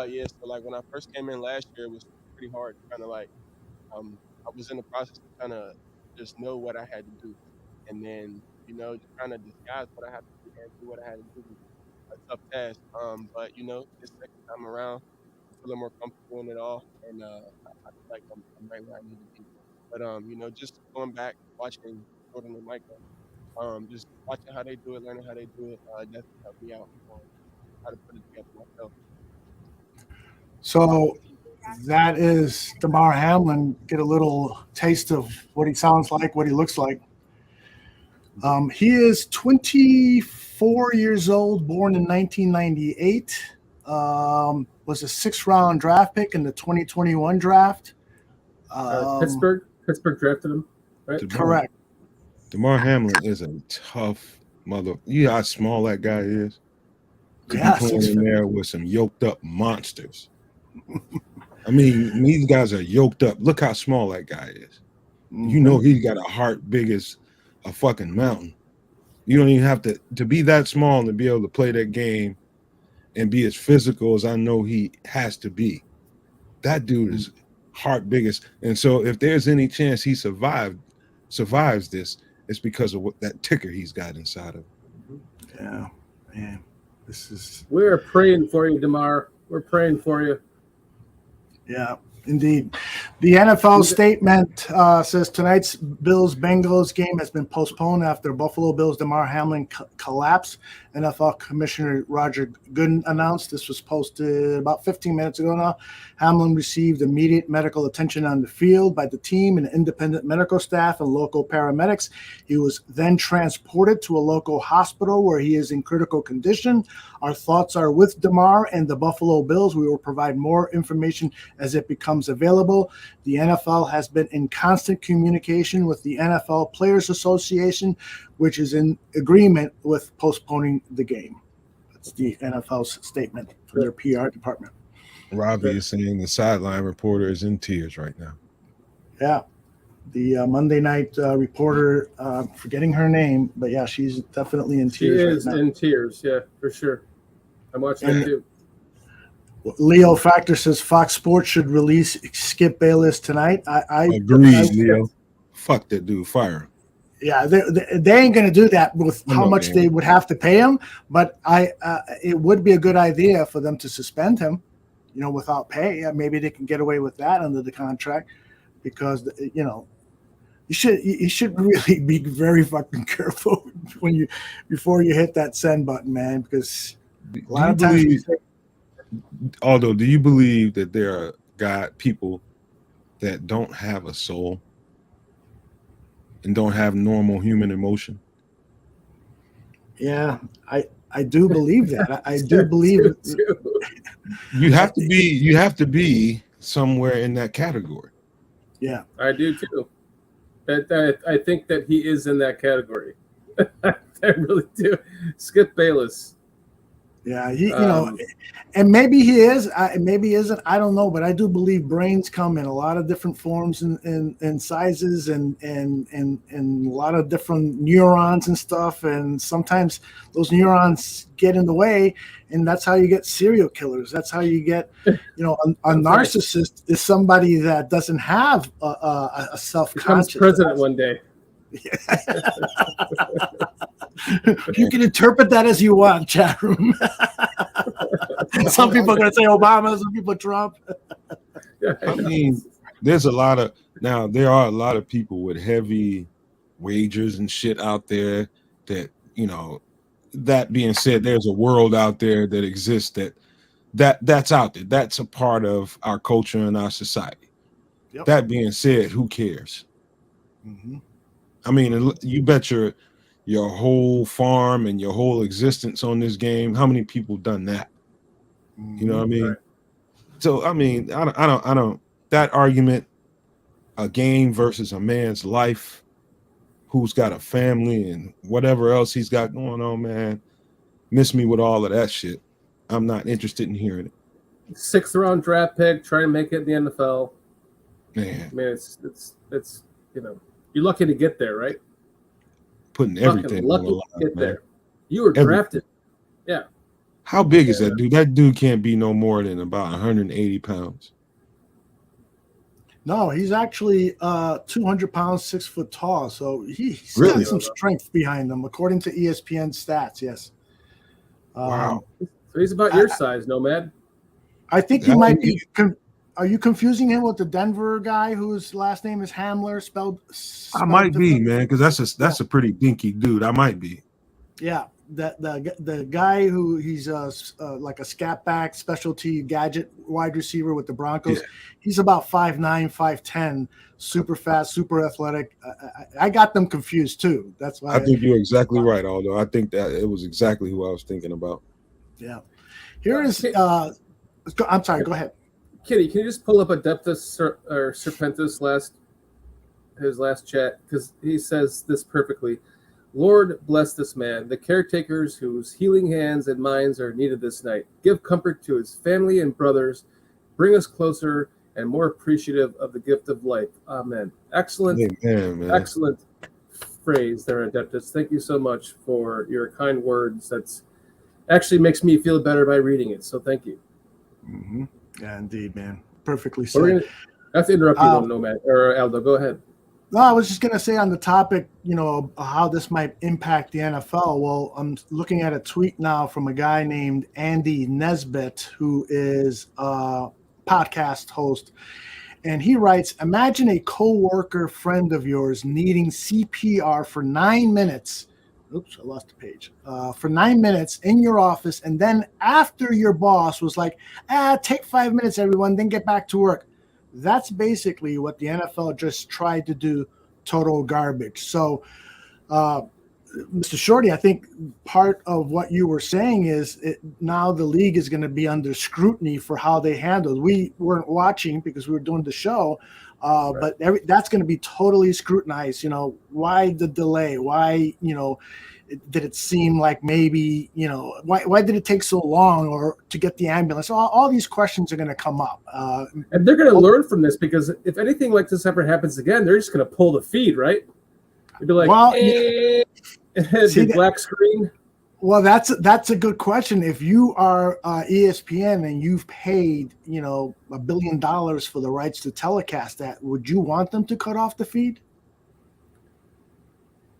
Yeah. So like when I first came in last year, it was pretty hard. Kind of like I was in the process to kind of just know what I had to do, and then just trying to disguise what I had to do and do what I had to do was a tough task. But this second time around, I'm feeling more comfortable in it all, and I feel like I'm right where I need to be. But just going back watching Jordan and Micah, just watching how they do it, learning how they do it, definitely helped me out on how to put it together myself. So that is Damar Hamlin. Get a little taste of what he sounds like, what he looks like. He is 24 years old, born in 1998. Was a 6th-round draft pick in the 2021 draft. Pittsburgh drafted him, right? Correct. Damar Hamlin is a tough mother. You know how small that guy is? To Yeah, be playing in there with some yoked up monsters. I mean, these guys are yoked up. Look how small that guy is. You know he's got a heart big as a fucking mountain. You don't even have to be that small and to be able to play that game and be as physical as I know he has to be. That dude is heart biggest. And so if there's any chance he survives this, it's because of what that ticker he's got inside of him. Yeah, man. We're praying for you, Damar. We're praying for you. Yeah, indeed. The NFL statement says tonight's Bills-Bengals game has been postponed after Buffalo Bills' Damar Hamlin collapse. NFL Commissioner Roger Goodin announced this was posted about 15 minutes ago now. Hamlin received immediate medical attention on the field by the team and independent medical staff and local paramedics. He was then transported to a local hospital where he is in critical condition. Our thoughts are with Damar and the Buffalo Bills. We will provide more information as it becomes available. The NFL has been in constant communication with the NFL Players Association, which is in agreement with postponing the game. That's the NFL's statement from their PR department. Robbie is saying the sideline reporter is in tears right now. Yeah. The Monday night reporter, forgetting her name, but yeah, she's definitely in tears. She is right now. in tears, yeah, for sure. I'm watching it too. Leo Factor says Fox Sports should release Skip Bayless tonight. I agree, Leo. Fuck that dude, fire him. Yeah, they ain't going to do that with how much they would have to pay him. But it would be a good idea for them to suspend him, without pay. Maybe they can get away with that under the contract, because you should really be very fucking careful before you hit that send button, man. Because a lot of times, Aldo, do you believe that there are people that don't have a soul and don't have normal human emotion? Yeah, I do believe that. I do believe you have to be somewhere in that category. Yeah, I do too. I think that he is in that category. I really do. Skip Bayless. Yeah, and maybe he is, maybe he isn't. I don't know, but I do believe brains come in a lot of different forms and sizes and a lot of different neurons and stuff. And sometimes those neurons get in the way, and that's how you get serial killers. That's how you get, a narcissist is somebody that doesn't have a self-conscious. Becomes president one day. You can interpret that as you want, chat room. Some people are going to say Obama, some people Trump. I mean, there are a lot of people with heavy wagers and shit out there that, that being said, there's a world out there that exists that's out there. That's a part of our culture and our society. Yep. That being said, who cares? Mm-hmm. I mean, you bet your whole farm and your whole existence on this game. How many people done that? You know what I mean? Right. So I mean, I don't. That argument, a game versus a man's life, who's got a family and whatever else he's got going on, man. Miss me with all of that shit. I'm not interested in hearing it. 6th round draft pick, trying to make it in the NFL. Man, I mean, it's you're lucky to get there, right? Putting everything lucky on the line, to get man. there. You were drafted. Yeah. How big is that dude? That dude can't be no more than about 180 pounds. No, he's actually 200 pounds, 6 foot tall. So he's Really? got some strength behind him, according to ESPN stats. Yes. Wow. So he's about your size, Nomad. I think you might be. Are you confusing him with the Denver guy whose last name is Hamler? Spelled I might be, different? man, because that's a pretty dinky dude. I might be. Yeah, the guy who he's like a scat back specialty gadget wide receiver with the Broncos. Yeah. He's about 5'9", 5'10", super fast, super athletic. I got them confused too. That's why I think you're exactly right. Although I think that it was exactly who I was thinking about. Yeah. Here is. I'm sorry. Go ahead. Kitty, can you just pull up Adeptus or Serpentis his last chat, because he says this perfectly. Lord bless this man, the caretakers whose healing hands and minds are needed this night. Give comfort to his family and brothers. Bring us closer and more appreciative of the gift of life. Amen. Excellent, Amen, man. excellent phrase there, Adeptus. Thank you so much for your kind words. That's actually makes me feel better by reading it. So thank you. Mm-hmm. Yeah, indeed, man. Perfectly said. I have to interrupt you, though, Nomad or Aldo. Go ahead. No, I was just going to say on the topic, how this might impact the NFL. Well, I'm looking at a tweet now from a guy named Andy Nesbitt, who is a podcast host. And he writes, imagine a coworker friend of yours needing CPR for 9 minutes. Oops, I lost the page. For 9 minutes in your office. And then after your boss was like, take 5 minutes, everyone, then get back to work. That's basically what the NFL just tried to do, total garbage. So, Mr. Shorty, I think part of what you were saying is now the league is going to be under scrutiny for how they handled. We weren't watching because we were doing the show, right. But that's going to be totally scrutinized. Why the delay? Why, did it seem like maybe, why did it take so long or to get the ambulance? All these questions are going to come up. And they're going to learn from this, because if anything like this ever happens again, they're just going to pull the feed, right? You'd be like, the black screen. Well, that's a good question. If you are ESPN and you've paid, $1 billion for the rights to telecast that, would you want them to cut off the feed?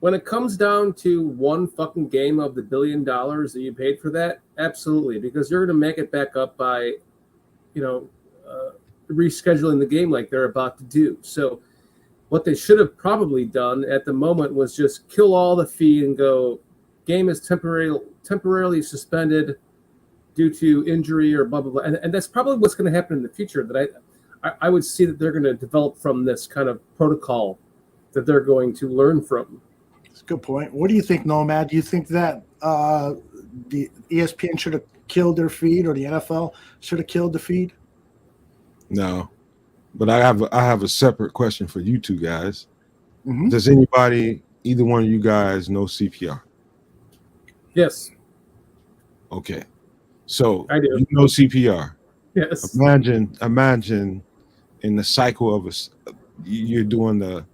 When it comes down to one fucking game of the $1 billion that you paid for that, absolutely, because you're going to make it back up by, rescheduling the game like they're about to do. So what they should have probably done at the moment was just kill all the feed and go, game is temporarily suspended due to injury or blah, blah, blah. And that's probably what's going to happen in the future, that I would see that they're going to develop from this kind of protocol that they're going to learn from. That's a good point. What do you think, Nomad? Do you think that the ESPN should have killed their feed, or the NFL should have killed the feed? No, but I have a separate question for you two guys. Mm-hmm. Does either one of you guys know CPR? Yes. Okay. So I do. You know CPR. Yes. Imagine in the cycle of you're doing the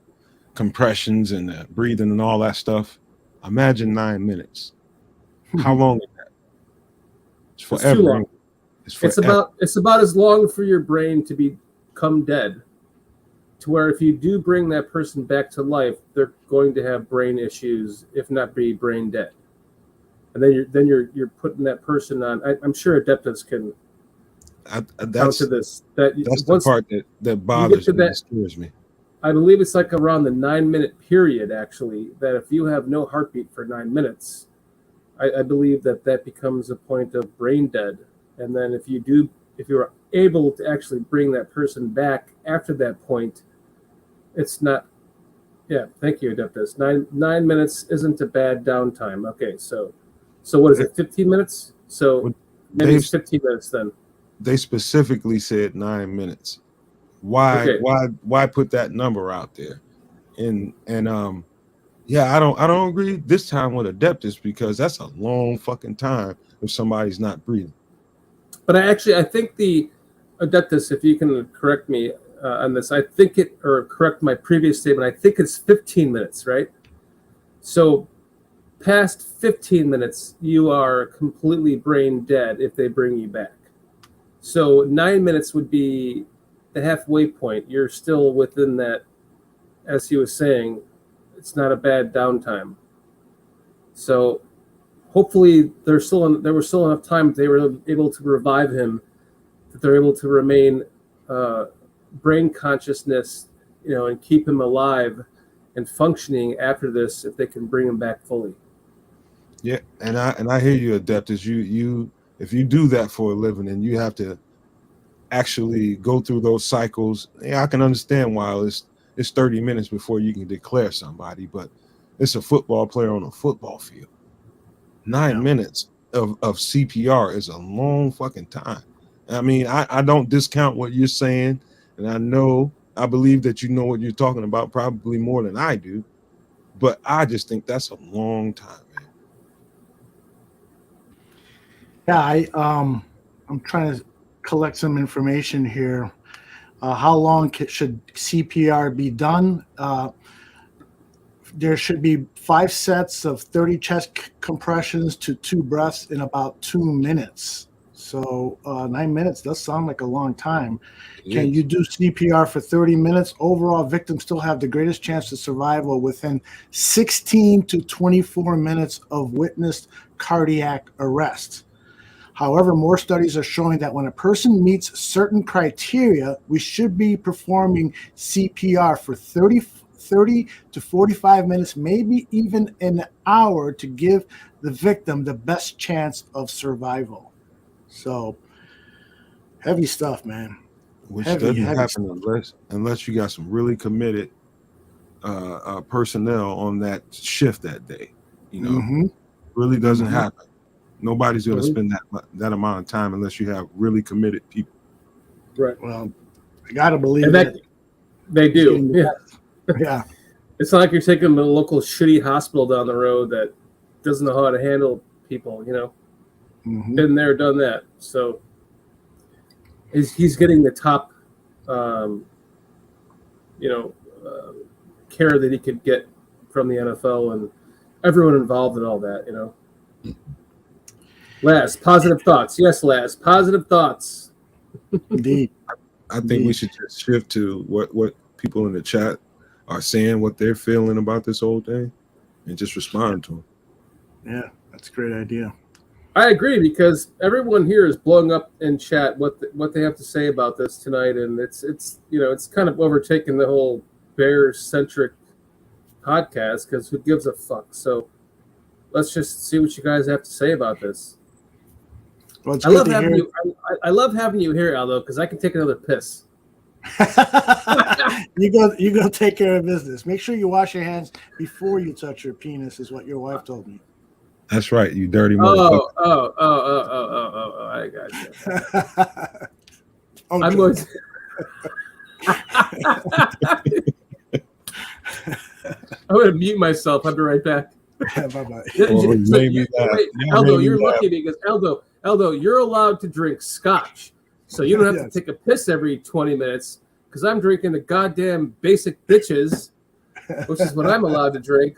compressions and the breathing and all that stuff. Imagine 9 minutes. How long is that? It's forever. It's too long. It's about as long for your brain to become dead, to where if you do bring that person back to life, they're going to have brain issues, if not be brain dead. And then you're putting that person on. I'm sure Adeptus can that's to this. That's the part that bothers me, that scares me. I believe it's like around the 9 minute period, actually, that if you have no heartbeat for 9 minutes, I believe that becomes a point of brain dead. And then if you're able to actually bring that person back after that point, it's not. Yeah, thank you, Adeptus. 9 minutes isn't a bad downtime. Okay, so what is it? 15 minutes. So maybe it's 15 minutes then. They specifically said 9 minutes. Why? Okay. Why put that number out there? And yeah, I don't agree this time with Adeptus, because that's a long fucking time if somebody's not breathing. But I think the Adeptus, if you can correct me on this, correct my previous statement, I think it's 15 minutes, right? So past 15 minutes, you are completely brain dead if they bring you back. So 9 minutes would be the halfway point. You're still within that, as he was saying, it's not a bad downtime. So hopefully there was still enough time that they were able to revive him, that they're able to remain brain consciousness, and keep him alive and functioning after this if they can bring him back fully. Yeah, and I hear you, Adept. Is you if you do that for a living and you have to actually go through those cycles, yeah, I can understand why it's 30 minutes before you can declare somebody, but it's a football player on a football field. 9 minutes of CPR is a long fucking time. I mean, I don't discount what you're saying, and I believe that you know what you're talking about probably more than I do, but I just think that's a long time, man. Yeah, I'm trying to collect some information here. How long should CPR be done? There should be 5 sets of 30 chest compressions to 2 breaths in about 2 minutes. So 9 minutes does sound like a long time. Can you do CPR for 30 minutes? Overall, victims still have the greatest chance of survival within 16 to 24 minutes of witnessed cardiac arrest. However, more studies are showing that when a person meets certain criteria, we should be performing CPR for 30 to 45 minutes, maybe even an hour, to give the victim the best chance of survival. So, heavy stuff, man. Which Heavy doesn't happen stuff. unless you got some really committed personnel on that shift that day. Really doesn't happen. Nobody's going to spend that amount of time unless you have really committed people. Right. Well, I got to believe that they do. Yeah. Yeah. It's not like you're taking them to a local shitty hospital down the road that doesn't know how to handle people, Been there, done that. So he's getting the top, care that he could get from the NFL and everyone involved in all that, Laz, positive thoughts. Yes, Laz, positive thoughts. Indeed. I think we should just shift to what people in the chat are saying, what they're feeling about this whole thing, and just respond to them. Yeah, that's a great idea. I agree, because everyone here is blowing up in chat what they have to say about this tonight, and it's kind of overtaken the whole Bears-centric podcast, because who gives a fuck? So let's just see what you guys have to say about this. Well, I love having you here, Aldo, because I can take another piss. You go take care of business. Make sure you wash your hands before you touch your penis, is what your wife told me. That's right, you dirty motherfucker. Oh, I got you. I'm going to... I'm going to mute myself. I'll be right back. Bye-bye. Aldo, you're lucky because Aldo, you're allowed to drink scotch. So you don't have to take a piss every 20 minutes, because I'm drinking the goddamn basic bitches, which is what I'm allowed to drink.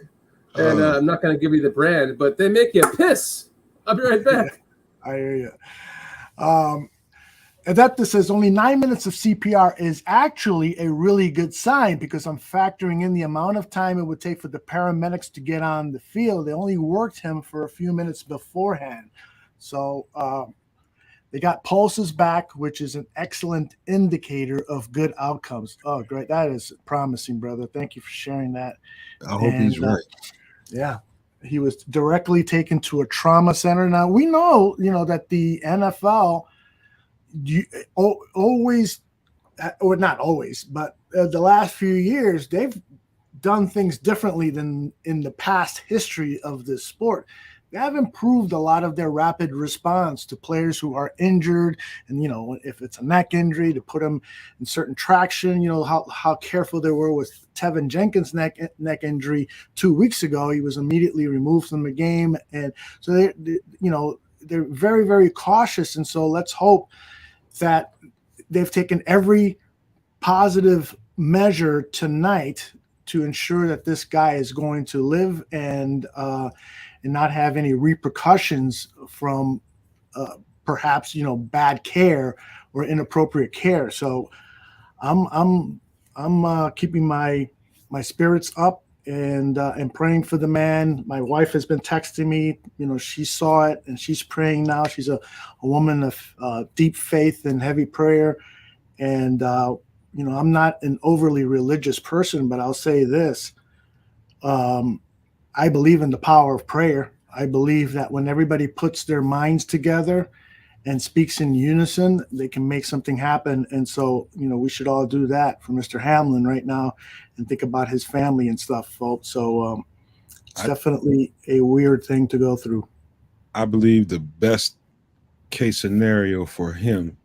And I'm not going to give you the brand, but they make you piss. I'll be right back. I hear you. Adeptus says only 9 minutes of CPR is actually a really good sign, because I'm factoring in the amount of time it would take for the paramedics to get on the field. They only worked him for a few minutes beforehand. So they got pulses back, which is an excellent indicator of good outcomes. Oh, great. That is promising, brother. Thank you for sharing that. I hope he's right. Yeah. He was directly taken to a trauma center. Now, we know, that the NFL always, or not always, but the last few years, they've done things differently than in the past history of this sport. They have improved a lot of their rapid response to players who are injured. And, if it's a neck injury, to put them in certain traction, how careful they were with Tevin Jenkins' neck injury 2 weeks ago. He was immediately removed from the game. And so they're very, very cautious. And so let's hope that they've taken every positive measure tonight to ensure that this guy is going to live and not have any repercussions from perhaps bad care or inappropriate care. So I'm keeping my spirits up and praying for the man. My wife has been texting me. She saw it and she's praying now. She's a woman of deep faith and heavy prayer. And I'm not an overly religious person, but I'll say this: I believe in the power of prayer. I believe that when everybody puts their minds together and speaks in unison, they can make something happen. And so, we should all do that for Mr. Hamlin right now and think about his family and stuff, folks. So it's definitely a weird thing to go through. I believe the best case scenario for him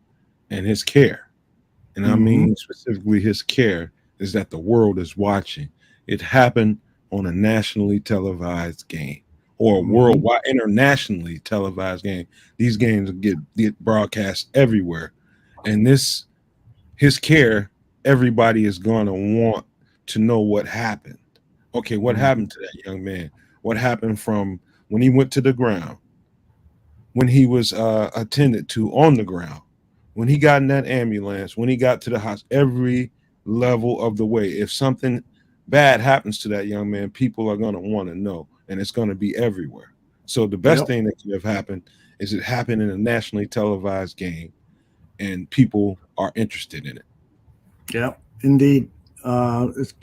and his care, and I mean specifically his care, is that the world is watching. It happened on a nationally televised game, or a worldwide, internationally televised game. These games get broadcast everywhere. And his care, everybody is going to want to know what happened. Okay, what happened to that young man? What happened from when he went to the ground, when he was attended to on the ground, when he got in that ambulance, when he got to the house, every level of the way. If something bad happens to that young man, people are going to want to know. And it's going to be everywhere. So the best thing that could have happened is it happened in a nationally televised game, and people are interested in it. Yeah, indeed. It's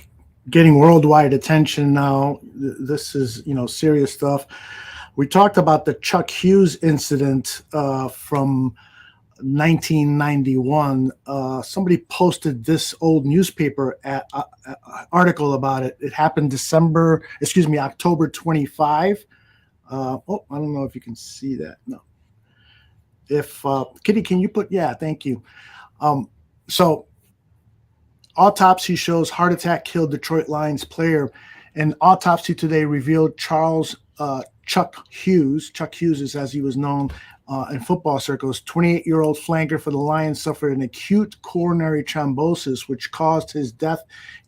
getting worldwide attention now. This is, serious stuff. We talked about the Chuck Hughes incident from 1991. Somebody posted this old newspaper article about it. It happened October 25. I don't know if you can see that. No. If Kitty, can you put? Yeah, thank you. So autopsy shows heart attack killed Detroit Lions player, and Autopsy Today revealed Chuck Hughes. Chuck Hughes is, as he was known in football circles, 28-year-old flanker for the Lions suffered an acute coronary thrombosis, which caused his death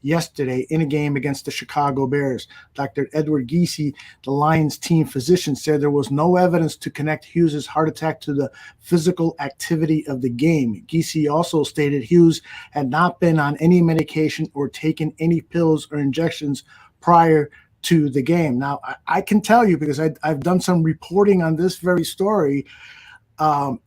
yesterday in a game against the Chicago Bears. Dr. Edward Giese, the Lions team physician, said there was no evidence to connect Hughes' heart attack to the physical activity of the game. Giese also stated Hughes had not been on any medication or taken any pills or injections prior to the game. Now, I can tell you, because I've done some reporting on this very story. A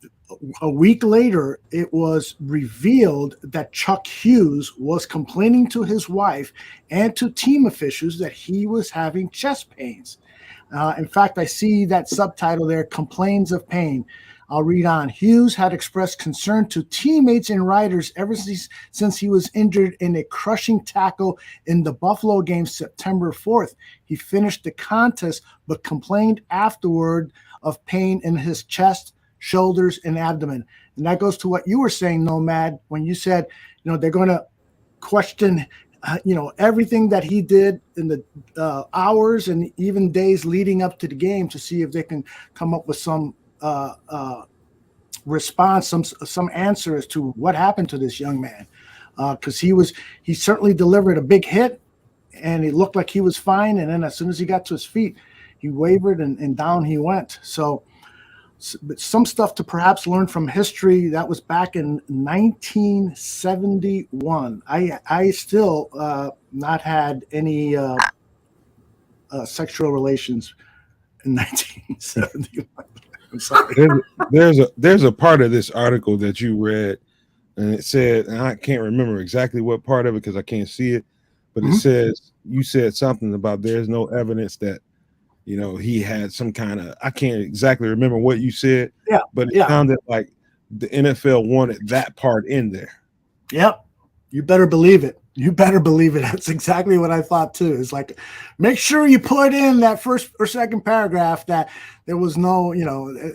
week later, it was revealed that Chuck Hughes was complaining to his wife and to team officials that he was having chest pains. In fact, I see that subtitle there, "Complains of Pain." I'll read on. Hughes had expressed concern to teammates and riders ever since he was injured in a crushing tackle in the Buffalo game September 4th. He finished the contest but complained afterward of pain in his chest, shoulders, and abdomen. And that goes to what you were saying, Nomad, when you said, they're going to question everything that he did in the hours and even days leading up to the game to see if they can come up with some response, some answer as to what happened to this young man, because he certainly delivered a big hit, and it looked like he was fine. And then as soon as he got to his feet, he wavered and down he went. So some stuff to perhaps learn from history. That was back in 1971. I still not had any sexual relations in 1971. I'm sorry. There's a part of this article that you read, and it said, and I can't remember exactly what part of it because I can't see it, but it says, you said something about there's no evidence that he had some kind of, I can't exactly remember what you said, but it sounded like the NFL wanted that part in there. Yep. You better believe it. That's exactly what I thought too. It's like, make sure you put in that first or second paragraph that there was no,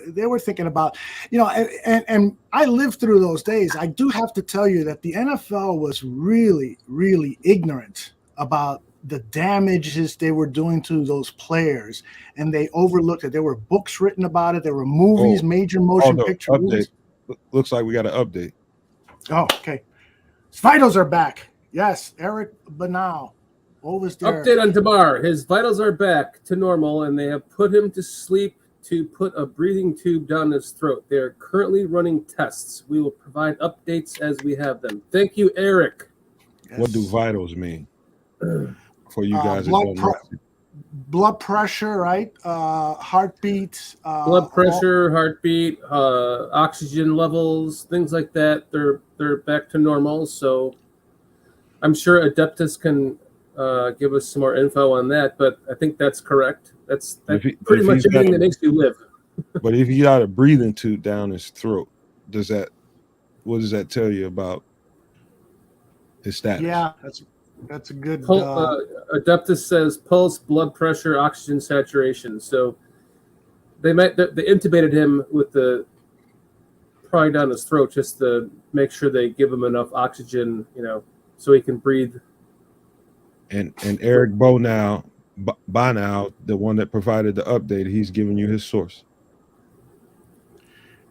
they were thinking about, and I lived through those days. I do have to tell you that the NFL was really, really ignorant about the damages they were doing to those players, and they overlooked it. There were books written about it. There were movies, major motion picture update. movies. Looks like we got an update. Oh, okay. Spidos are back. Yes, Eric Banal What was their Update on Damar. His vitals are back to normal, and they have put him to sleep to put a breathing tube down his throat. They are currently running tests. We will provide updates as we have them. Thank you, Eric. What do vitals mean for you guys that blood don't know? blood pressure, right? Heartbeat, Blood pressure, heartbeat, oxygen levels, things like that. They're back to normal. So I'm sure Adeptus can give us some more info on that, but I think that's correct. That's pretty much everything that makes you live. But if he got a breathing tube down his throat, what does that tell you about his status? Yeah, that's a good. Adeptus says pulse, blood pressure, oxygen saturation. So they intubated him with the prying down his throat just to make sure they give him enough oxygen, so he can breathe. And Eric Bonow, the one that provided the update, he's giving you his source.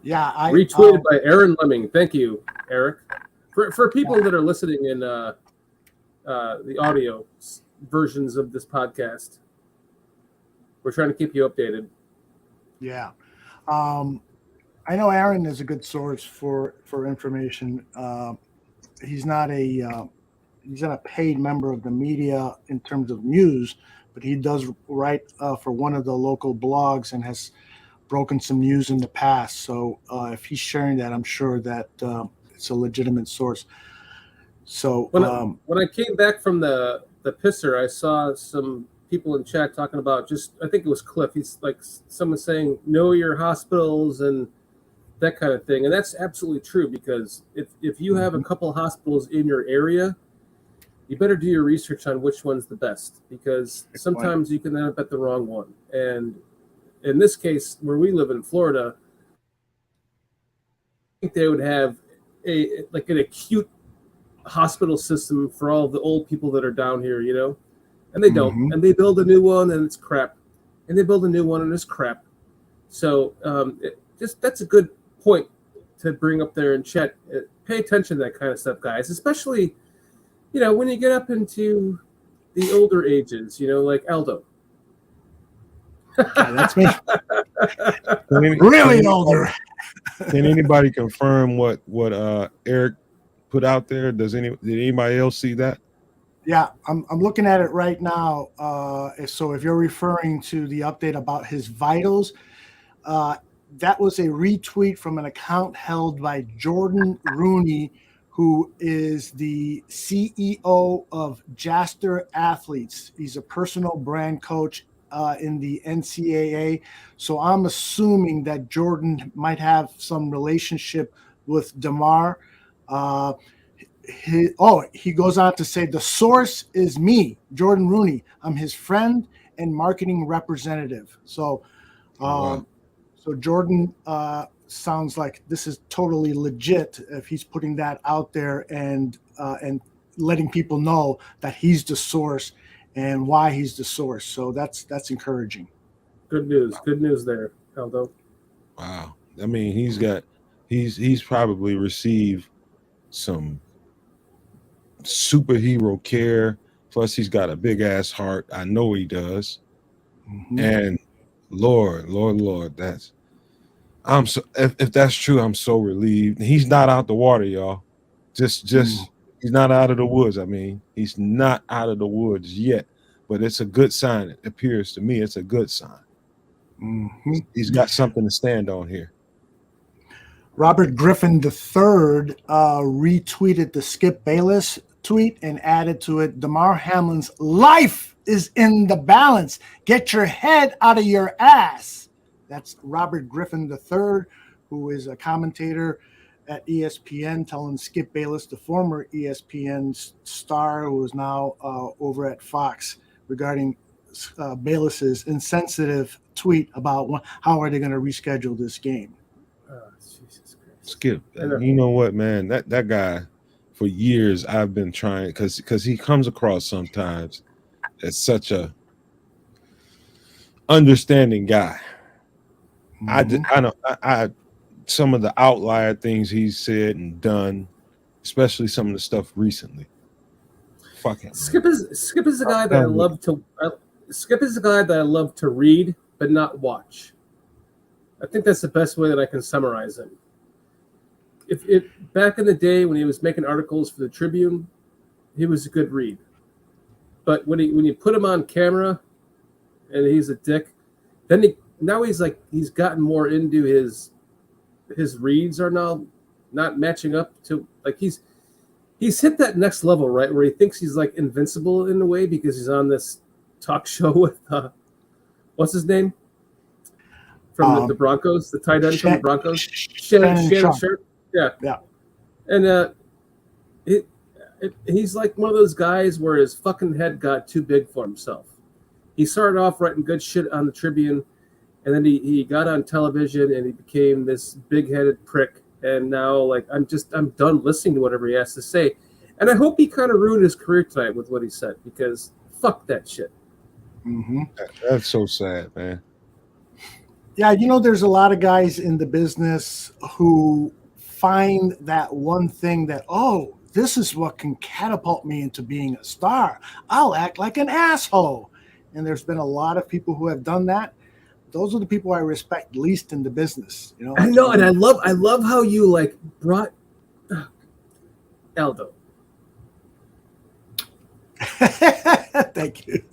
Yeah, retweeted by Aaron Lemming. Thank you, Eric. For people that are listening in the audio versions of this podcast, we're trying to keep you updated. Yeah, I know Aaron is a good source for information. He's not a paid member of the media in terms of news, but he does write for one of the local blogs and has broken some news in the past. So if he's sharing that, I'm sure that it's a legitimate source. So when I came back from the pisser, I saw some people in chat talking about I think it was Cliff. He's like someone saying, know your hospitals and that kind of thing. And that's absolutely true, because if you have a couple hospitals in your area, you better do your research on which one's the best, because sometimes you can end up at the wrong one. And in this case, where we live in Florida, I think they would have an acute hospital system for all the old people that are down here, and they don't. And they build a new one and it's crap, and they build a new one and it's crap. So that's a good point to bring up there in chat. Pay attention to that kind of stuff, guys, especially when you get up into the older ages, like Aldo. That's me. Really older. Can anybody confirm what Eric put out there? Did anybody else see that? Yeah, I'm looking at it right now. So if you're referring to the update about his vitals, that was a retweet from an account held by Jordan Rooney, who is the CEO of Jaster Athletes. He's a personal brand coach in the NCAA. So I'm assuming that Jordan might have some relationship with Damar. He goes on to say, the source is me, Jordan Rooney. I'm his friend and marketing representative. So, so Jordan sounds like this is totally legit if he's putting that out there and letting people know that he's the source and why he's the source. So that's encouraging. Good news there, Aldo. Wow. I mean, he's probably received some superhero care. Plus, he's got a big ass heart. I know he does. And Lord, if that's true, I'm so relieved. He's not out the water, y'all. Just he's not out of the woods. I mean, he's not out of the woods yet, but it's a good sign. It appears to me it's a good sign. He's got something to stand on here. Robert Griffin III retweeted the Skip Bayless tweet and added to it, Damar Hamlin's life is in the balance. Get your head out of your ass. That's Robert Griffin III, who is a commentator at ESPN, telling Skip Bayless, the former ESPN star who is now over at Fox, regarding Bayless's insensitive tweet about how are they going to reschedule this game. Jesus Christ. Skip, you know what, man? That guy, for years, I've been trying, because he comes across sometimes as such a understanding guy. I know some of the outlier things he's said and done, especially some of the stuff recently. fucking Skip is a guy that I Tell me. love to. Skip is a guy that I love to read but not watch. I think that's the best way that I can summarize him. If back in the day when he was making articles for the Tribune, he was a good read. But when you put him on camera, and he's a dick, then he's gotten more into his reads are now not matching up to like he's hit that next level, right, where he thinks he's like invincible in a way because he's on this talk show with what's his nname from the Broncos, the tight end from the Broncos, Shannon Sharp. Yeah. And he's like one of those guys where his fucking head got too big for himself. He started off writing good shit on the Tribune, and then he got on television and he became this big-headed prick. And now, like, I'm done listening to whatever he has to say. And I hope he kind of ruined his career tonight with what he said, because fuck that shit. Mm-hmm. That's so sad, man. Yeah, there's a lot of guys in the business who find that one thing that, oh, this is what can catapult me into being a star. I'll act like an asshole. And there's been a lot of people who have done that. Those are the people I respect least in the business. I know, and I love how you like brought Aldo. Thank you.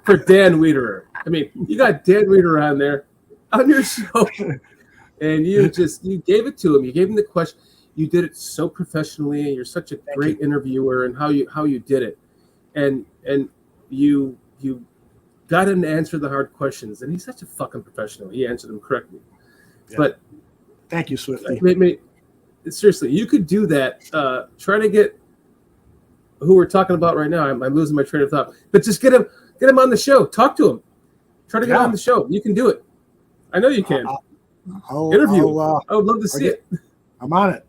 For Dan Wiederer. I mean, you got Dan Wiederer on there on your show, and you gave it to him. You gave him the question. You did it so professionally, and you're such a great interviewer, and how you did it, and you got him to answer the hard questions, and he's such a fucking professional. He answered them correctly. Yeah. But thank you, Swifty. Seriously, you could do that. Try to get who we're talking about right now. I'm losing my train of thought. But just get him on the show. Talk to him. Try to get on the show. You can do it. I know you can. Interview. I would love to see it. I'm on it.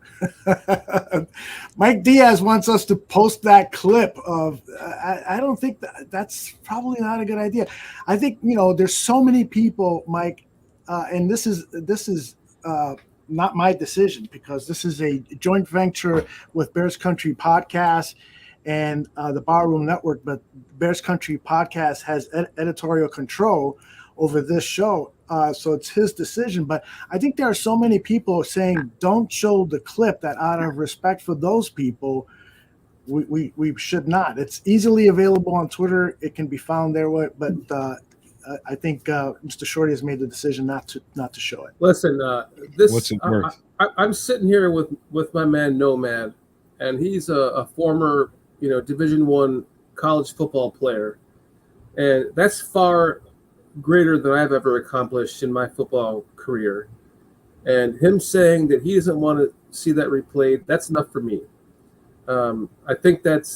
Mike Diaz wants us to post that clip of. I don't think that's probably not a good idea. I think there's so many people, Mike, and this is not my decision because this is a joint venture with Bears Country Podcast and the Barroom Network. But Bears Country Podcast has editorial control over this show. So it's his decision. But I think there are so many people saying, don't show the clip, that out of respect for those people, we should not. It's easily available on Twitter. It can be found there. But I think Mr. Shorty has made the decision not to show it. Listen, what's it worth? I'm sitting here with my man Nomad, and he's a former Division I college football player, and that's far greater than I've ever accomplished in my football career. And him saying that he doesn't want to see that replayed, that's enough for me. I think that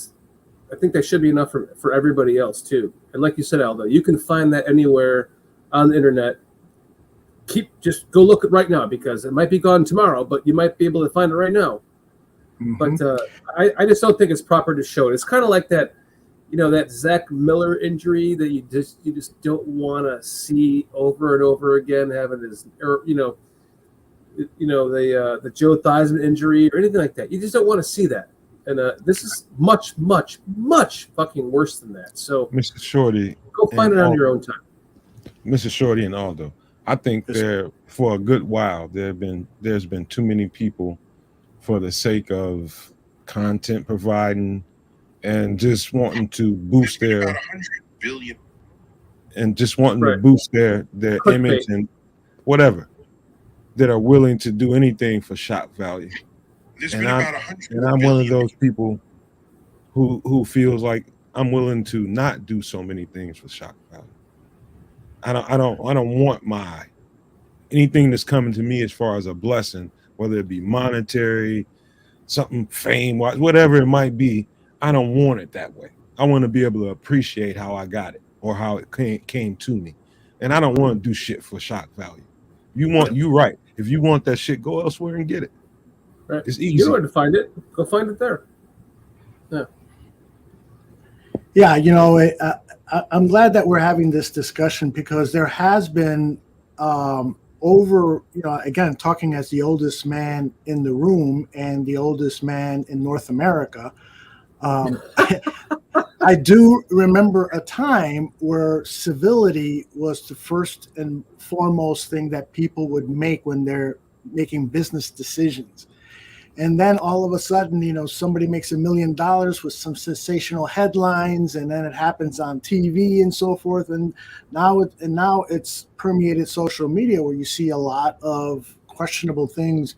should be enough for everybody else too. And like you said, Aldo, you can find that anywhere on the internet. Just go look at right now, because it might be gone tomorrow, but you might be able to find it right now. Mm-hmm. But I just don't think it's proper to show it. It's kind of like that, that Zach Miller injury that you just don't want to see over and over again, having his, or the Joe Theismann injury or anything like that. You just don't want to see that. And this is much, much, much fucking worse than that. So, Mr. Shorty, go find it on your own time. Mr. Shorty and Aldo, I think for a good while there's been too many people, for the sake of content providing and just wanting to boost their to boost their image and whatever, that are willing to do anything for shock value. And I'm one of those people who feels like I'm willing to not do so many things for shock value. I don't want anything that's coming to me as far as a blessing, whether it be monetary, something, fame, whatever it might be. I don't want it that way. I want to be able to appreciate how I got it or how it came to me. And I don't want to do shit for shock value. You right. If you want that shit, go elsewhere and get it. Right. It's easy. You know where to find it. Go find it there. Yeah. I'm glad that we're having this discussion, because there has been, over, again, talking as the oldest man in the room and the oldest man in North America, I do remember a time where civility was the first and foremost thing that people would make when they're making business decisions. And then all of a sudden, somebody makes $1 million with some sensational headlines, and then it happens on TV and so forth. And now it's permeated social media, where you see a lot of questionable things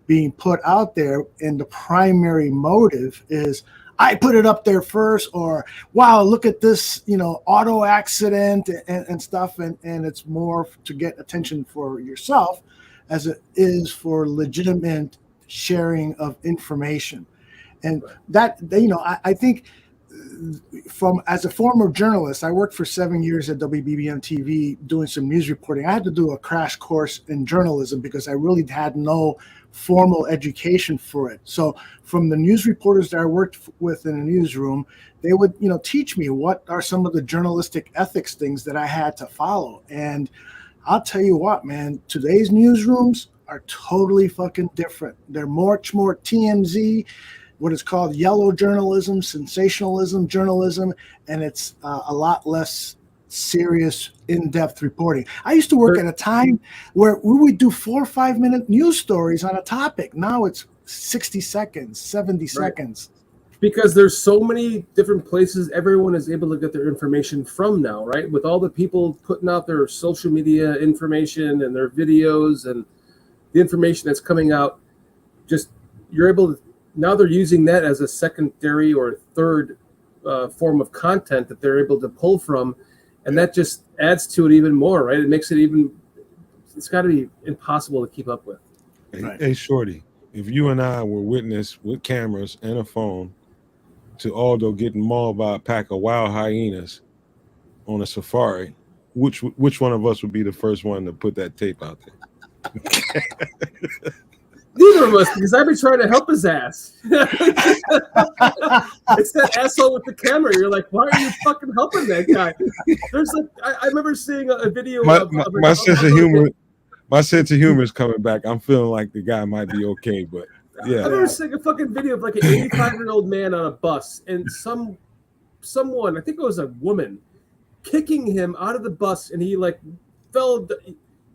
being put out there, and the primary motive is, I put it up there first, or wow, look at this, auto accident and stuff, and it's more to get attention for yourself as it is for legitimate sharing of information. And that, I think, as a former journalist, I worked for 7 years at WBBM TV doing some news reporting. I had to do a crash course in journalism because I really had no formal education for it. So from the news reporters that I worked with in the newsroom, they would, teach me what are some of the journalistic ethics things that I had to follow. And I'll tell you what, man, today's newsrooms are totally fucking different. They're much more TMZ, what is called yellow journalism, sensationalism journalism, and it's a lot less serious, in-depth reporting. I used to work at a time where we would do 4 or 5 minute news stories on a topic. Now it's 60 seconds, 70 seconds. Because there's so many different places everyone is able to get their information from now, right? With all the people putting out their social media information and their videos and the information that's coming out, just you're able to, now they're using that as a secondary or third form of content that they're able to pull from, and that just adds to it even more, right? It makes it even, it's got to be impossible to keep up with. Hey, Shorty, if you and I were witness with cameras and a phone to Aldo getting mauled by a pack of wild hyenas on a safari, which one of us would be the first one to put that tape out there? Neither of us, because I've been trying to help his ass. It's that asshole with the camera. You're like, why are you fucking helping that guy? There's like, I remember seeing a video. My sense of humor. My sense of humor is coming back. I'm feeling like the guy might be okay, but yeah. I remember seeing a fucking video of like an 85-year-old man on a bus, and someone, I think it was a woman, kicking him out of the bus, and he like fell.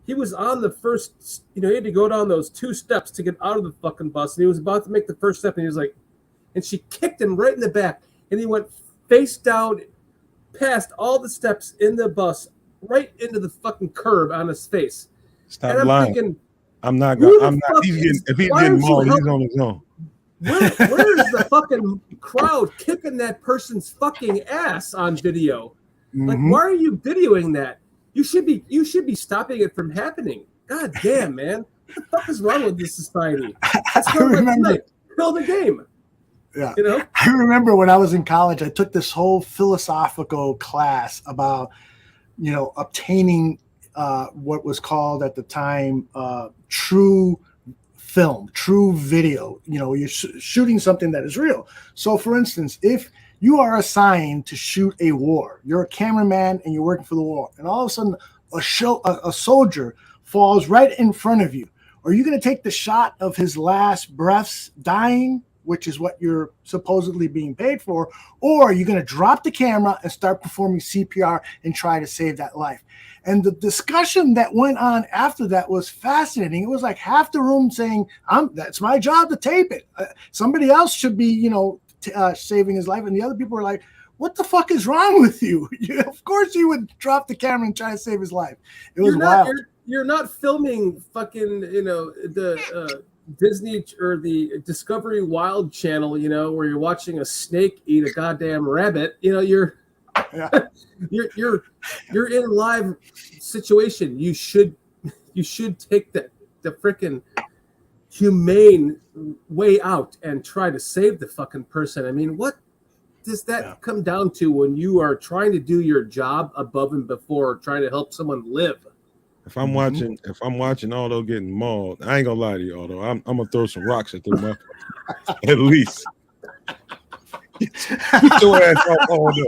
He was on the first, he had to go down those 2 steps to get out of the fucking bus, and he was about to make the first step, and he was like, and she kicked him right in the back, and he went face down, past all the steps in the bus, right into the fucking curb on his face. Stop and I'm lying. Thinking, I'm not going. If he's getting mauled, he's on his own. Where's the fucking crowd kicking that person's fucking ass on video? Like, why are you videoing that? You should be stopping it from happening. God damn, man. What the fuck is wrong with this society? That's I remember. Kill the game. Yeah. I remember when I was in college, I took this whole philosophical class about, obtaining what was called at the time true film, true video. You're shooting something that is real. So, for instance, if you are assigned to shoot a war, you're a cameraman and you're working for the war, and all of a sudden a soldier falls right in front of you. Are you going to take the shot of his last breaths dying, which is what you're supposedly being paid for, or are you going to drop the camera and start performing CPR and try to save that life? And the discussion that went on after that was fascinating. It was like half the room saying, that's my job to tape it. Somebody else should be, saving his life. And the other people were like, what the fuck is wrong with you? Of course you would drop the camera and try to save his life. It was wild. You're not filming fucking, the Disney or the Discovery Wild channel, where you're watching a snake eat a goddamn rabbit. You're in a live situation. You should take the freaking humane way out and try to save the fucking person. I mean, what does that come down to when you are trying to do your job above and before trying to help someone live? If I'm watching Aldo getting mauled, I ain't gonna lie to you, Aldo. I'm gonna throw some rocks at them at least. Get your ass off, Aldo.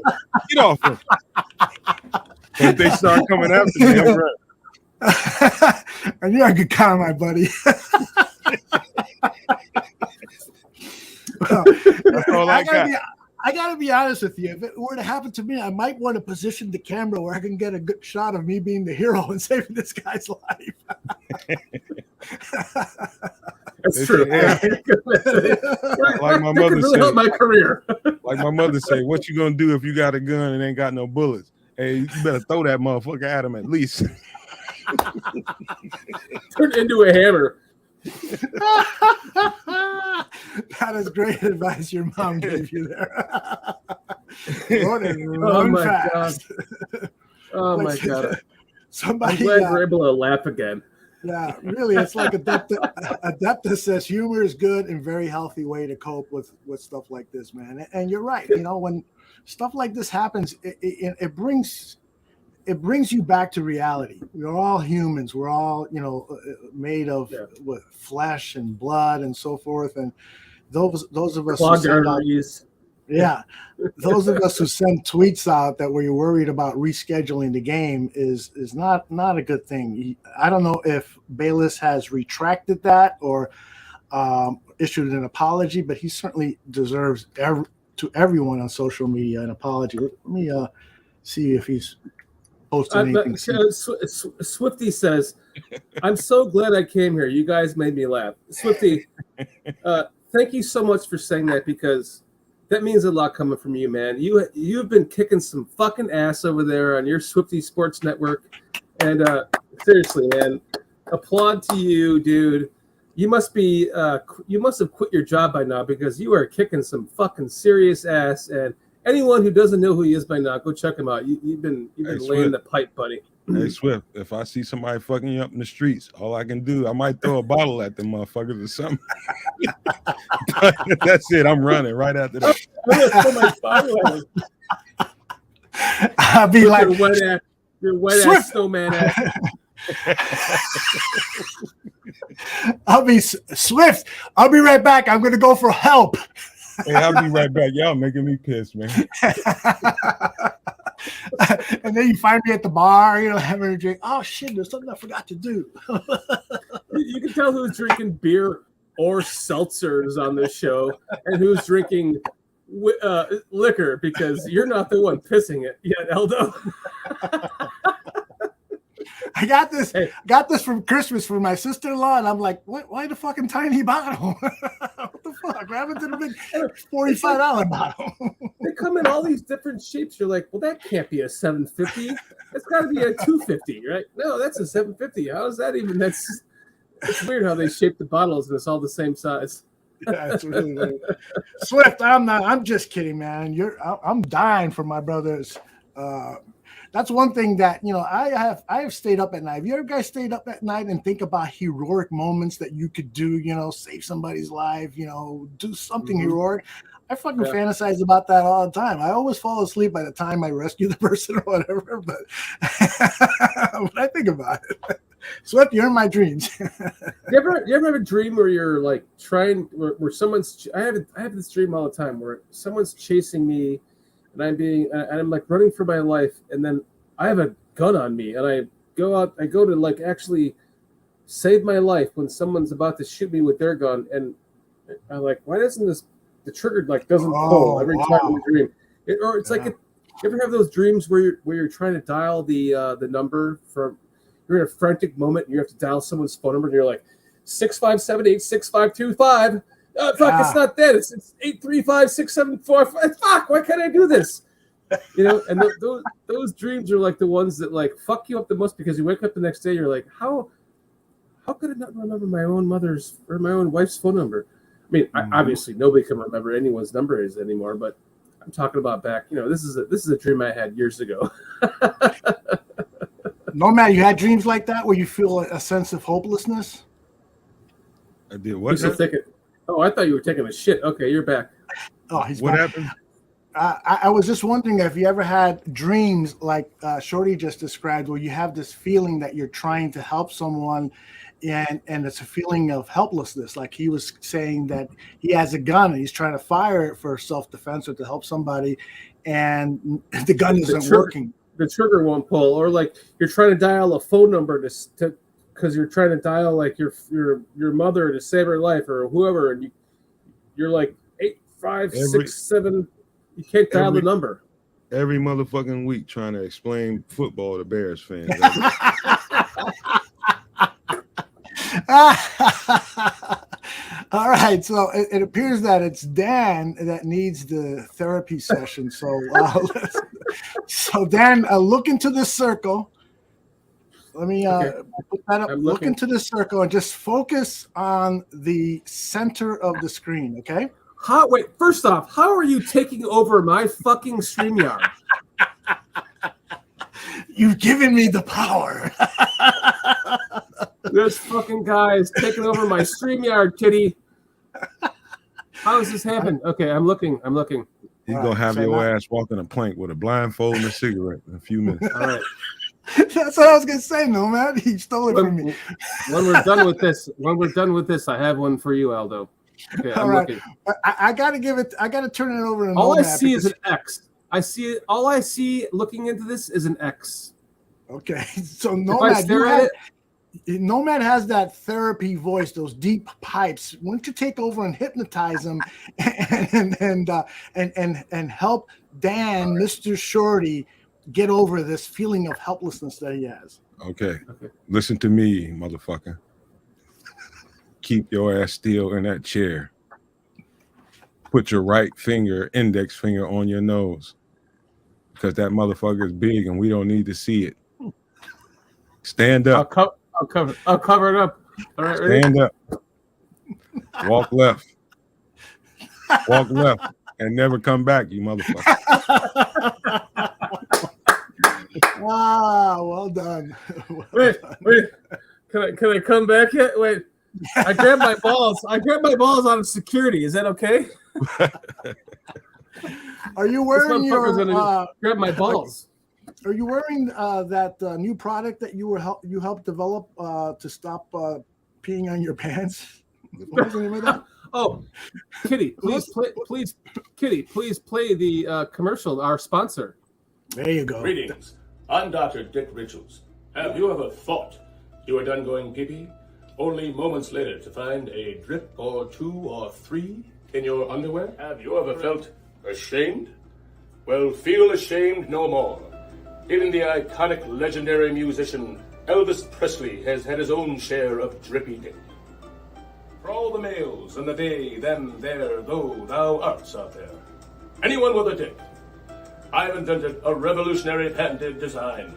Get off him. If they start coming after me, I'm right. And you're a good kind, my buddy. Well, That's all I got. I gotta be honest with you. If it were to happen to me, I might want to position the camera where I can get a good shot of me being the hero and saving this guy's life. That's true. Yeah. Like my mother really helped said. my career. Like my mother say, what you gonna do if you got a gun and ain't got no bullets? Hey, you better throw that motherfucker at him at least. Turn it into a hammer. That is great advice your mom gave you there. Oh my fast. God. Oh my God. I'm Somebody glad we're able to laugh again. Yeah, really, it's like Adeptus says humor is good and very healthy way to cope with stuff like this, man. And you're right. You know, when stuff like this happens, it brings you back to reality. We're all humans. We're all, you know, made of with flesh and blood and so forth. And those of us Clogged arteries. Yeah, those of us who send tweets out that we're worried about rescheduling the game is not a good thing. I don't know if Bayless has retracted that or issued an apology, but he certainly deserves to everyone on social media an apology. Let me see if he's posted anything. Swifty says, "I'm so glad I came here. You guys made me laugh." Swifty, thank you so much for saying that, because that means a lot coming from you, man. You've been kicking some fucking ass over there on your Swifty Sports Network, and seriously, man, applaud to you, dude. You must have quit your job by now, because you are kicking some fucking serious ass. And anyone who doesn't know who he is by now, go check him out. You've been laying the pipe, buddy. Hey Swift, if I see somebody fucking you up in the streets, all I can do, I might throw a bottle at them motherfuckers or something. That's it. I'm running right after that. I'll be like, your wet ass snowman ass. I'll be Swift. I'll be right back. I'm going to go for help. Hey, I'll be right back. Y'all making me pissed, man. And then you find me at the bar, you know, having a drink. Oh shit, there's something I forgot to do. You can tell who's drinking beer or seltzers on this show and who's drinking liquor, because you're not the one pissing it yet, Eldo. I got this from Christmas for my sister-in-law, and I'm like, why the fucking tiny bottle? What the fuck? What happened to the big $45 bottle? They come in all these different shapes. You're like, well, that can't be a 750. It's got to be a 250, right? No, that's a 750. How is that even? It's weird how they shape the bottles and it's all the same size. Yeah, it's really weird. Swift, I'm just kidding, man. I'm dying for my brothers. That's one thing that, you know, I have stayed up at night. Have you ever guys stayed up at night and think about heroic moments that you could do, you know, save somebody's life, you know, do something heroic? I fucking fantasize about that all the time. I always fall asleep by the time I rescue the person or whatever, but when I think about it, Swift, you're in my dreams. you ever have a dream where you're like where someone's, I have this dream all the time where someone's chasing me, and I'm like running for my life, and then I have a gun on me, and I go to like actually save my life when someone's about to shoot me with their gun, and I'm like, why doesn't the trigger like doesn't pull every time in the dream? It's like, you ever have those dreams where you're trying to dial the number from, you're in a frantic moment and you have to dial someone's phone number, and you're like 657-86525. Fuck, it's not that. It's 835-6745. Fuck, why can't I do this? You know, and those dreams are like the ones that like fuck you up the most, because you wake up the next day, you're like, how could I not remember my own mother's or my own wife's phone number? I mean, obviously nobody can remember anyone's number anymore, but I'm talking about back. You know, this is a dream I had years ago. Nomad, you had dreams like that where you feel a sense of hopelessness? I did. What? Oh, I thought you were taking a shit. Okay, you're back. Oh, he's what back. happened? I was just wondering if you ever had dreams like Shorty just described, where you have this feeling that you're trying to help someone, and it's a feeling of helplessness. Like he was saying that he has a gun and he's trying to fire it for self-defense or to help somebody, and the gun isn't working. The trigger won't pull, or like you're trying to dial a phone number to because you're trying to dial like your mother to save her life or whoever, and you're like 8, 5, 6, 7. You can't dial the number. Every motherfucking week trying to explain football to Bears fans. All right, so it appears that it's Dan that needs the therapy session. So, so Dan, look into this circle. Let me put that up. Look into the circle and just focus on the center of the screen. Okay. Wait, first off, how are you taking over my fucking StreamYard? You've given me the power. This fucking guy is taking over my StreamYard, kitty. How does this happen? Okay, I'm looking. He's gonna have your ass walking a plank with a blindfold and a cigarette in a few minutes. All right. That's what I was gonna say, Nomad. He stole it from me. When we're done with this, I have one for you, Aldo. Okay, I'm looking. I gotta turn it over to All Nomad. I see is an X. All I see looking into this is an X. Okay, so Nomad has that therapy voice, those deep pipes. Why don't you take over and hypnotize him and help Dan, Mr. Shorty, get over this feeling of helplessness that he has? Okay. Listen to me, motherfucker. Keep your ass still in that chair. Put your index finger on your nose, because that motherfucker is big and we don't need to see it. Stand up. I'll cover it up. All right, ready? Stand up. Walk left. Walk left and never come back, you motherfucker. Well done. Wait. Can I come back yet? Wait. I grabbed my balls. Out of security. Is that okay? Are you wearing grab my balls? Are you wearing that new product that you helped develop to stop peeing on your pants? What was the name of that? Oh, Kitty, please play the commercial. Our sponsor. There you go. Greetings. I'm Dr. Dick Richards. Have you ever thought you were done going pee-pee, only moments later to find a drip or 2 or 3 in your underwear? Have you ever felt ashamed? Well, feel ashamed no more. Even the iconic legendary musician Elvis Presley has had his own share of drippy dick. For all the males in the they, them, there, though, thou arts out there, anyone with a dick, I've invented a revolutionary patented design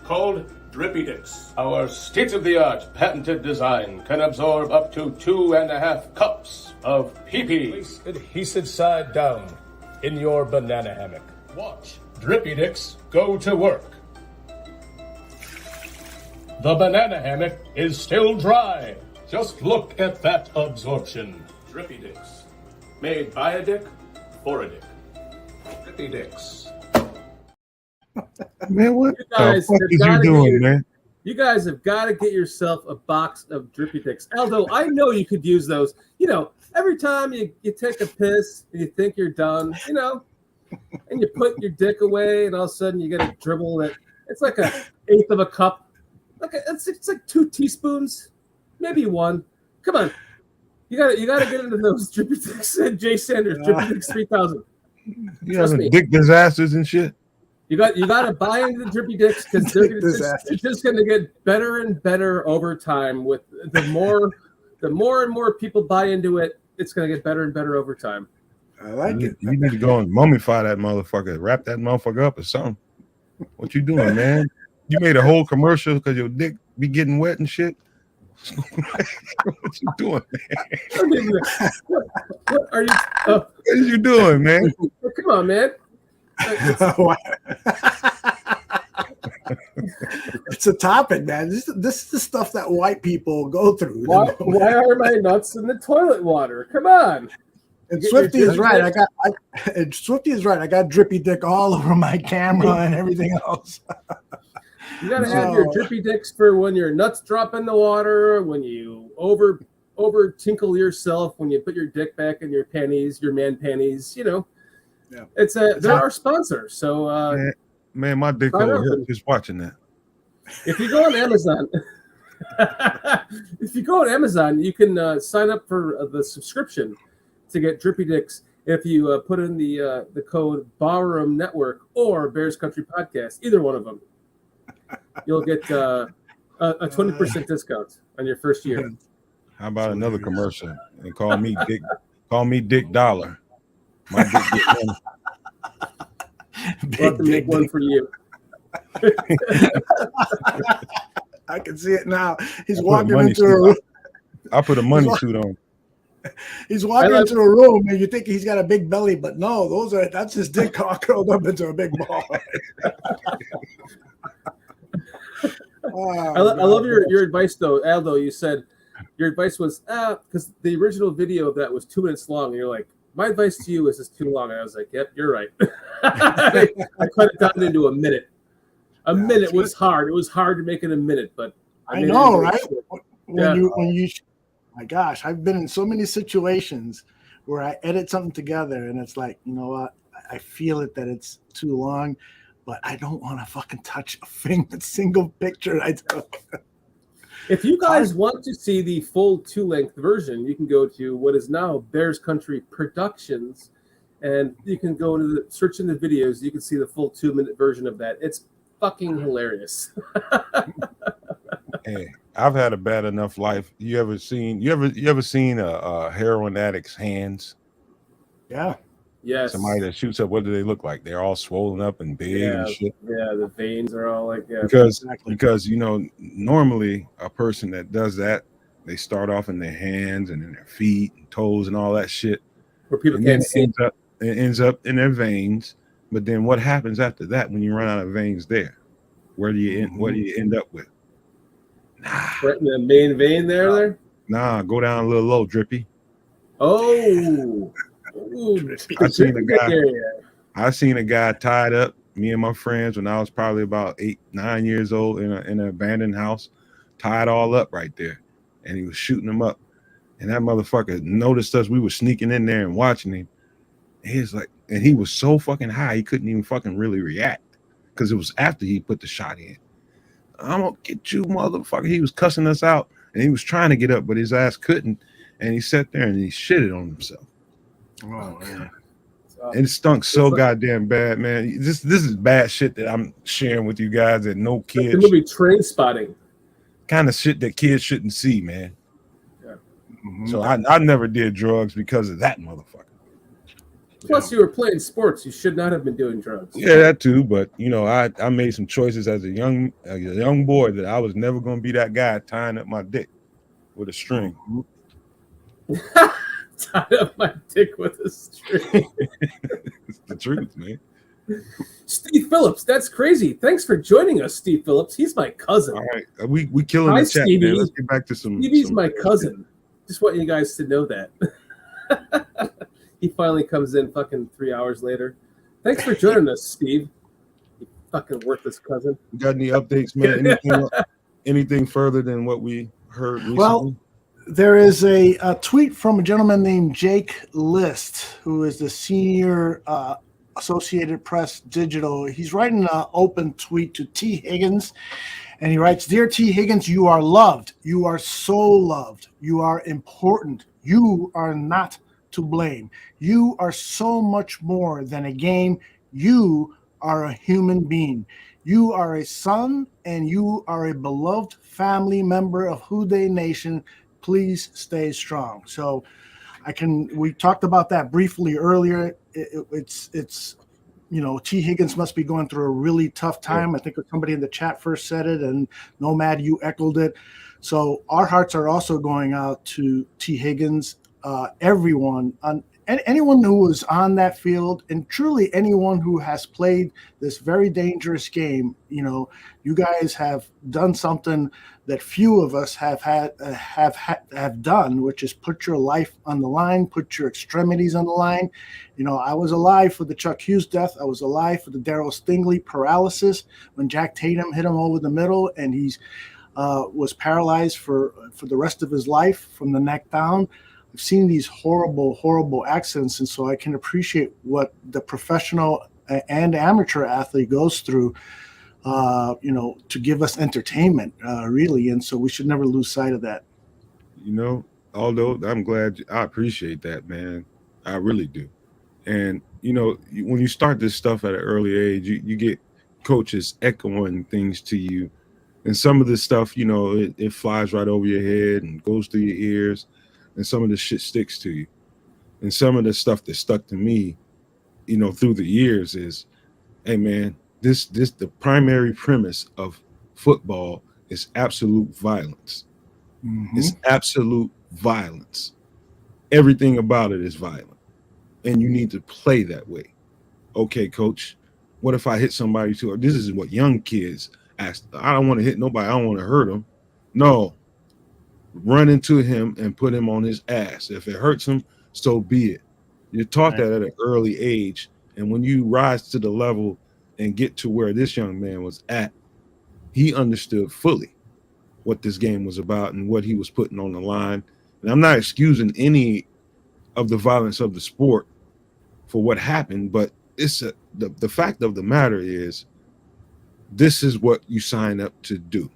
called Drippy Dicks. Our state-of-the-art patented design can absorb up to 2.5 cups of pee-pee. Place adhesive side down in your banana hammock. Watch Drippy Dicks go to work. The banana hammock is still dry. Just look at that absorption. Drippy Dicks. Made by a dick, for a dick. Drippy Dicks. Man, what the fuck is you doing, man? You guys have got to get yourself a box of Drippy Dicks. Aldo, I know you could use those. You know, every time you take a piss and you think you're done, you know, and you put your dick away and all of a sudden you get a dribble that it's like 1/8 of a cup. It's like 2 teaspoons, maybe 1. Come on. You gotta get into those Drippy Dicks. Jay Sanders, Drippy Dicks 3000. You having dick disasters and shit? You got to buy into the Drippy Dicks because it's just going to get better and better over time. With the more and more people buy into it, it's going to get better and better over time. I like it. You need to go and mummify that motherfucker, wrap that motherfucker up or something. What you doing, man? You made a whole commercial because your dick be getting wet and shit. What you doing, man? What are you? What are you doing, man? Come on, man. It's a topic, man. This is the stuff that white people go through. Why are my nuts in the toilet water? Come on. And Swifty is right. Swifty is right. I got drippy dick all over my camera and everything else. You gotta have your Drippy Dicks for when your nuts drop in the water, when you over tinkle yourself, when you put your dick back in your panties, your man panties. You know. Yeah. They're our sponsor, so man, my dick over here just watching that. If you go on Amazon, If you go on Amazon, you can sign up for the subscription to get Drippy Dicks. If you put in the code Ballroom Network or Bears Country Podcast, either one of them, you'll get a 20% discount on your first year. How about another commercial and call me Dick? Call me Dick Dollar. My dick get money. We'll have to make one for you. I can see it now. He's walking into a room. I put a money suit on. He's walking into a room and you think he's got a big belly, but no, that's his dick cock curled up into a big ball. I love your advice though, Aldo. You said your advice was because the original video of that was 2 minutes long, and you're like, my advice to you is just too long. And I was like, yep, you're right. I cut it down into a minute. A minute was hard. It was hard to make it a minute, but I know, right? When you, my gosh, I've been in so many situations where I edit something together and it's like, you know what? I feel it that it's too long, but I don't want to fucking touch a single picture I took. If you guys want to see the full 2-length version, you can go to what is now Bears Country Productions, and you can go to search in the videos. You can see the full 2-minute version of that. It's fucking hilarious. Hey, I've had a bad enough life. You ever seen a heroin addict's hands? Yeah. Yes. Somebody that shoots up, what do they look like? They're all swollen up and big and shit. Yeah, the veins are all like because normally a person that does that, they start off in their hands and in their feet and toes and all that shit. Where people can't see. It ends up in their veins. But then what happens after that when you run out of veins there? Where do you end? What do you end up with? Right in the main vein there? Nah, go down a little low, Drippy. Oh. Ooh, I seen a guy tied up, me and my friends, when I was probably about 8, 9 years old in an abandoned house, tied all up right there. And he was shooting them up. And that motherfucker noticed us. We were sneaking in there and watching him. And he was so fucking high, he couldn't even fucking really react because it was after he put the shot in. I'm gonna get you, motherfucker. He was cussing us out and he was trying to get up, but his ass couldn't. And he sat there and he shitted on himself. Oh, man. And it stunk so goddamn bad, man. This is bad shit that I'm sharing with you guys that no kids. The movie Train Spotting. Kind of shit that kids shouldn't see, man. Yeah. Mm-hmm. So I never did drugs because of that motherfucker. Plus, you were playing sports. You should not have been doing drugs. Yeah, that too. But I made some choices as a young boy that I was never gonna be that guy tying up my dick with a string. Tied up my dick with a string. It's the truth, man. Steve Phillips, that's crazy. Thanks for joining us, Steve Phillips. He's my cousin. All right, we killing Hi, the chat, Stevie. man. Let's get back to some. Stevie's my cousin. Just want you guys to know that. He finally comes in fucking 3 hours later. Thanks for joining us, Steve. You fucking worthless cousin. You got any updates, man? Anything further than what we heard recently? Well, there is a tweet from a gentleman named Jake List, who is the senior Associated Press Digital. He's writing an open tweet to T. Higgins, and he writes, "Dear T. Higgins, you are loved. You are so loved. You are important. You are not to blame. You are so much more than a game. You are a human being. You are a son, and you are a beloved family member of Houday Nation. Please stay strong." So we talked about that briefly earlier. It's T. Higgins must be going through a really tough time. I think somebody in the chat first said it, and Nomad, you echoed it. So our hearts are also going out to T. Higgins, everyone, anyone who was on that field, and truly anyone who has played this very dangerous game. You guys have done something that few of us have done, which is put your life on the line, put your extremities on the line. I was alive for the Chuck Hughes death. I was alive for the Darryl Stingley paralysis when Jack Tatum hit him over the middle, and he's was paralyzed for the rest of his life from the neck down. I've seen these horrible, horrible accidents, and so I can appreciate what the professional and amateur athlete goes through. to give us entertainment, really. And so we should never lose sight of that. You know, although I'm glad, I appreciate that, man. I really do. And when you start this stuff at an early age, you get coaches echoing things to you, and some of this stuff, it flies right over your head and goes through your ears, and some of the shit sticks to you. And some of the stuff that stuck to me, through the years is, hey man, this the primary premise of football is absolute violence. It's Mm-hmm. absolute violence. Everything about it is violent, and you need to play that way. Okay, coach, what if I hit somebody too? This is what young kids ask. I don't want to hit nobody. I don't want to hurt them. No, run into him and put him on his ass. If it hurts him, so be it. You're taught Right. that at an early age. And when you rise to the level and get to where this young man was at, he understood fully what this game was about and what he was putting on the line. And I'm not excusing any of the violence of the sport for what happened, but the fact of the matter is this is what you sign up to do.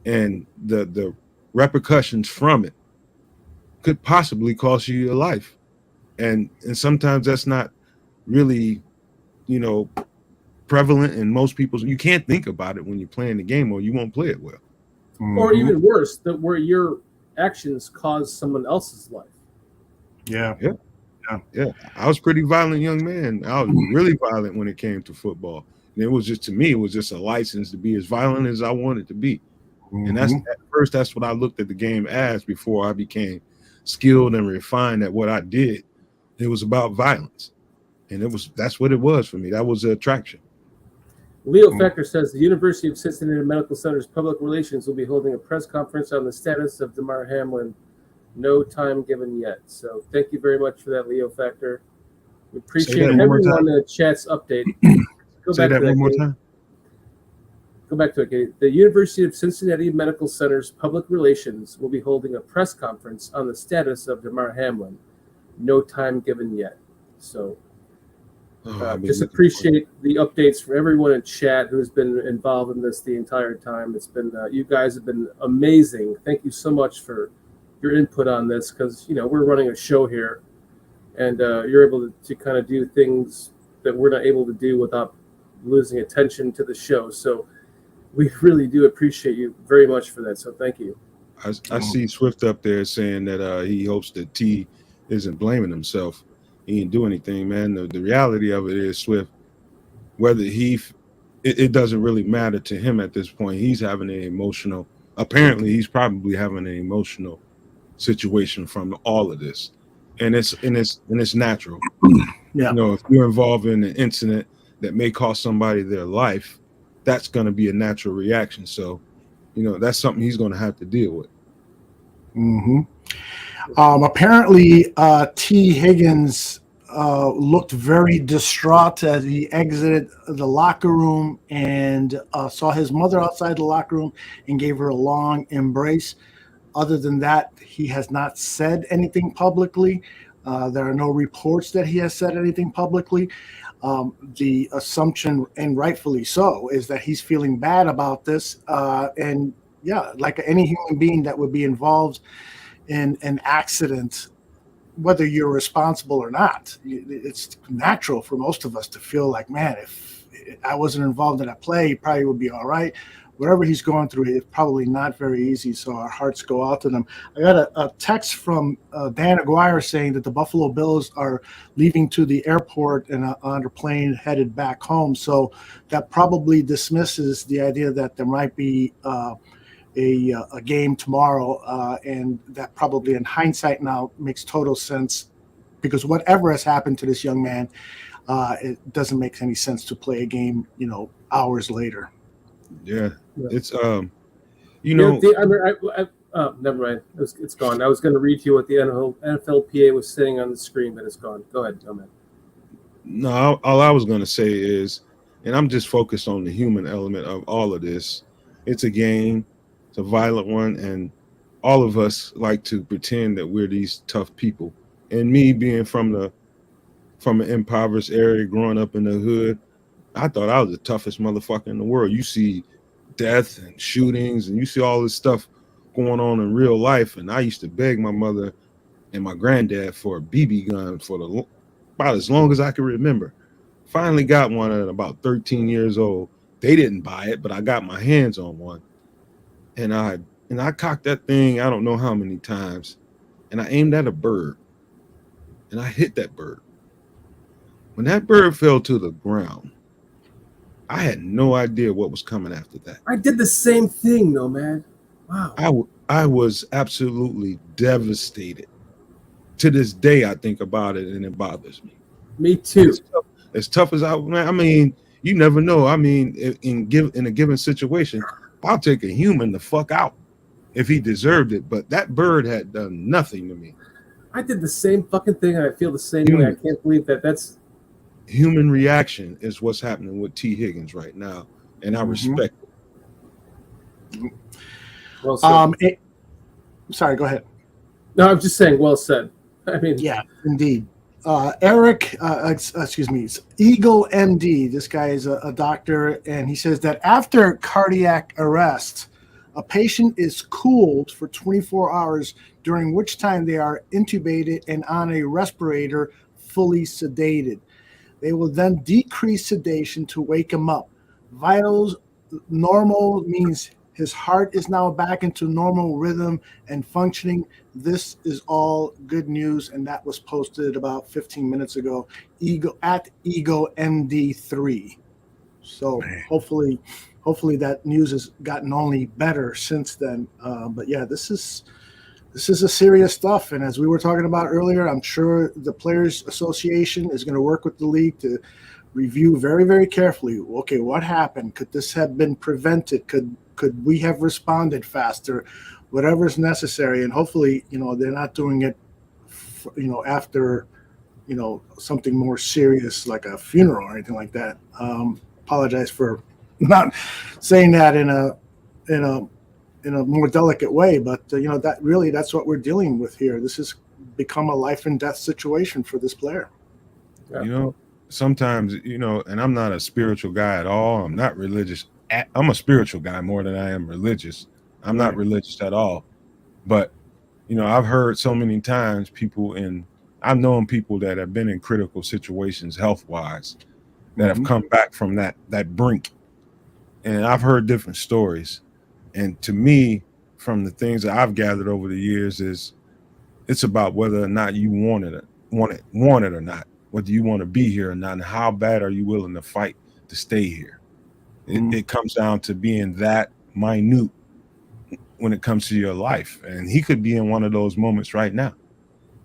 And the repercussions from it could possibly cost you your life. And sometimes that's not really, you know, prevalent in most people's. You can't think about it when you're playing the game, or you won't play it well. Or Mhm. even worse, that where your actions cause someone else's life. Yeah. Yeah. Yeah, I was a pretty violent young man. I was really violent when it came to football. And it was just, to me, it was just a license to be as violent as I wanted to be. And that's, Mhm. at first, that's what I looked at the game as before I became skilled and refined at what I did. It was about violence. And that's what it was for me. That was the attraction. Leo Factor says the University of Cincinnati Medical Center's public relations will be holding a press conference on the status of Damar Hamlin. No time given yet. So thank you very much for that, Leo Factor. We appreciate that one more everyone time. in the chat's update. Go Say back that to one more Katie. time. Go back to it, Katie. The University of Cincinnati Medical Center's public relations will be holding a press conference on the status of Damar Hamlin. No time given yet. So Oh, I've been just looking for it. appreciate the updates from everyone in chat who's been involved in this the entire time. It's been you guys have been amazing. Thank you so much for your input on this, because we're running a show here, and you're able to kind of do things that we're not able to do without losing attention to the show. So we really do appreciate you very much for that. So thank you. I see Swift up there saying that he hopes that T isn't blaming himself. He didn't do anything, man. The reality of it is, Swift, whether it doesn't really matter to him at this point. He's having an emotional, apparently he's probably having an emotional situation from all of this. And it's natural. Yeah. If you're involved in an incident that may cost somebody their life, that's going to be a natural reaction. So, that's something he's going to have to deal with. Hmm. Apparently, T. Higgins looked very distraught as he exited the locker room and saw his mother outside the locker room and gave her a long embrace. Other than that, he has not said anything publicly. There are no reports that he has said anything publicly. The assumption, and rightfully so, is that he's feeling bad about this. And yeah, like any human being that would be involved in an accident, whether you're responsible or not, it's natural for most of us to feel like, man, if I wasn't involved in that play, he probably would be all right. Whatever he's going through, it's probably not very easy. So our hearts go out to them. I got a text from Dan Aguirre saying that the Buffalo Bills are leaving to the airport and on a plane headed back home. So that probably dismisses the idea that there might be a game tomorrow, and that probably in hindsight now makes total sense, because whatever has happened to this young man, it doesn't make any sense to play a game hours later. Yeah. It's Never mind. It's gone. I was going to read to you what the NFLPA was saying on the screen, but it's gone. Go ahead, Nomad. No, all I was going to say is, and I'm just focused on the human element of all of this. It's a game, it's a violent one, and all of us like to pretend that we're these tough people. And me being from an impoverished area, growing up in the hood, I thought I was the toughest motherfucker in the world. You see death and shootings, and you see all this stuff going on in real life. And I used to beg my mother and my granddad for a BB gun for about as long as I can remember. Finally got one at about 13 years old. They didn't buy it, but I got my hands on one, and I cocked that thing. I don't know how many times, and I aimed at a bird, and I hit that bird. When that bird fell to the ground, I had no idea what was coming after that. I did the same thing, Nomad. Wow. I was absolutely devastated. To this day, I think about it and it bothers me. Me too. As tough as I mean, you never know. I mean, in a given situation, I'll take a human the fuck out if he deserved it. But that bird had done nothing to me. I did the same fucking thing, and I feel the same way. I can't believe that's human reaction is what's happening with T. Higgins right now, and I respect it. well said. Sorry, go ahead. No, I'm just saying, well said. I mean, yeah, indeed. Eric, excuse me, Eagle MD. This guy is a doctor, and he says that after cardiac arrest, a patient is cooled for 24 hours, during which time they are intubated and on a respirator, fully sedated. They will then decrease sedation to wake him up. Vitals normal means his heart is now back into normal rhythm and functioning. This is all good news, and that was posted about 15 minutes ago. Ego MD3. So hopefully that news has gotten only better since then. But yeah, this is a serious stuff. And as we were talking about earlier, I'm sure the Players Association is going to work with the league to review very, very carefully. Okay, what happened? Could this have been prevented? Could we have responded faster? Whatever is necessary. And hopefully, they're not doing it, after, something more serious like a funeral or anything like that. Apologize for not saying that in a more delicate way, but that's what we're dealing with here. This has become a life and death situation for this player. Yeah. Sometimes, and I'm not a spiritual guy at all. I'm not religious. I'm a spiritual guy more than I am religious. I'm not religious at all. But, I've heard so many times I've known people that have been in critical situations health-wise that have come back from that brink. And I've heard different stories. And to me, from the things that I've gathered over the years, is it's about whether or not you want it or not, whether you want to be here or not, and how bad are you willing to fight to stay here. It comes down to being that minute when it comes to your life. And he could be in one of those moments right now,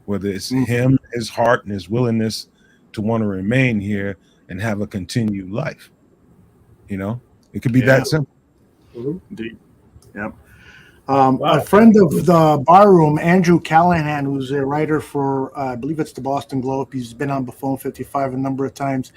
whether it's him, his heart, and his willingness to want to remain here and have a continued life. It could be that simple. Indeed. Yep. A friend of the bar room, Andrew Callahan, who's a writer for, I believe it's the Boston Globe. He's been on Buffon 55 a number of times.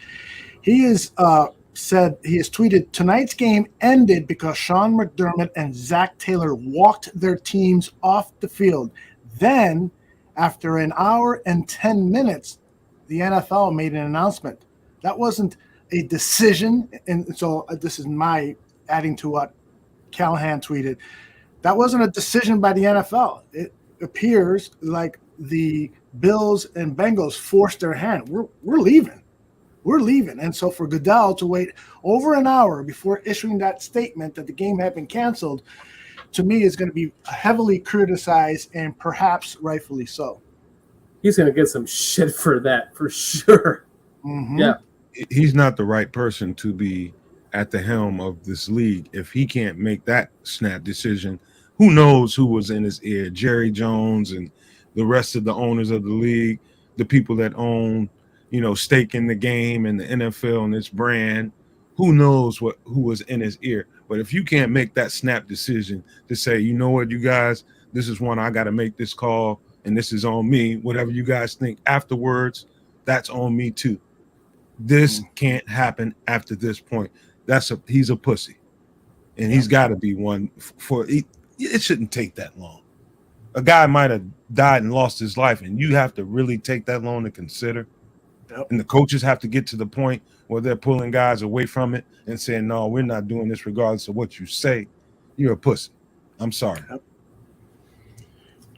He has tweeted, tonight's game ended because Sean McDermott and Zach Taylor walked their teams off the field. Then, after an hour and 10 minutes, the NFL made an announcement. That wasn't a decision. And so this is my adding to what Callahan tweeted. That wasn't a decision by the NFL. It appears like the Bills and Bengals forced their hand. We're leaving. We're leaving. And so for Goodell to wait over an hour before issuing that statement that the game had been canceled, to me, is going to be heavily criticized, and perhaps rightfully so. He's going to get some shit for that, for sure. Yeah. He's not the right person to be at the helm of this league. If he can't make that snap decision, who knows who was in his ear? Jerry Jones and the rest of the owners of the league, the people that own, stake in the game and the NFL and its brand. Who knows who was in his ear? But if you can't make that snap decision to say, you know what, you guys, this is one I got to make this call, and this is on me. Whatever you guys think afterwards, that's on me too. This can't happen after this point. He's a pussy, and he's got to be one it shouldn't take that long. A guy might have died and lost his life, and you have to really take that long to consider. Yep. And the coaches have to get to the point where they're pulling guys away from it and saying, no, we're not doing this regardless of what you say. You're a pussy. I'm sorry. Yep.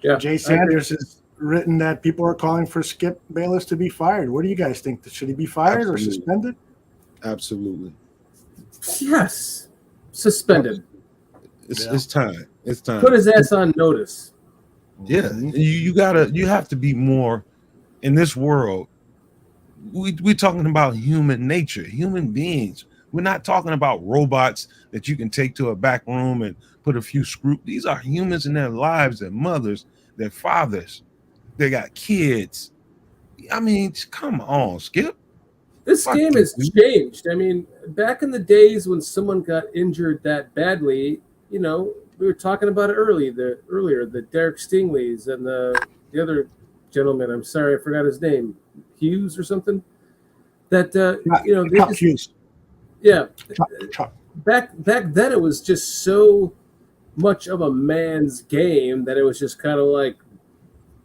Yeah, Jay Sanders has written that people are calling for Skip Bayless to be fired. What do you guys think? Should he be fired or suspended? Absolutely. Yes, suspended. It's time. It's time. Put his ass on notice. Yeah, you have to be more in this world. We're talking about human nature, human beings. We're not talking about robots that you can take to a back room and put a few screws. These are humans in their lives, their mothers, their fathers. They got kids. I mean, come on, Skip. This game has changed. I mean, back in the days when someone got injured that badly, we were talking about it earlier, the Derek Stingleys and the other gentleman. I'm sorry, I forgot his name. Hughes or something. That Hughes. Yeah. Chuck. Back then, it was just so much of a man's game that it was just kind of like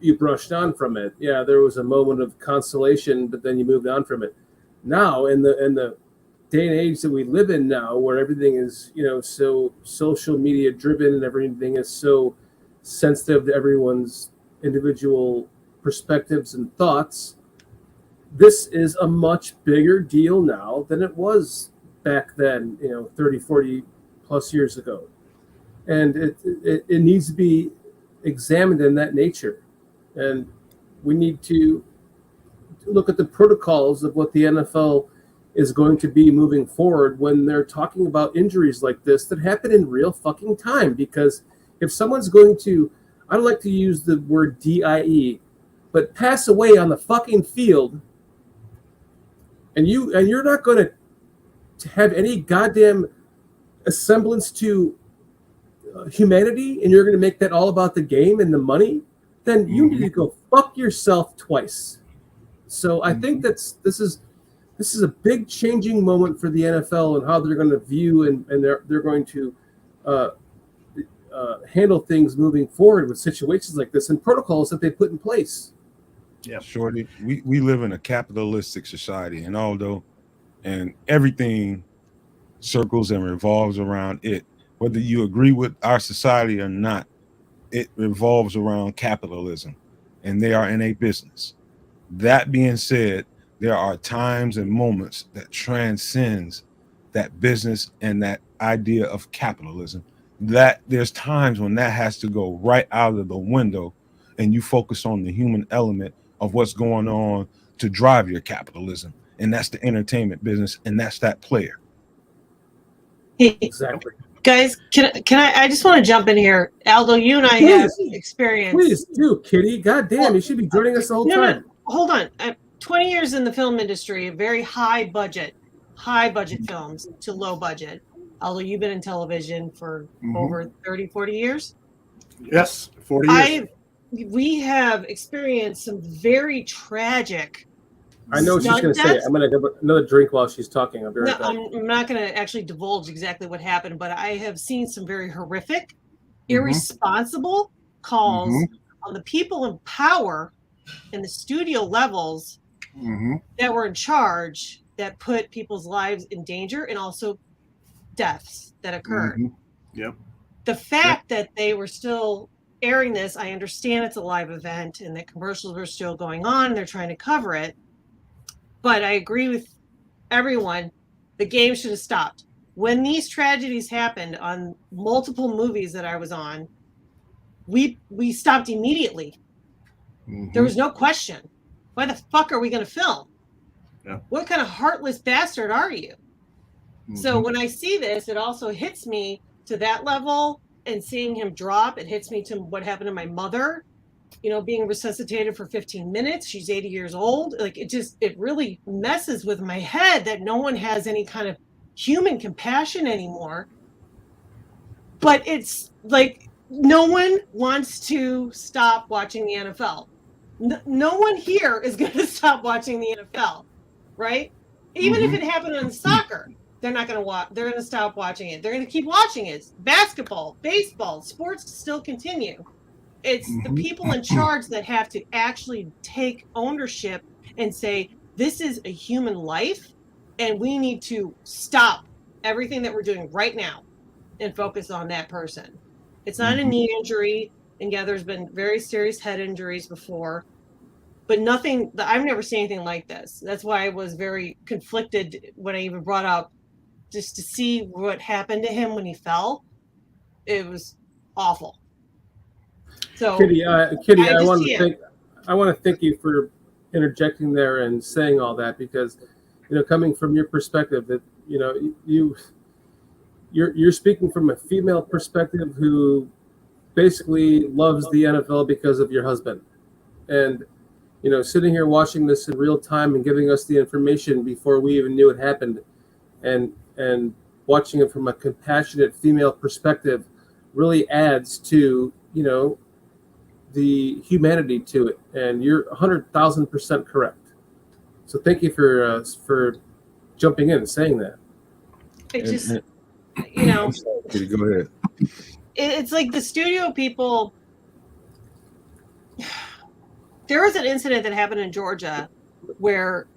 you brushed on from it. Yeah, there was a moment of consolation, but then you moved on from it. Now, in the day and age that we live in now, where everything is so social media driven and everything is so sensitive to everyone's individual perspectives and thoughts, this is a much bigger deal now than it was back then, 30, 40 plus years ago. And it needs to be examined in that nature. And we need to look at the protocols of what the NFL is going to be moving forward when they're talking about injuries like this that happen in real fucking time. Because if someone's going to, I don't like to use the word DIE, but pass away on the fucking field, and you're not going to have any goddamn semblance to humanity, and you're going to make that all about the game and the money, then you need to go fuck yourself twice. So I think this is a big changing moment for the NFL and how they're going to view and they're going to handle things moving forward with situations like this and protocols that they put in place. Yeah, Shorty, we live in a capitalistic society, and everything circles and revolves around it. Whether you agree with our society or not, it revolves around capitalism, and they are in a business. That being said, there are times and moments that transcends that business and that idea of capitalism. That there's times when that has to go right out of the window, and you focus on the human element of what's going on to drive your capitalism, and that's the entertainment business, and that's that player. Exactly. Guys, can I just want to jump in here. Aldo, you and I have experience. Please do, Kitty. God damn, you should be joining us the whole time. No, hold on. 20 years in the film industry, very high budget films to low budget. Aldo, you've been in television for over 30, 40 years? Yes, 40 years. We have experienced some very tragic. I know what she's going to say. I'm going to have another drink while she's talking. I'll be right back. I'm not going to actually divulge exactly what happened, but I have seen some very horrific, irresponsible calls on the people in power in the studio levels that were in charge that put people's lives in danger and also deaths that occurred. Yep. The fact that they were still airing this, I understand it's a live event and that commercials were still going on and they're trying to cover it. But I agree with everyone. The game should have stopped. When these tragedies happened on multiple movies that I was on, we stopped immediately. There was no question. Why the fuck are we going to film? Yeah. What kind of heartless bastard are you? So when I see this, it also hits me to that level, and seeing him drop, it hits me to what happened to my mother, being resuscitated for 15 minutes. She's 80 years old. Like it really messes with my head that no one has any kind of human compassion anymore. But it's like no one wants to stop watching the NFL. No one here is going to stop watching the NFL, right? Even if it happened on soccer, they're not going to watch. They're going to stop watching it. They're going to keep watching it. Basketball, baseball, sports still continue. It's the people in charge that have to actually take ownership and say, This is a human life, and we need to stop everything that we're doing right now and focus on that person. It's not a knee injury, and yeah, there's been very serious head injuries before, but nothing. I've never seen anything like this. That's why I was very conflicted when I even brought up just to see what happened to him when he fell. It was awful. So Kitty, Kitty, I I just want see to it. thank you for interjecting there and saying all that, because, coming from your perspective, that you're speaking from a female perspective who basically loves the NFL because of your husband, and sitting here watching this in real time and giving us the information before we even knew it happened, and watching it from a compassionate female perspective really adds to the humanity to it, and you're 100,000% correct. So thank you for jumping in and saying that. It just, And- you know, I'm sorry, Kitty, go ahead. it's like the studio people. There was an incident that happened in Georgia where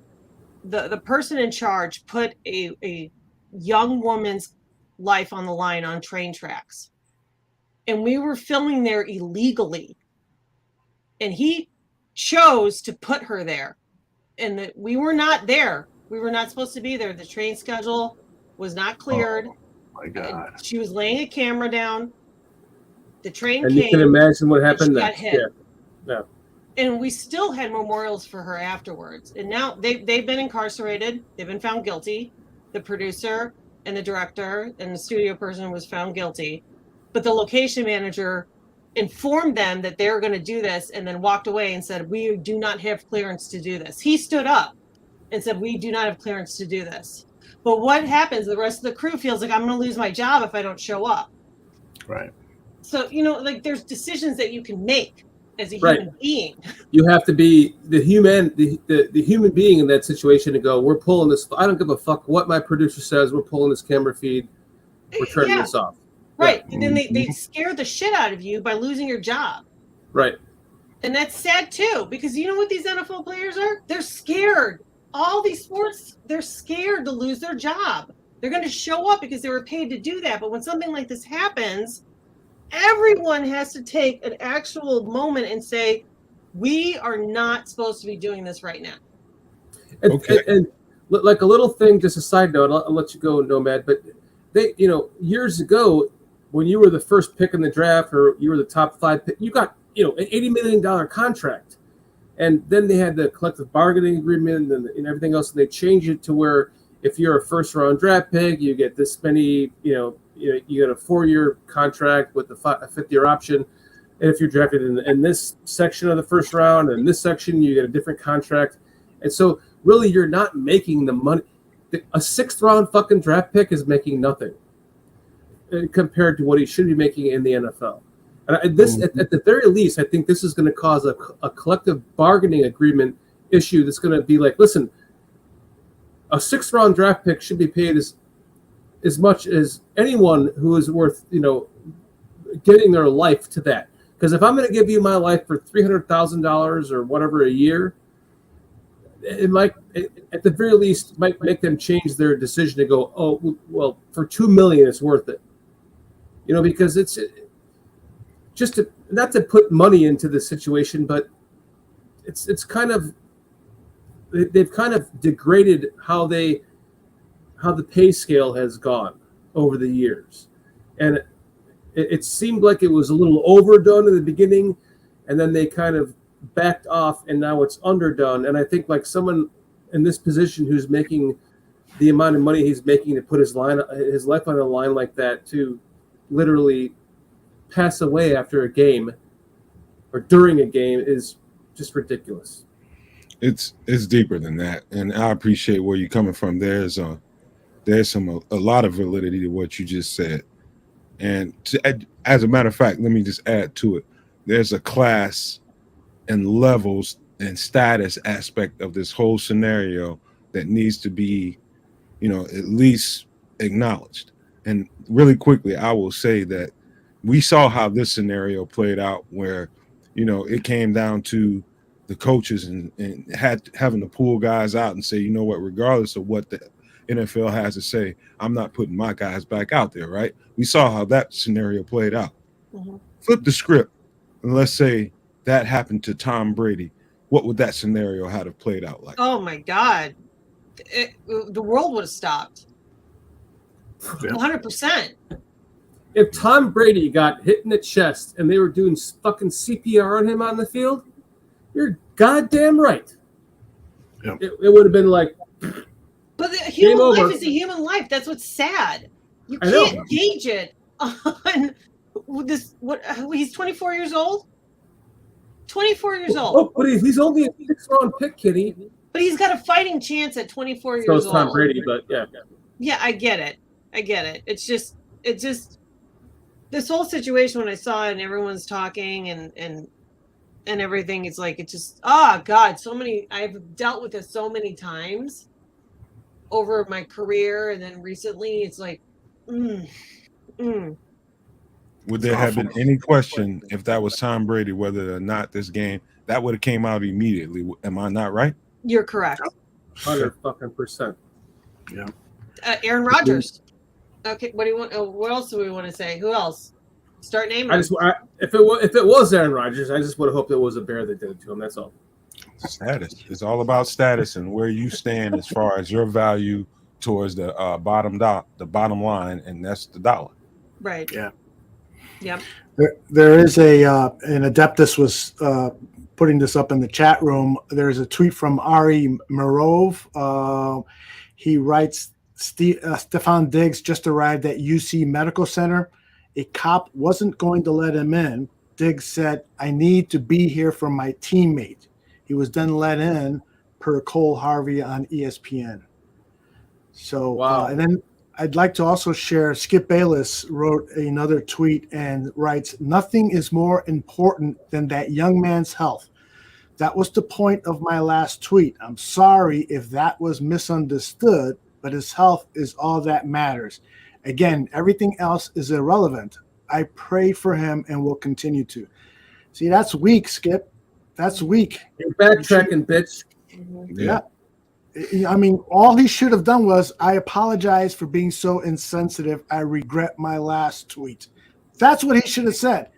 the person in charge put a young woman's life on the line on train tracks, and we were filming there illegally, and he chose to put her there, and that we were not there. We were not supposed to be there. The train schedule was not cleared. Oh my God. She was laying a camera down. The train And you can came imagine what and she happened got next. hit. Yeah. And we still had memorials for her afterwards. And now they've been incarcerated. They've been found guilty. The producer and the director and the studio person was found guilty. But the location manager informed them that they were going to do this, and then walked away and said, "We do not have clearance to do this." He stood up and said, "We do not have clearance to do this." But what happens? The rest of the crew feels like, I'm going to lose my job if I don't show up. Right. So, like, there's decisions that you can make as a Right. human being. You have to be the human being in that situation to go, we're pulling this. I don't give a fuck what my producer says. We're pulling this camera feed. We're turning Yeah. this off. Right. And then they scare the shit out of you by losing your job. Right. And that's sad too, because you know what these NFL players are? They're scared. All these sports, they're scared to lose their job. They're going to show up because they were paid to do that. But when something like this happens, everyone has to take an actual moment and say, we are not supposed to be doing this right now. And, Okay. and like a little thing, just a side note, I'll let you go, Nomad. But they, years ago, when you were the first pick in the draft, or you were the top 5 pick, you got, an $80 million contract. And then they had the collective bargaining agreement and everything else. And they changed it to where if you're a first round draft pick, you get this many, you get a 4-year contract with a 5-year option. And if you're drafted in this section of the first round and this section, you get a different contract. And so really you're not making the money. A 6th round fucking draft pick is making nothing compared to what he should be making in the NFL. And this, at the very least, I think this is going to cause a collective bargaining agreement issue that's going to be like, listen, a 6th round draft pick should be paid as much as anyone who is worth, getting their life to that. Because if I'm going to give you my life for $300,000 or whatever a year, it might, at the very least, might make them change their decision to go, oh, well, for $2 million, it's worth it. Because it's just not to put money into the situation, but it's kind of, they've kind of degraded how the pay scale has gone over the years. And it seemed like it was a little overdone in the beginning, and then they kind of backed off, and now it's underdone. And I think like someone in this position who's making the amount of money he's making to put his life on the line like that, to literally pass away after a game or during a game, is just ridiculous. It's deeper than that, and I appreciate where you're coming from. There's a lot of validity to what you just said, and as a matter of fact, let me just add to it. There's a class and levels and status aspect of this whole scenario that needs to be, at least acknowledged. And really quickly, I will say that we saw how this scenario played out, where, it came down to the coaches and having to pull guys out and say, you know what, regardless of what the NFL has to say, I'm not putting my guys back out there, right? We saw how that scenario played out. Mm-hmm. Flip the script, and let's say that happened to Tom Brady. What would that scenario have played out like? Oh my God. The world would have stopped. 100%. If Tom Brady got hit in the chest and they were doing fucking CPR on him on the field, you're goddamn right. Yep. It would have been like. But the human life over. is a human life. That's what's sad. You I know. can't gauge it on this. What? He's 24 years old. 24 years old. Oh, but he's only a 6th-round pick, Kitty. But he's got a fighting chance at 24 years So old. is Tom Brady, but yeah. Yeah, I get it. It's just this whole situation when I saw it and everyone's talking and everything, it's like, it just, God, so many, I've dealt with this so many times over my career, and then recently it's like, Would there have been any question if that was Tom Brady, whether or not this game, that would have came out immediately? Am I not right? You're correct. 100%. Yeah. Aaron Rodgers. Okay, what do you want? What else do we want to say? Who else? Start naming. If it was Aaron Rodgers, I just would have hoped it was a Bear that did it to him. That's all. Status. It's all about status and where you stand as far as your value towards the bottom line, and that's the dollar. Right. Yeah. Yep. There is an Adeptus was putting this up in the chat room. There's a tweet from Ari Mirov. He writes, Stefan Diggs just arrived at UC Medical Center. A cop wasn't going to let him in. Diggs said, I need to be here for my teammate. He was then let in, per Cole Harvey on ESPN. So, wow. And then I'd like to also share, Skip Bayless wrote another tweet and writes, nothing is more important than that young man's health. That was the point of my last tweet. I'm sorry if that was misunderstood, but his health is all that matters. Again, everything else is irrelevant. I prayed for him and will continue to. See, that's weak, Skip. That's weak. You're backtracking, bitch. Yeah. I mean, all he should have done was, I apologize for being so insensitive. I regret my last tweet. That's what he should have said.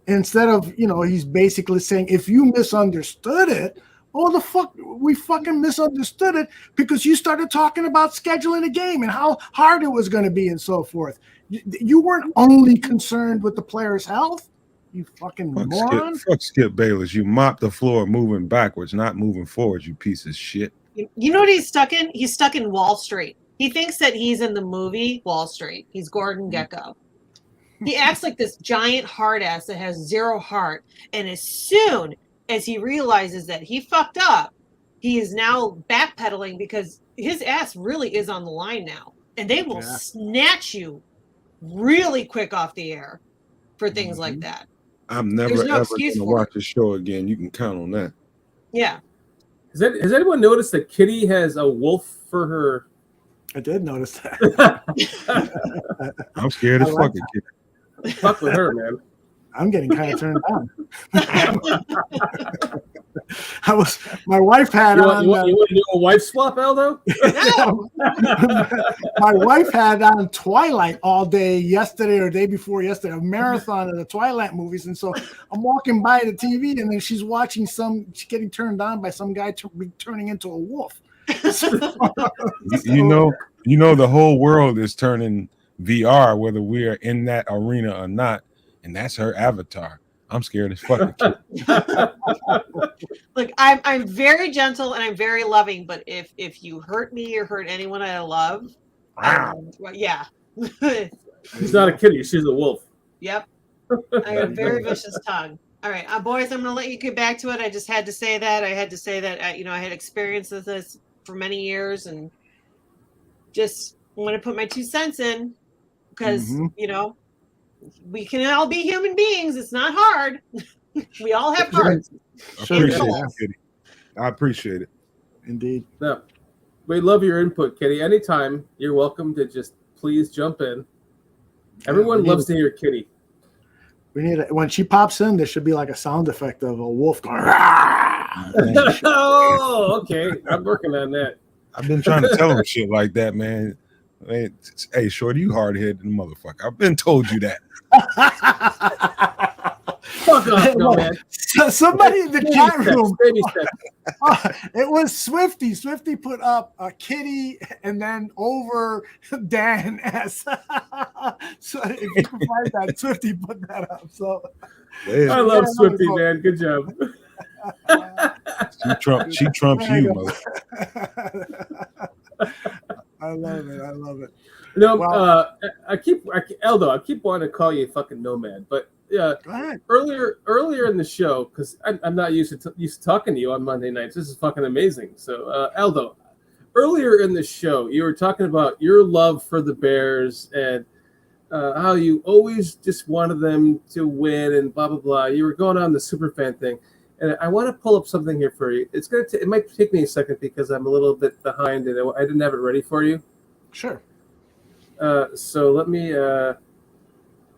Instead of, he's basically saying, if you misunderstood it, oh, the fuck, we fucking misunderstood it because you started talking about scheduling a game and how hard it was going to be and so forth. You weren't only concerned with the player's health, you fucking moron. Fuck Skip Bayless. You mop the floor moving backwards, not moving forwards, you piece of shit. You know what he's stuck in? He's stuck in Wall Street. He thinks that he's in the movie Wall Street. He's Gordon Gekko. He acts like this giant hard ass that has zero heart. And as soon as he realizes that he fucked up, he is now backpedaling because his ass really is on the line now. And they will snatch you really quick off the air for things like that. I'm never ever going to watch the show again. You can count on that. Yeah. Has anyone noticed that Kitty has a wolf for her? I did notice that. I'm scared as fucking Kitty. Fuck with her, man. I'm getting kind of turned on. My wife had on. You want to do a wife swap, Aldo? My wife had on Twilight all day yesterday or day before yesterday, a marathon of the Twilight movies. And so I'm walking by the TV and then she's watching she's getting turned on by some guy turning into a wolf. You know, the whole world is turning VR, whether we are in that arena or not. And that's her avatar. I'm scared as fucking kid. Look, I'm very gentle and I'm very loving, but if you hurt me or hurt anyone I love, yeah. She's not a kitty. She's a wolf. Yep. I have a very vicious tongue. All right, boys, I'm going to let you get back to it. I just had to say that. I had to say that, I had experience with this for many years and just want to put my 2 cents in because, we can all be human beings. It's not hard. We all have hearts. I appreciate it. Indeed. No, we love your input, Kitty. Anytime, you're welcome to just please jump in. Everyone loves to hear Kitty. We need when she pops in, there should be like a sound effect of a wolf going. Rah! Oh, okay. I'm working on that. I've been trying to tell him shit like that, man. Hey, Shorty, you hard headed motherfucker. I've been told you that. Fuck off, no man. So somebody in the Baby chat steps, room. baby steps. It was Swifty. Swifty put up a kitty and then over Dan S. So if you can find that, Swifty put that up. So I love Swifty, man. Good job. She trumps you, mother. I love it. I love it. You know, Well- Eldo, I keep wanting to call you fucking Nomad, but Go ahead. earlier in the show, because I'm not used to talking to you on Monday nights. This is fucking amazing. So, Eldo, earlier in the show, you were talking about your love for the Bears and how you always just wanted them to win and blah blah blah. You were going on the superfan thing, and I want to pull up something here for you. It might take me a second because I'm a little bit behind and I didn't have it ready for you. Sure. So let me.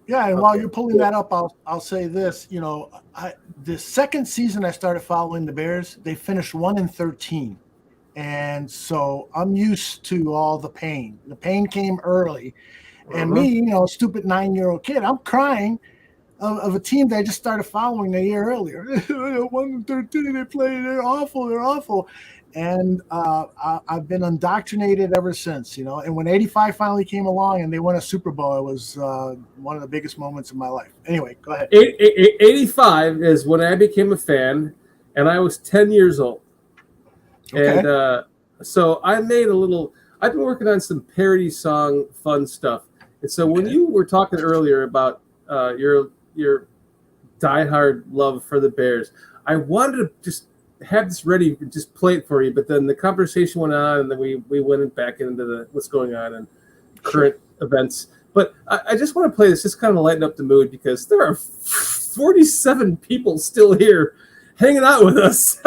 Yeah, and while you're pulling that up, I'll say this. You know, the second season I started following the Bears, they finished 1-13, and so I'm used to all the pain. The pain came early, and me, you know, stupid 9-year-old kid, I'm crying of a team that I just started following a year earlier. 1-13, they play, they're awful. And I've been indoctrinated ever since, you know. And when 85 finally came along and they won a Super Bowl, it was one of the biggest moments of my life. Anyway, go ahead. 85 is when I became a fan, and I was 10 years old. Okay. And so I made I've been working on some parody song fun stuff. And so when you were talking earlier about your diehard love for the Bears, I wanted to just have this ready, just play it for you. But then the conversation went on, and then we went back into what's going on and current events. But I just want to play this, just kind of lighten up the mood, because there are 47 people still here hanging out with us.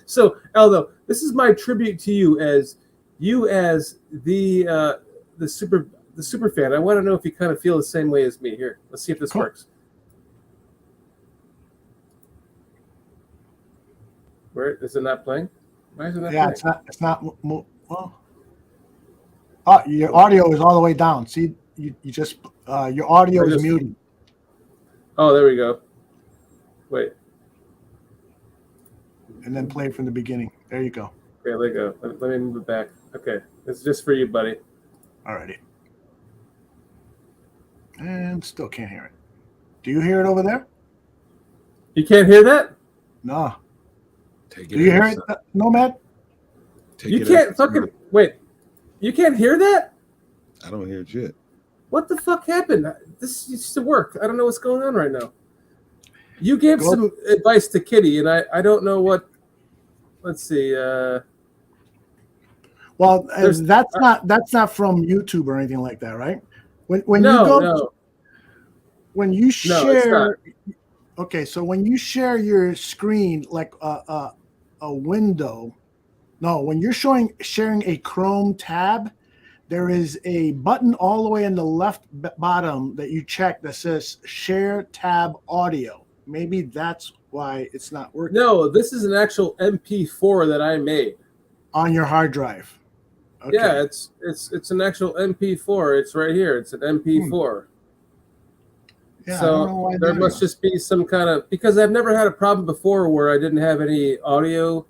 So, Aldo, this is my tribute to you as the super fan. I want to know if you kind of feel the same way as me. Here, let's see if this works. Where is it not playing? Why is it not playing? It's not. Well, your audio is all the way down. See, you just your audio is muted. Oh, there we go. Wait. And then play from the beginning. There you go. Okay, there you go. Let me move it back. Okay, it's just for you, buddy. Alrighty. And still can't hear it. Do you hear it over there? You can't hear that? No. Do you hear it, Nomad? You can't fucking wait. You can't hear that? I don't hear shit. What the fuck happened? This used to work. I don't know what's going on right now. You gave some advice to Kitty, and I don't know what. Let's see. Well, that's not from YouTube or anything like that, right? When you share. Okay, so when you share your screen like a window, when you're sharing a Chrome tab, there is a button all the way in the left bottom that you check that says Share Tab Audio. Maybe that's why it's not working. No, this is an actual MP4 that I made on your hard drive. Okay. Yeah, it's an actual MP4. It's right here. It's an MP4. Yeah, so there must just be some kind of, because I've never had a problem before where I didn't have any audio.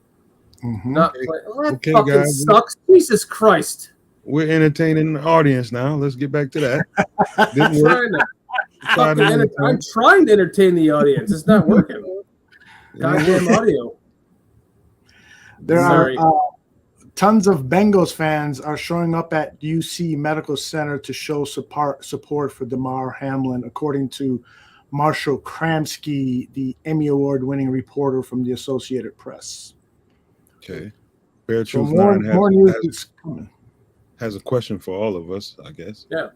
Not play. Oh, that fucking guys, sucks. Jesus Christ. We're entertaining the audience now. Let's get back to that. Didn't work. I'm trying to entertain the audience. It's not working. Goddamn audio. There are tons of Bengals fans are showing up at UC Medical Center to show support for Damar Hamlin, according to Marshall Kramsky, the Emmy Award-winning reporter from the Associated Press. Okay. Bear So Truth more news is coming. Has a question for all of us, I guess. Yeah.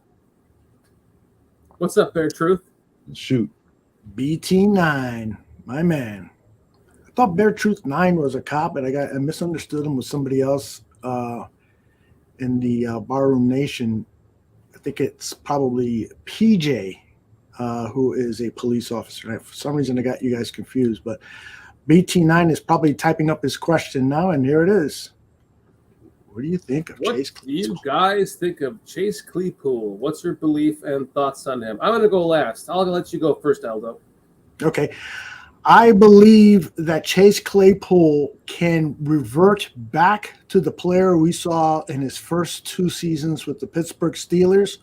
What's up, Bear Truth? Shoot. BT9, my man. I thought Bear Truth 9 was a cop, and I misunderstood him with somebody else in the Barroom Nation. I think it's probably PJ, who is a police officer. For some reason, I got you guys confused. But BT9 is probably typing up his question now, and here it is. What do you think of What Chase do you Claypool? guys think of Chase Claypool? What's your belief and thoughts on him? I'm going to go last. I'll let you go first, Aldo. Okay. I believe that Chase Claypool can revert back to the player we saw in his first 2 seasons with the Pittsburgh Steelers.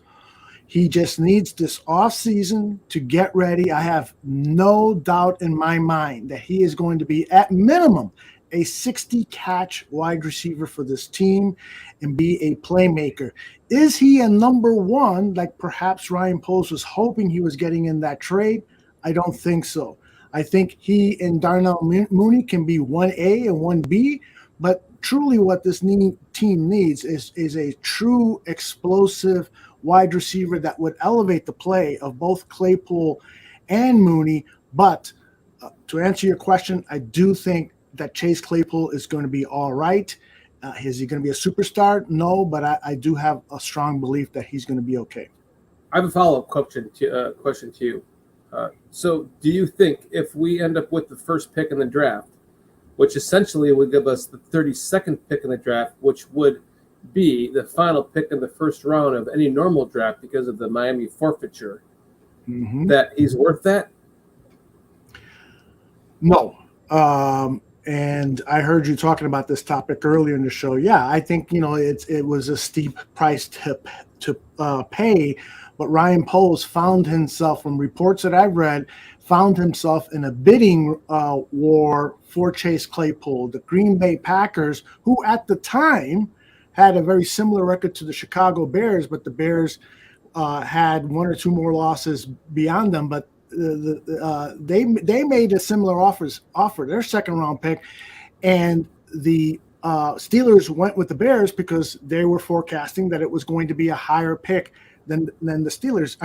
He just needs this offseason to get ready. I have no doubt in my mind that he is going to be, at minimum, a 60-catch wide receiver for this team and be a playmaker. Is he a number one, like perhaps Ryan Poles was hoping he was getting in that trade? I don't think so. I think he and Darnell Mooney can be 1A and 1B, but truly what this team needs is a true explosive wide receiver that would elevate the play of both Claypool and Mooney. But to answer your question, I do think that Chase Claypool is going to be all right. Is he going to be a superstar? No, but I do have a strong belief that he's going to be okay. I have a follow-up question to you. So do you think if we end up with the first pick in the draft, which essentially would give us the 32nd pick in the draft, which would be the final pick in the first round of any normal draft because of the Miami forfeiture, that he's worth that? No. And I heard you talking about this topic earlier in the show. Yeah, I think, it was a steep price to pay, but Ryan Poles found himself, from reports that I've read, found himself in a bidding war for Chase Claypool. The Green Bay Packers, who at the time had a very similar record to the Chicago Bears, but the Bears had 1 or 2 more losses beyond them. But they made a similar offer their second round pick, and the Steelers went with the Bears because they were forecasting that it was going to be a higher pick than the Steelers.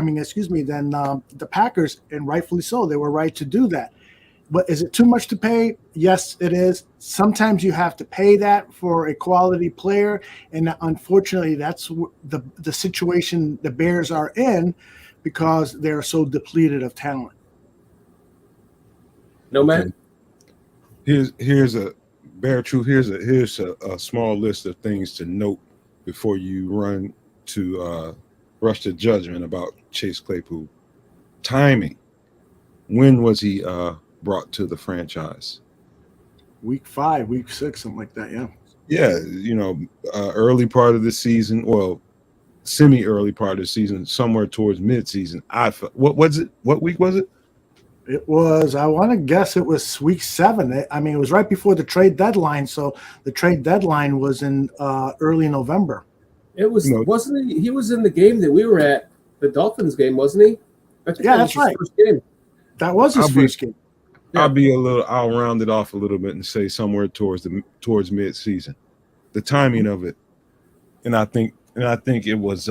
Than the Packers, and rightfully so. They were right to do that. But is it too much to pay? Yes, it is. Sometimes you have to pay that for a quality player, and unfortunately, that's the situation the Bears are in because they're so depleted of talent. Nomad? Okay. Here's a bare truth. Here's a small list of things to note before you run to rush to judgment about Chase Claypool. Timing. When was he brought to the franchise? Week 5, week 6, something like that. Yeah. Yeah, early part of the season. Well, semi-early part of the season, somewhere towards mid-season. What was it? What week was it? It was, I want to guess it was week 7. It was right before the trade deadline. So the trade deadline was in early November. It was, wasn't he? He was in the game that we were at, the Dolphins game, wasn't he? Yeah, that's right. First game. That was his first game. Yeah. I'll round it off a little bit and say somewhere towards mid-season. The timing of it, and I think it was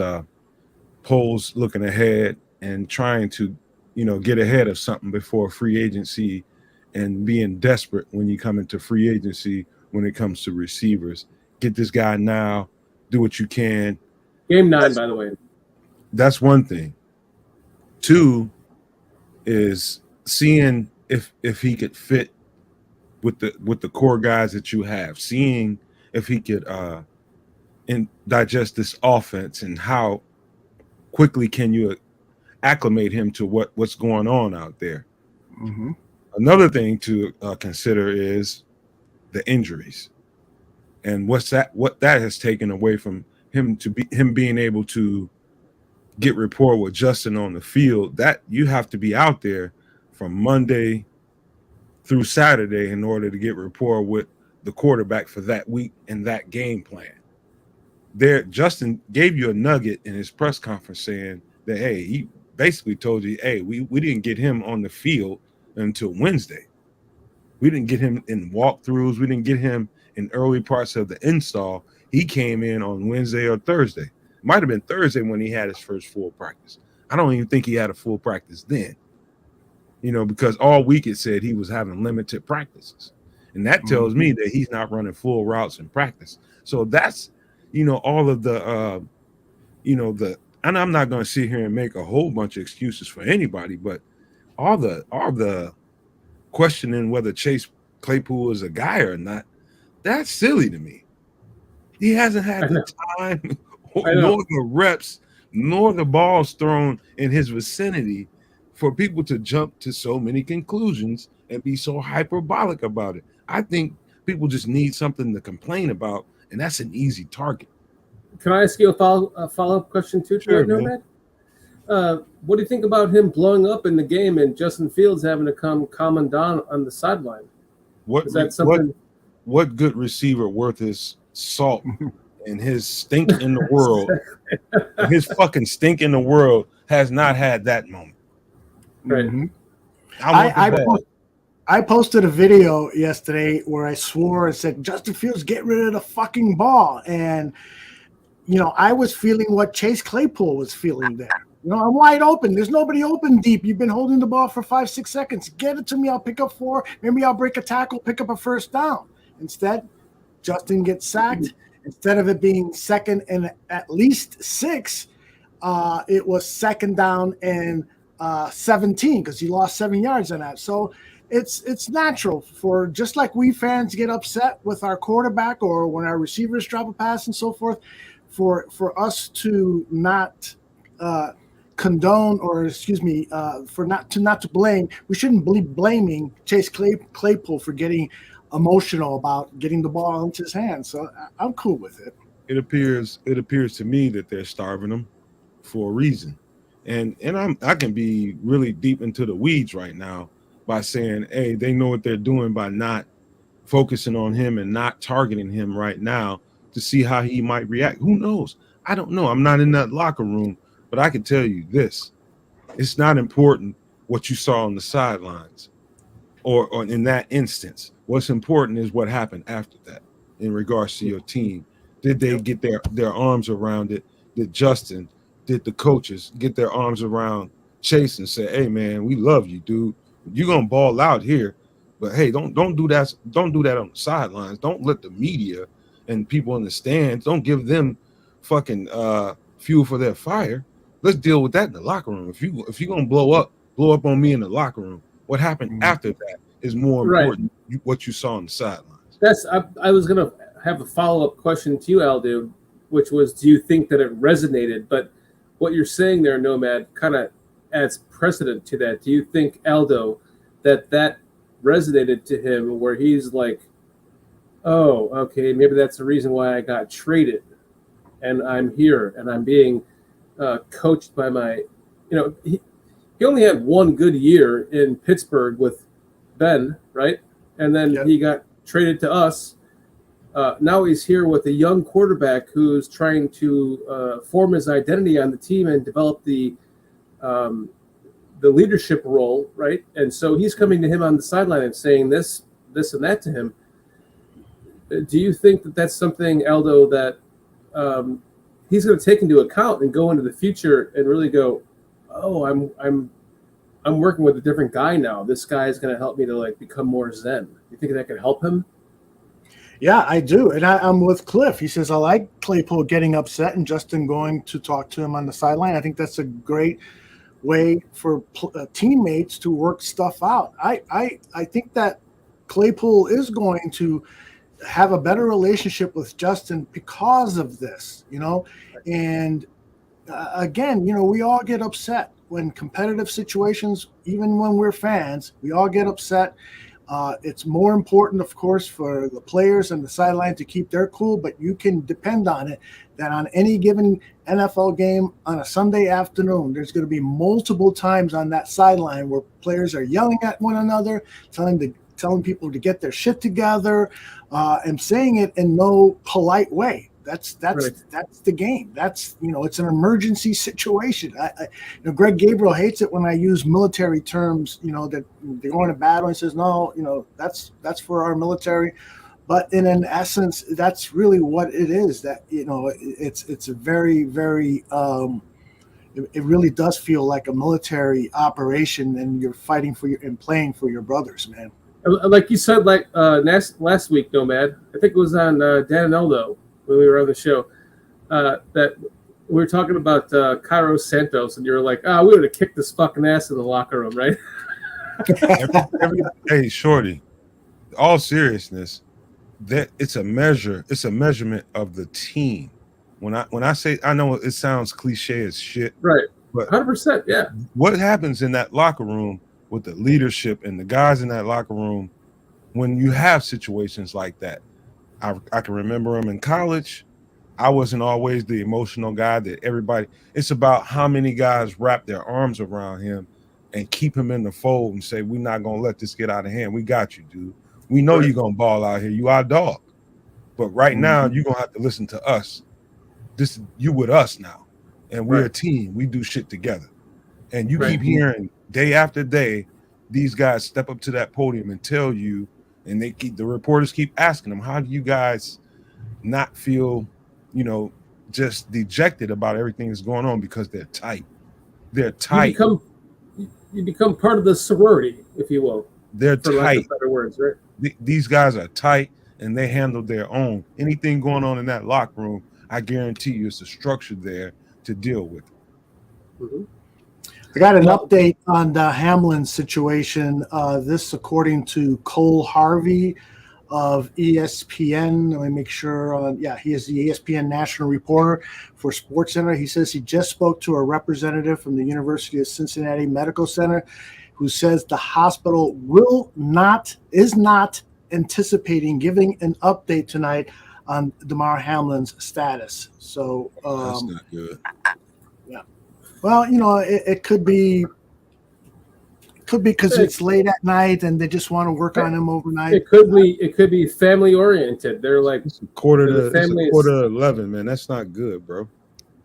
Poles looking ahead and trying to, get ahead of something before free agency, and being desperate when you come into free agency when it comes to receivers. Get this guy now, do what you can. Game 9, by the way. That's one thing. 2 is seeing if he could fit with the core guys that you have, seeing if he could digest this offense, and how quickly can you acclimate him to what's going on out there. Mm-hmm. Another thing to consider is the injuries, and what that has taken away from him being able to get rapport with Justin on the field. That you have to be out there from Monday through Saturday in order to get rapport with the quarterback for that week and that game plan. Justin gave you a nugget in his press conference saying that, hey, he basically told you, hey, we didn't get him on the field until Wednesday. We didn't get him in walkthroughs. We didn't get him in early parts of the install. He came in on Wednesday or Thursday. Might have been Thursday when he had his first full practice. I don't even think he had a full practice then, because all week it said he was having limited practices. And that tells me that he's not running full routes in practice. So that's, all of the, and I'm not going to sit here and make a whole bunch of excuses for anybody, but all the questioning whether Chase Claypool is a guy or not, that's silly to me. He hasn't had the time nor the reps nor the balls thrown in his vicinity for people to jump to so many conclusions and be so hyperbolic about it. I think people just need something to complain about, and that's an easy target. Can I ask you a follow-up question too, Sure, Nomad? What do you think about him blowing up in the game and Justin Fields having to come calm him down on the sideline? Is that something? What good receiver worth his salt and his stink in the world, his fucking stink in the world has not had that moment? Right. Mm-hmm. I posted a video yesterday where I swore and said, Justin Fields, get rid of the fucking ball. And, I was feeling what Chase Claypool was feeling there. I'm wide open. There's nobody open deep. You've been holding the ball for 5-6 seconds. Get it to me. I'll pick up 4. Maybe I'll break a tackle, pick up a first down. Instead, Justin gets sacked. Instead of it being second and at least 6, it was second down and 17 because he lost 7 yards on that. So it's natural for, just like we fans get upset with our quarterback or when our receivers drop a pass and so forth, for us to not condone, or for not to blame. We shouldn't be blaming Chase Claypool for getting emotional about getting the ball into his hands. So I'm cool with it. It appears to me that they're starving him for a reason, and I can be really deep into the weeds right now by saying, hey, they know what they're doing by not focusing on him and not targeting him right now to see how he might react. Who knows? I don't know. I'm not in that locker room, but I can tell you this: it's not important what you saw on the sidelines or in that instance. What's important is what happened after that in regards to your team. Did they get their arms around it? Did the coaches get their arms around Chase and say, hey man, we love you, dude. You're gonna ball out here, but hey, don't do that. Don't do that on the sidelines. Don't let the media and people in the stands, don't give them fucking fuel for their fire. Let's deal with that in the locker room. If you're gonna blow up on me in the locker room, what happened after that is more important. What you saw on the sidelines. I was gonna have a follow-up question to you, Aldo, which was, do you think that it resonated? But what you're saying there, Nomad, kind of adds precedent to that. Do you think, Aldo, that resonated to him where he's like, oh, okay, maybe that's the reason why I got traded and I'm here and I'm being coached by my, he only had one good year in Pittsburgh with Ben, right? And then he got traded to us. Now he's here with a young quarterback who's trying to form his identity on the team and develop the leadership role, right? And so he's coming to him on the sideline and saying this and that to him. Do you think that that's something, Aldo, that he's going to take into account and go into the future and really go, oh, I'm working with a different guy now. This guy is going to help me to become more zen. You think that could help him? Yeah, I do. And I'm with Cliff. He says, I like Claypool getting upset and Justin going to talk to him on the sideline. I think that's a great way for teammates to work stuff out. I think that Claypool is going to have a better relationship with Justin because of this, and again, we all get upset when competitive situations, even when we're fans, we all get upset. It's more important, of course, for the players and the sideline to keep their cool, but you can depend on it that on any given NFL game on a Sunday afternoon, there's going to be multiple times on that sideline where players are yelling at one another, telling people to get their shit together, and saying it in no polite way. That's the game. That's it's an emergency situation. Greg Gabriel hates it when I use military terms. That they're going to battle and says no. That's for our military. But in an essence, that's really what it is. That it's a very, very. It really does feel like a military operation, and you're fighting and playing for your brothers, man. Like you said, last week, Nomad. I think it was on Dan and Eldo when we were on the show. That we were talking about Cairo Santos, and you were like, we would have kicked this fucking ass in the locker room, right? Hey, Shorty, all seriousness, that it's a measurement of the team. When I say, I know it sounds cliche as shit, Right. but 100%. Yeah. what happens in that locker room with the leadership and the guys in that locker room when you have situations like that? I can remember them in college. I wasn't always the emotional guy that everybody. It's about how many guys wrap their arms around him and keep him in the fold and say, "We're not gonna let this get out of hand. We got you, dude. We know you're gonna ball out here. You our dog. But right now, you're gonna have to listen to us. This you with us now, and we're a team. We do shit together." And you keep hearing day after day these guys step up to that podium and tell you, and the reporters keep asking them, "How do you guys not feel, just dejected about everything that's going on?" Because they're tight. They're tight. You become part of the sorority, if you will. They're for tight. lack of better words, right? These guys are tight, and they handle their own. Anything going on in that locker room, I guarantee you, it's a structure there to deal with. Mm-hmm. I got an update on the Hamlin situation. This, according to Cole Harvey of ESPN. Let me make sure. He is the ESPN national reporter for SportsCenter. He says he just spoke to a representative from the University of Cincinnati Medical Center who says the hospital is not anticipating giving an update tonight on Damar Hamlin's status. So that's not good. Yeah. Well, it could be because it's late at night and they just want to work on him overnight. It could be family oriented. They're like it's a quarter to 11, man. That's not good, bro.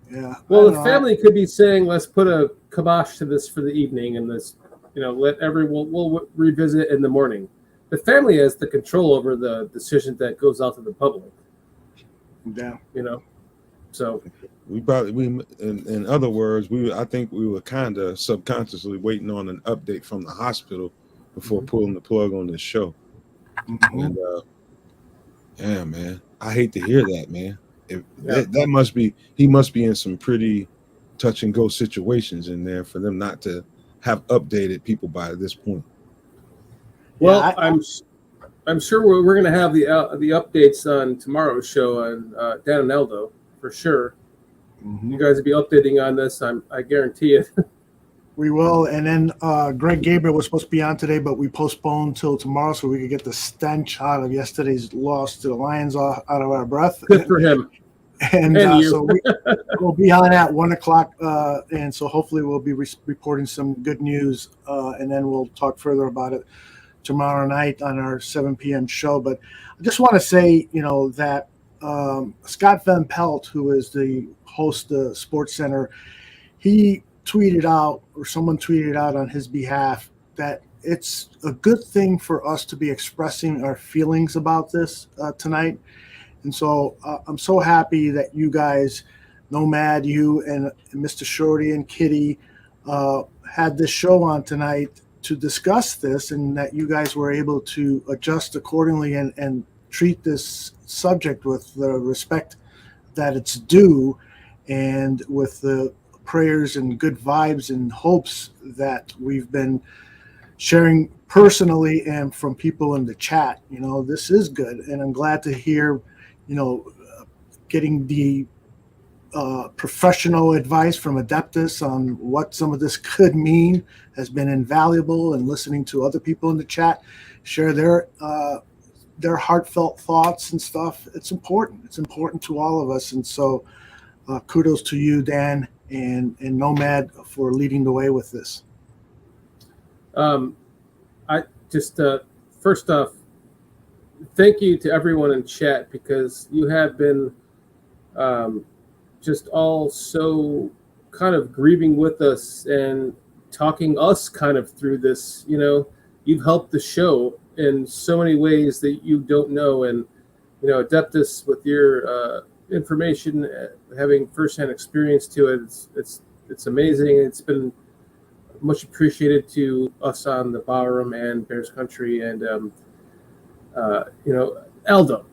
Yeah. Well, the family could be saying, "Let's put a kibosh to this for the evening, and this, let everyone we'll revisit in the morning." The family has the control over the decision that goes out to the public. Yeah. So in other words, I think we were kind of subconsciously waiting on an update from the hospital before pulling the plug on this show. And yeah, man, I hate to hear that, man. That must be, he must be in some pretty touch and go situations in there for them not to have updated people by this point. Well, I'm sure we're going to have the updates on tomorrow's show on Dan and Eldo for sure. You guys will be updating on this. I guarantee it. We will. And then Greg Gabriel was supposed to be on today, but we postponed till tomorrow so we could get the stench out of yesterday's loss to the Lions out of our breath. Good for him. And so we'll be on at 1:00. And so hopefully we'll be reporting some good news. And then we'll talk further about it tomorrow night on our 7 p.m. show. But I just want to say, that Scott Van Pelt, who is the host of SportsCenter, he tweeted out, or someone tweeted out on his behalf, that it's a good thing for us to be expressing our feelings about this tonight. And so I'm so happy that you guys, Nomad, you and Mr. Shorty and Kitty had this show on tonight to discuss this, and that you guys were able to adjust accordingly and treat this subject with the respect that it's due, and with the prayers and good vibes and hopes that we've been sharing personally and from people in the chat. This is good, and I'm glad to hear, getting the professional advice from Adeptus on what some of this could mean has been invaluable, and listening to other people in the chat share their heartfelt thoughts and stuff. It's important to all of us. And so kudos to you, Dan and Nomad, for leading the way with this. I just first off, thank you to everyone in chat, because you have been just all so kind of grieving with us and talking us kind of through this. You've helped the show in so many ways that you don't know. And, Adeptus, with your information, having firsthand experience to it, it's amazing. It's been much appreciated to us on the Ballroom and Bears Country. And, Aldo,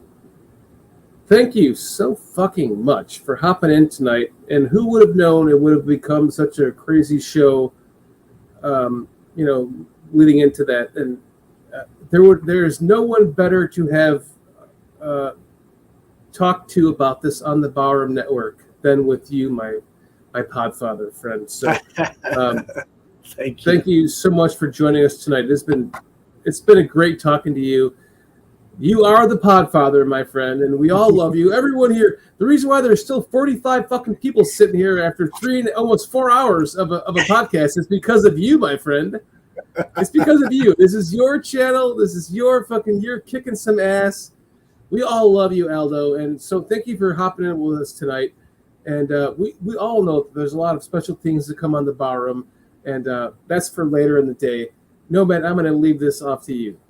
thank you so fucking much for hopping in tonight. And who would have known it would have become such a crazy show, leading into that. And there is no one better to have talked to about this on the Ballroom Network than with you, my podfather friend. So thank you so much for joining us tonight. It's been a great talking to you. You are the podfather, my friend, and we all love you. Everyone here. The reason why there's still 45 fucking people sitting here after almost 4 hours of a podcast is because of you, my friend. It's because of you. This is your channel. This is you're kicking some ass. We all love you, Aldo, and so thank you for hopping in with us tonight. And we all know that there's a lot of special things to come on the Ballroom, and that's for later in the day. Nomad, I'm going to leave this off to you.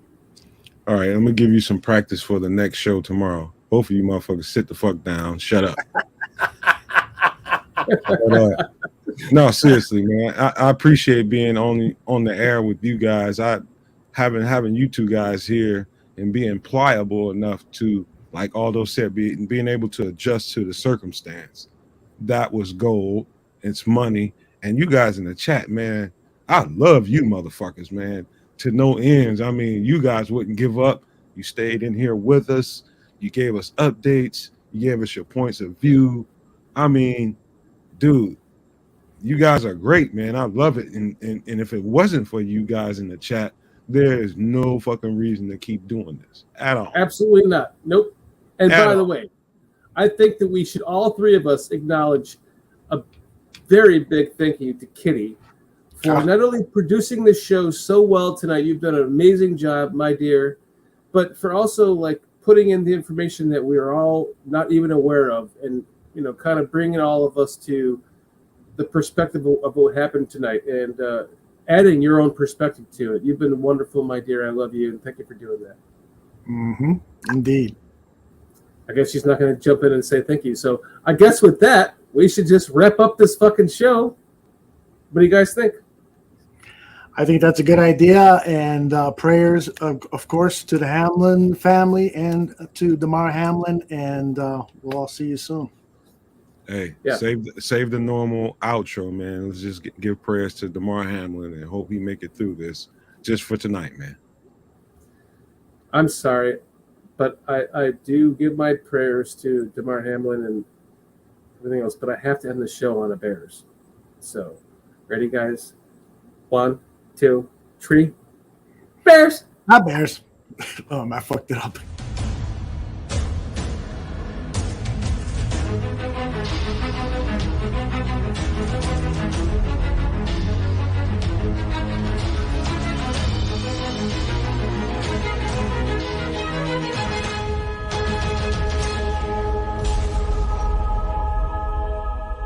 All right, I'm gonna give you some practice for the next show tomorrow. Both of you motherfuckers sit the fuck down. Shut up. But, no, seriously, man. I appreciate being on the air with you guys. Having you two guys here and being pliable enough to, like Aldo said, being able to adjust to the circumstance. That was gold. It's money. And you guys in the chat, man, I love you motherfuckers, man. To no ends. I mean, you guys wouldn't give up. You stayed in here with us. You gave us updates. You gave us your points of view. I mean, dude, you guys are great, man. I love it. And if it wasn't for you guys in the chat, there is no fucking reason to keep doing this at all. Absolutely not. Nope. And by the way, I think that we should all three of us acknowledge a very big thank you to Kitty for not only producing this show so well tonight. You've done an amazing job, my dear, but for also like putting in the information that we are all not even aware of, and kind of bringing all of us to the perspective of what happened tonight, and adding your own perspective to it. You've been wonderful, my dear. I love you, and thank you for doing that. Mm-hmm. Indeed. I guess she's not going to jump in and say thank you. So I guess with that, we should just wrap up this fucking show. What do you guys think? I think that's a good idea, and prayers, of course, to the Hamlin family and to Damar Hamlin, and we'll all see you soon. Hey, save the normal outro, man. Let's just give prayers to Damar Hamlin and hope he make it through this just for tonight, man. I'm sorry, but I do give my prayers to Damar Hamlin and everything else, but I have to end the show on a Bears. So, ready, guys? 1, 2, 3. Bears! Not Bears. Oh, I fucked it up.